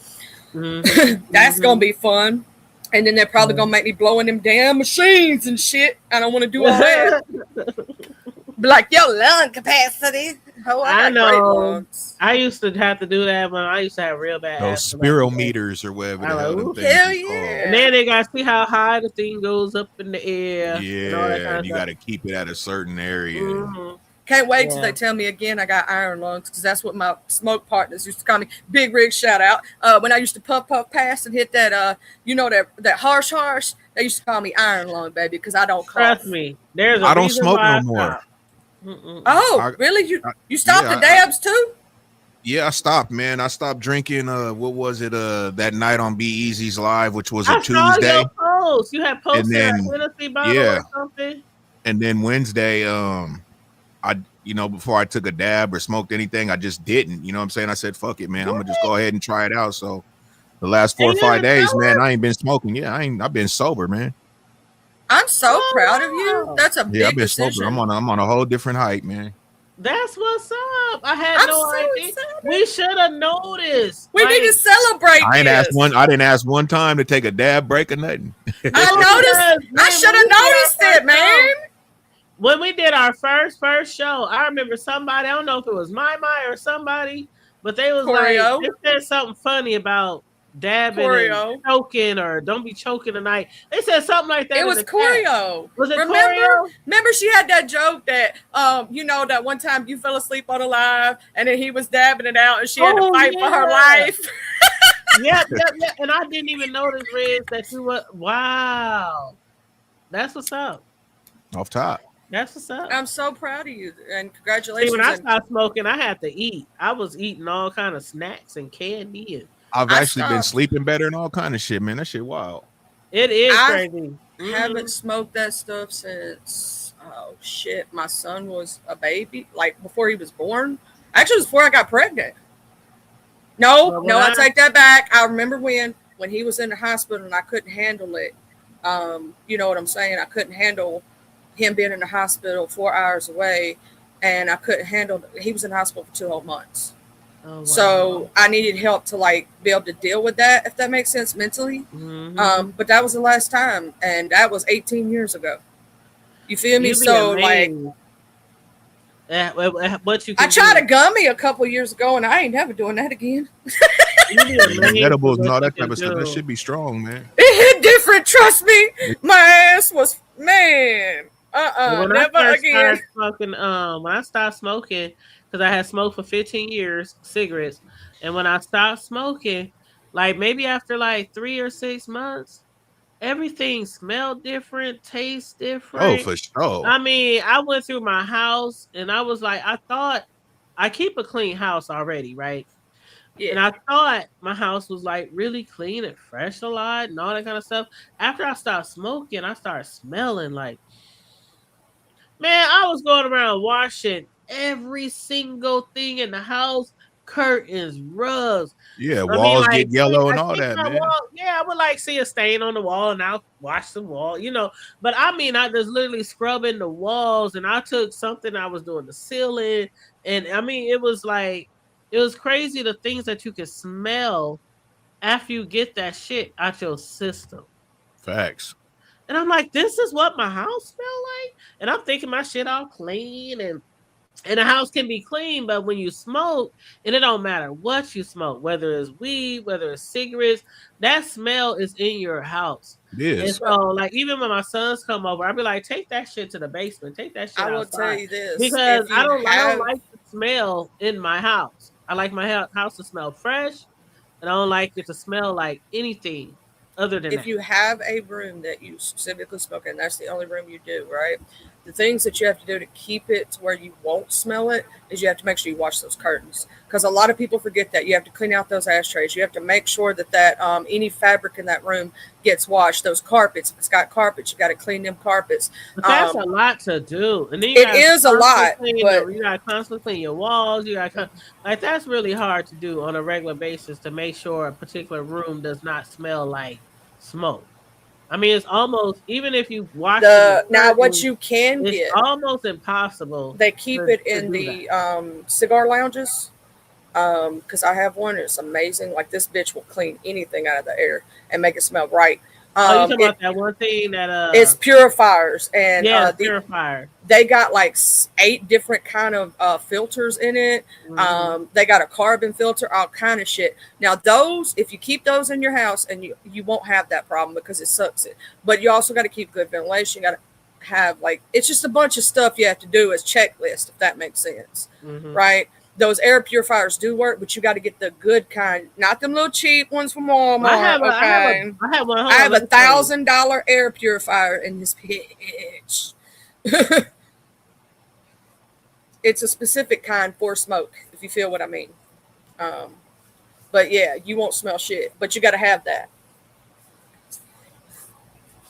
That's gonna be fun. And then they're probably gonna make me blow in them damn machines and shit. I don't want to do all that. Be like, yo, lung capacity. Oh, I got great know. lungs. I used to have to do that when I used to have real bad Those asthma. spirometers or whatever the hell them things Hell is called. And then they got to see how high the thing goes up in the air. And all that Yeah, kind and of you stuff. got to keep it at a certain area. Can't wait till Yeah. they tell me again I got iron lungs, because that's what my smoke partners used to call me. Big Rig shout out. When I used to puff pass and hit that that harsh, they used to call me iron lung, baby, because I don't cough. Trust me, there's a I don't reason smoke why no I more. stopped. Oh, really? You stopped the dabs too? Yeah, I stopped, man. I stopped drinking. What was it? That night on Be Easy's live, which was a I saw Tuesday, your post. You had posted a then Tennessee bottle yeah, or something. and then Wednesday, before I took a dab or smoked anything, I just didn't. You know what I'm saying? I said, fuck it, man. I'm gonna just go ahead and try it out. So the last 4 or 5 days, man, I ain't been smoking. Yeah, I've been sober, man. I'm so proud of you. That's a Yeah, I've big been decision. sober. I'm on a whole different height, man. That's what's up. I had no idea. We should have noticed. We need to celebrate I ain't this. asked one. I didn't ask one time to take a dab break or nothing. I noticed. I should have noticed it, man. When we did our first show, I remember somebody, I don't know if it was My or somebody, but they was Choreo. like, they said something funny about dabbing Choreo. and choking, or don't be choking tonight. They said something like that. It in was the chat. choreo. Was it remember? choreo? Remember she had that joke that that one time you fell asleep on a live and then he was dabbing it out and she had to fight for her life. Yep. And I didn't even notice, Riz, that you were. Wow. That's what's up. Off top. That's what's up. I'm so proud of you and See, congratulations. when I And stopped smoking, I had to eat. I was eating all kind of snacks and candy. And I've I actually been stopped. sleeping better and all kind of shit, man. That shit wild. it is I crazy. haven't smoked that stuff since my son was a baby, like before he was born. Actually, it was before I got pregnant. Well, when I take that back. I remember when he was in the hospital and I couldn't handle it. You know what I'm saying? I couldn't handle him being in the hospital 4 hours away, and I couldn't handle. He was in the hospital for 2 whole months. Oh, wow. So I needed help to be able to deal with that, if that makes sense mentally. But that was the last time, and that was 18 years ago. You feel me? You be So amazed at what you can I tried do. a gummy a couple years ago, and I ain't never doing that again. You be amazed Edibles at and all what that you type of can stuff. That do. should be strong, man. It hit different, trust me. My ass was When I never first again. started smoking, when I stopped smoking, because I had smoked for 15 years, cigarettes, and when I stopped smoking, like maybe after like 3 or 6 months, everything smelled different, tastes different. Oh, for sure. I mean, I went through my house and I was like, I thought I keep a clean house already, right? Yeah. And I thought my house was like really clean and fresh a lot and all that kind of stuff. After I stopped smoking, I started smelling like, man, I was going around washing every single thing in the house, curtains, rugs. Yeah, I mean, walls like, get yellow and I all think that, my man. wall- yeah, I would like see a stain on the wall and I'll wash the wall, But I mean, I was literally scrubbing the walls and I took something I was doing the ceiling. And I mean, it was crazy the things that you can smell after you get that shit out your system. Facts. And I'm like, this is what my house smell like? And I'm thinking my shit all clean and the house can be clean, but when you smoke, and it don't matter what you smoke, whether it's weed, whether it's cigarettes, that smell is in your house. It is. And so, like, even when my sons come over, I'll be like, take that shit to the basement, take that shit I will outside. tell you this. Because if I you don't have- like the smell in my house. I like my house to smell fresh, and I don't like it to smell like anything other than if that. you have a room that you specifically smoke in, that's the only room you do, right? The things that you have to do to keep it to where you won't smell it is you have to make sure you wash those curtains, because a lot of people forget that. You have to clean out those ashtrays. You have to make sure that any fabric in that room gets washed. Those carpets, if it's got carpets, you got to clean them carpets. But that's a lot to do, and then it is a lot. But you got to constantly clean your walls. You got like that's really hard to do on a regular basis to make sure a particular room does not smell like smoke. I mean, it's almost, even if you watch now what you can it's get, almost impossible. They keep it in the cigar lounges, because I have one. It's amazing. Like, this bitch will clean anything out of the air and make it smell right. You talking about that one thing that it's purifiers, and purifier. They got like 8 different kind of filters in it. They got a carbon filter, all kind of shit. Now those, if you keep those in your house, and you won't have that problem because it sucks it. But you also got to keep good ventilation. You got to have, like, it's just a bunch of stuff you have to do as checklist, if that makes sense, right? Those air purifiers do work, but you got to get the good kind, not them little cheap ones from Walmart. I have a $1,000 air purifier in this bitch. It's a specific kind for smoke, if you feel what I mean. But yeah, you won't smell shit, but you got to have that.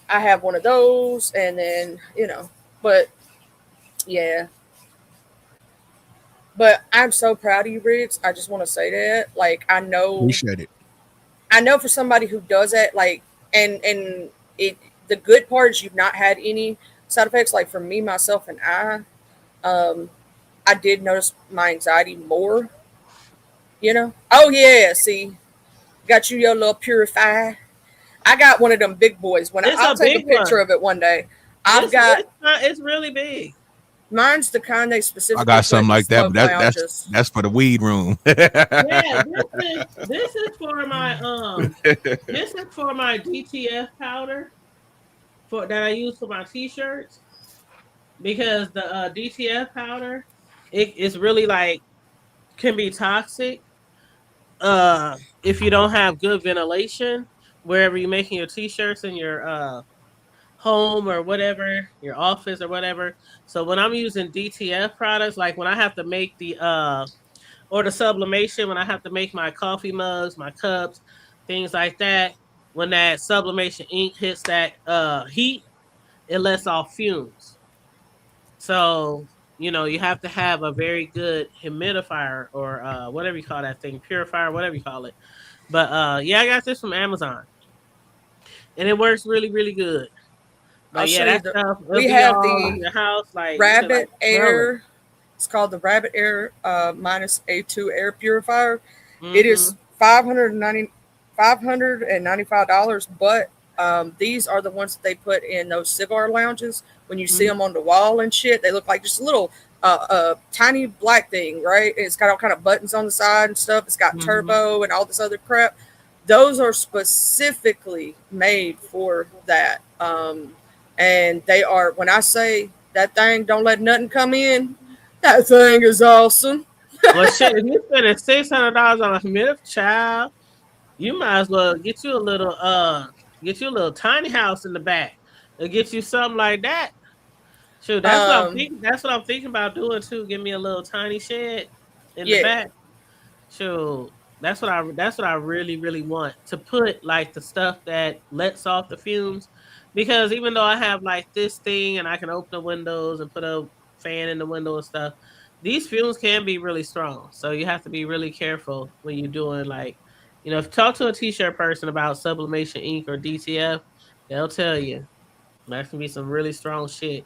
I have one of those, and then, but yeah. But I'm so proud of you, Riggs. I just want to say that. Like, I know. Appreciate it. I know for somebody who does that, like, and the good part is you've not had any side effects. Like, for me, myself, and I did notice my anxiety more. Oh yeah, see, got you your little purifier. I got one of them big boys. I'll take a picture of it one day. It's really big. Mine's the kind they specifically. I got something like that, but that's for the weed room. Yeah, this is for my this is for my DTF powder that I use for my t-shirts, because the DTF powder it's really like can be toxic if you don't have good ventilation wherever you're making your t-shirts in your home or whatever, your office or whatever. So when I'm using DTF products, like when I have to make the sublimation, when I have to make my coffee mugs, my cups, things like that, when that sublimation ink hits that heat, it lets off fumes. So, you have to have a very good humidifier or whatever you call that thing, purifier, whatever you call it. But yeah, I got this from Amazon, and it works really, really good. But we have the house, like, Rabbit Air. It's called the Rabbit Air minus A2 air purifier. It is $595, but these are the ones that they put in those cigar lounges. When you see them on the wall and shit, they look like just a little tiny black thing, right? It's got all kind of buttons on the side and stuff. It's got turbo and all this other crap. Those are specifically made for that. And they are, when I say that thing don't let nothing come in, that thing is awesome. Well, shit, if you spending $600 on a humidifier, child, you might as well get you a little tiny house in the back and get you something like that. Shoot, that's what I'm thinking about doing too. Give me a little tiny shed in the back. Shoot, that's what I really, really want to put, like the stuff that lets off the fumes. Because even though I have like this thing and I can open the windows and put a fan in the window and stuff, these fumes can be really strong. So you have to be really careful when you're doing, like, if you talk to a t-shirt person about sublimation ink or DTF, they'll tell you that can be some really strong shit.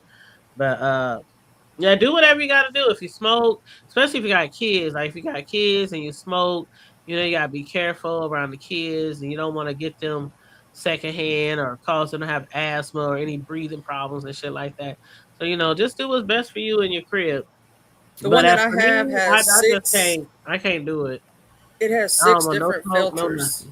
But yeah, do whatever you got to do. If you smoke, especially if you got kids, like if you got kids and you smoke, you got to be careful around the kids, and you don't want to get them secondhand or cause them to have asthma or any breathing problems and shit like that. So just do what's best for you in your crib. The one that I have has I can't do it. It has 6 different filters.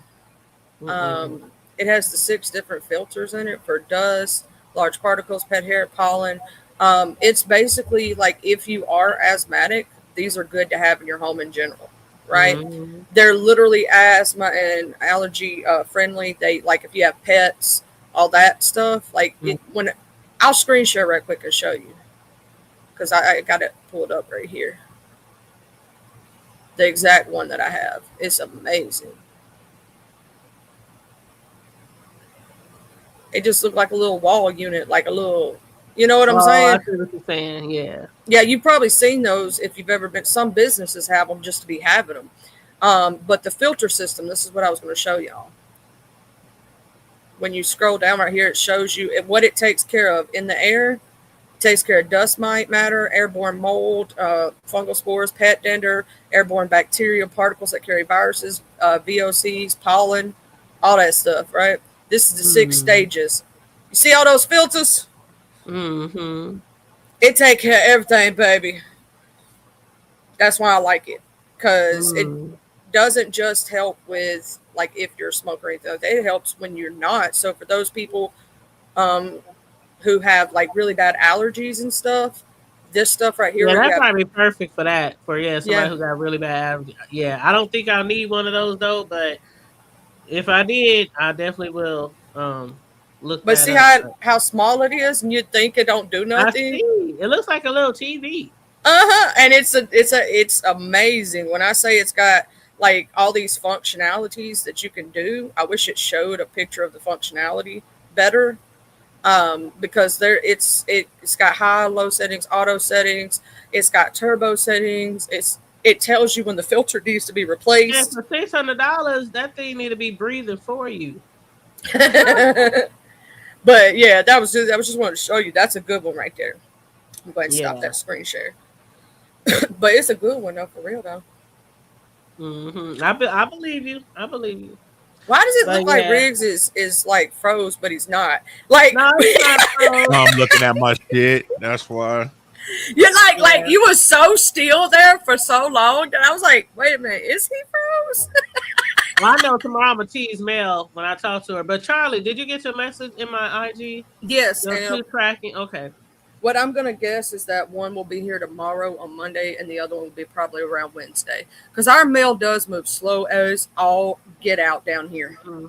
It has the 6 different filters in it for dust, large particles, pet hair, pollen. It's basically like, if you are asthmatic, these are good to have in your home in general. Right? They're literally asthma and allergy friendly. They, like, if you have pets, all that stuff. Like, when I'll screen share right quick and show you. because I got it pulled up right here. The exact one that I have. It's amazing. It just looked like a little wall unit, like a little, you know what I'm saying? I see what you're saying, yeah. Yeah, you've probably seen those if you've ever been. Some businesses have them just to be having them. But the filter system, this is what I was going to show y'all. When you scroll down right here, it shows you what it takes care of in the air. It takes care of dust mite matter, airborne mold, fungal spores, pet dander, airborne bacteria, particles that carry viruses, VOCs, pollen, all that stuff, right? This is the 6 stages. You see all those filters? Mm-hmm. It takes care of everything, baby. That's why I like it. Because it doesn't just help with, like, if you're a smoker or anything. It helps when you're not. So for those people who have, like, really bad allergies and stuff, this stuff right here. Yeah, that's probably perfect for that. Somebody who got really bad allergies. Yeah, I don't think I'll need one of those, though, but if I did, I definitely will look. But see how small it is, and you'd think it don't do nothing. I see. It looks like a little TV. And it's amazing. When I say it's got like all these functionalities that you can do, I wish it showed a picture of the functionality better. Because it's got high, low settings, auto settings. It's got turbo settings. It tells you when the filter needs to be replaced. Yeah, for $600, that thing need to be breathing for you. But yeah, I was just wanting to show you. That's a good one right there. I'm going to stop that screen share. But it's a good one though, for real though. Mm-hmm. I believe you. I believe you. Why does it look like Riggs is like froze, but he's not? Like, no, he's not froze. I'm looking at my shit. That's why. You're like you were so still there for so long that I was like, wait a minute, is he froze? Well, I know tomorrow I'm gonna tease Mel when I talk to her. But Charlie, did you get your message in my IG? Yes. Tracking. Okay. What I'm gonna guess is that one will be here tomorrow on Monday, and the other one will be probably around Wednesday. Because our mail does move slow as all get out down here. Mm-hmm.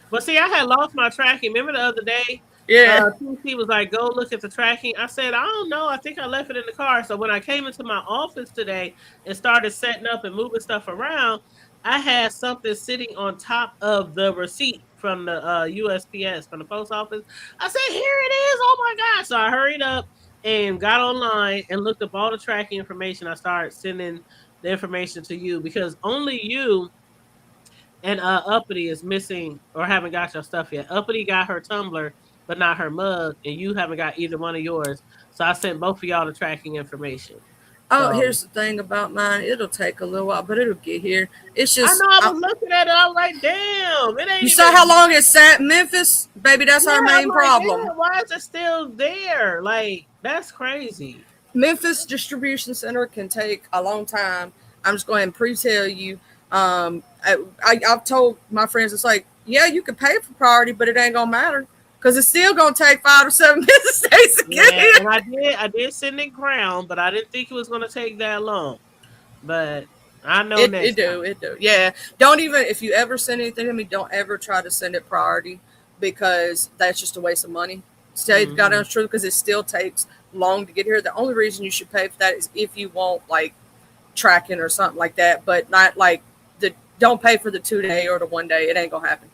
But see, I had lost my tracking. Remember the other day? Yeah. TC was like, go look at the tracking. I said, I don't know. I think I left it in the car. So when I came into my office today and started setting up and moving stuff around, I had something sitting on top of the receipt from the USPS, from the post office. I said, here it is. Oh, my God. So I hurried up and got online and looked up all the tracking information. I started sending the information to you because only you and Uppity is missing or haven't got your stuff yet. Uppity got her tumbler, but not her mug, and you haven't got either one of yours. So I sent both of y'all the tracking information. Oh, here's the thing about mine. It'll take a little while, but it'll get here. It's just I know I was looking at it, I was like, damn, it ain't. You saw how long it sat in Memphis? Baby, that's our main problem. Damn, why is it still there? Like, that's crazy. Memphis distribution center can take a long time. I'm just going to pre-tell you. I've told my friends, it's like, yeah, you can pay for priority, but it ain't gonna matter. Because it's still going to take 5 or 7 business days to get here. And I did send it ground, but I didn't think it was going to take that long. But I know it do. Yeah. Don't even, if you ever send anything to me, don't ever try to send it priority because that's just a waste of money. Say God knows truth, because it still takes long to get here. The only reason you should pay for that is if you want like tracking or something like that, but not like don't pay for the 2-day or the 1 day. It ain't going to happen.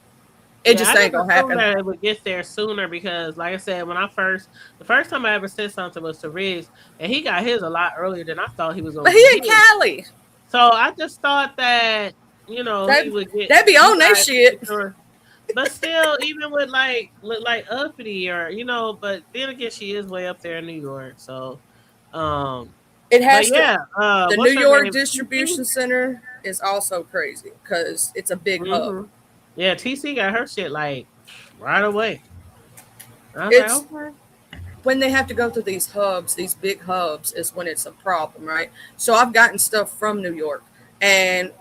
It just ain't gonna happen. That it would get there sooner because, like I said, when the first time I ever sent something was to Riggs, and he got his a lot earlier than I thought he was gonna. But he in Cali, so I just thought that he would get. They be on that shit. But still, even with like Uppity or but then again, she is way up there in New York, so it has. The New York distribution center is also crazy because it's a big hub. Yeah, TC got her shit like right away. It's when they have to go through these hubs, these big hubs, is when it's a problem, right? So I've gotten stuff from New York, and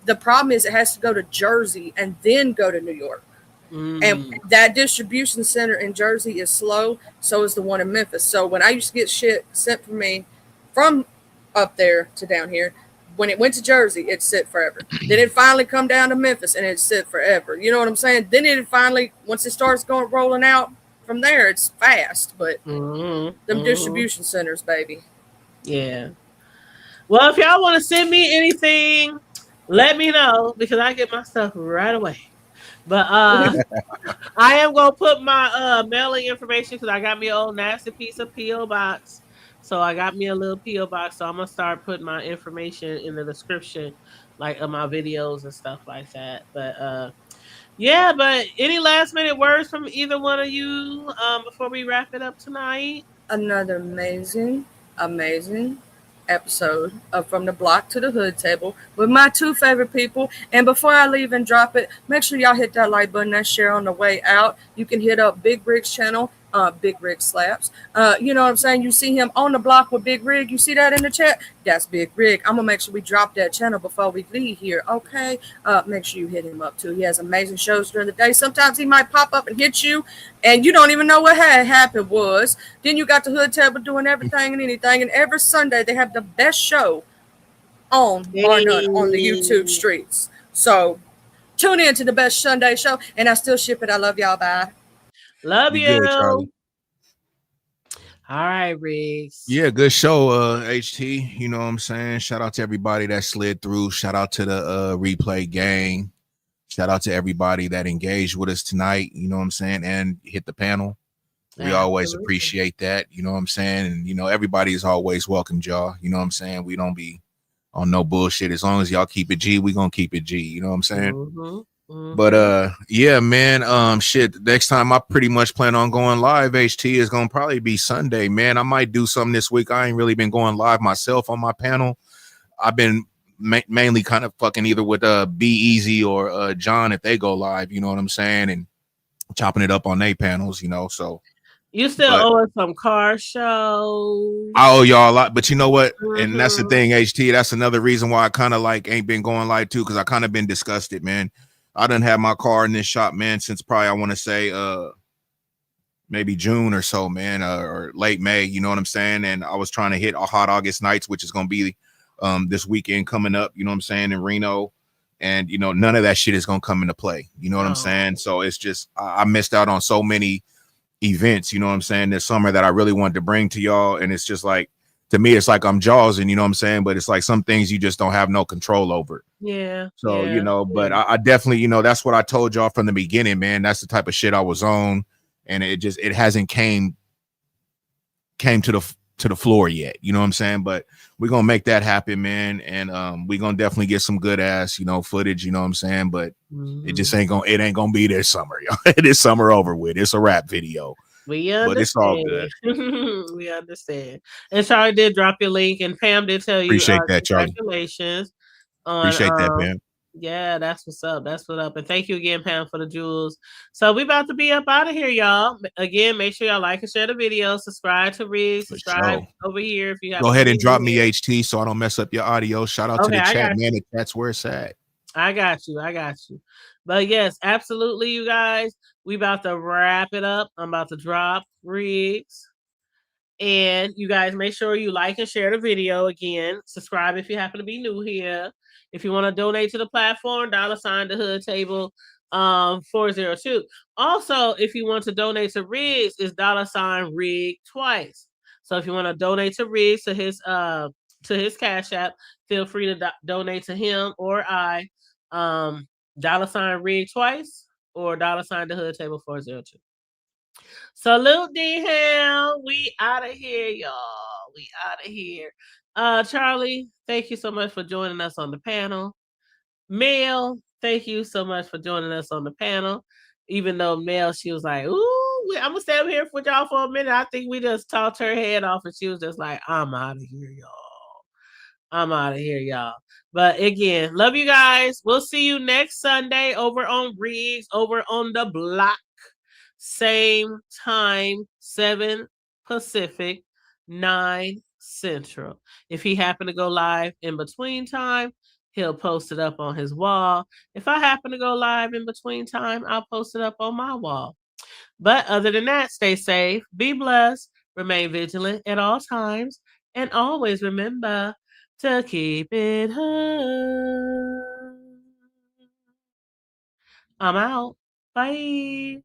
the problem is it has to go to Jersey and then go to New York. And that distribution center in Jersey is slow. So is the one in Memphis. So when I used to get shit sent for me from up there to down here, when it went to Jersey, it sit forever. Then it finally come down to Memphis and it sit forever. You know what I'm saying? Then it finally, once it starts rolling out from there it's fast, but Mhm, them mhm. distribution centers, baby. Yeah. Well, if y'all want to send me anything, let me know because I get my stuff right away. But I am gonna put my mailing information because I got me an old nasty piece of PO box. So I got me a little PO box. So I'm gonna start putting my information in the description, like of my videos and stuff like that. But yeah. But any last minute words from either one of you before we wrap it up tonight? Another amazing episode of From the Block to the Hood Table with my two favorite people. And before I leave and drop it, make sure y'all hit that like button, that share on the way out. You can hit up Big Rig's channel, Big Rig Slaps. You know what I'm saying? You see him on the block with Big Rig. You see that in the chat? That's Big Rig. I'm gonna make sure we drop that channel before we leave here. Okay. Make sure you hit him up too. He has amazing shows during the day. Sometimes he might pop up and hit you, and you don't even know what had happened was. Then you got the Hood Table doing everything and anything. And every Sunday they have the best show on bar none on the YouTube streets. So tune in to the best Sunday show, and I still ship it. I love y'all. Bye. Love Be you. good, Charlie. All right, Riggs. Yeah, good show, HT. You know what I'm saying? Shout out to everybody that slid through. Shout out to the replay gang. Shout out to everybody that engaged with us tonight. You know what I'm saying? And hit the panel. We always appreciate that. You know what I'm saying? And, you know, everybody is always welcome, y'all. You know what I'm saying? We don't be on no bullshit. As long as y'all keep it G, we gonna keep it G. You know what I'm saying? Mm-hmm. Mm-hmm. But yeah, man. Shit. Next time I pretty much plan on going live, HT, is gonna probably be Sunday, man. I might do something this week. I ain't really been going live myself on my panel. I've been mainly kind of fucking either with Be Easy or John if they go live, you know what I'm saying, and chopping it up on their panels, you know. So you still owe us some car shows. I owe y'all a lot, but you know what? And that's the thing, HT. That's another reason why I kind of like ain't been going live too, because I kind of been disgusted, man. I done had my car in this shop, man, since probably I want to say maybe June or so, man, or late May. You know what I'm saying? And I was trying to hit a Hot August Nights, which is gonna be this weekend coming up. You know what I'm saying, in Reno, and you know none of that shit is gonna come into play. You know what I'm saying? So it's just I missed out on so many events. You know what I'm saying, this summer that I really wanted to bring to y'all, and it's just like, to me, it's like I'm Jawsing, you know what I'm saying? But it's like some things you just don't have no control over. Yeah. So, you know, but I definitely, you know, that's what I told y'all from the beginning, man. That's the type of shit I was on. And it hasn't came to the floor yet. You know what I'm saying? But we're going to make that happen, man. And we're going to definitely get some good ass, you know, footage, you know what I'm saying? But it just ain't going to be this summer, y'all. This summer over with. It's a rap video. We understand. But it's all good. We understand. And Charlie did drop your link, and Pam did tell you. Appreciate that, Charlie. Congratulations. Appreciate that, Pam. Yeah, that's what's up. That's what's up. And thank you again, Pam, for the jewels. So we about to be up out of here, y'all. Again, make sure y'all like and share the video. Subscribe to Riggs. Subscribe over here if you have. Go ahead and drop me HT so I don't mess up your audio. Shout out to the chat, man. That's where it's at. I got you. But yes, absolutely, you guys. We about to wrap it up. I'm about to drop Riggs. And you guys make sure you like and share the video. Again, subscribe if you happen to be new here. If you want to donate to the platform, $, the Hood Table 402. Also, if you want to donate to Riggs, it's $Rig twice. So if you want to donate to Riggs to his Cash App, feel free to donate to him or I. $Rig twice or $the Hood Table 402. Salute D-Ham. We out of here, y'all. We out of here. Charlie, thank you so much for joining us on the panel. Mel, thank you so much for joining us on the panel. Even though Mel, she was like, ooh, I'm gonna stay up here with y'all for a minute. I think we just talked her head off, and she was just like, I'm out of here, y'all. But again, love you guys. We'll see you next Sunday over on Riggs, over on the block. Same time, 7 Pacific, 9 Central. If he happen to go live in between time, he'll post it up on his wall. If I happen to go live in between time, I'll post it up on my wall. But other than that, stay safe, be blessed, remain vigilant at all times, and always remember to keep it hood. I'm out. Bye.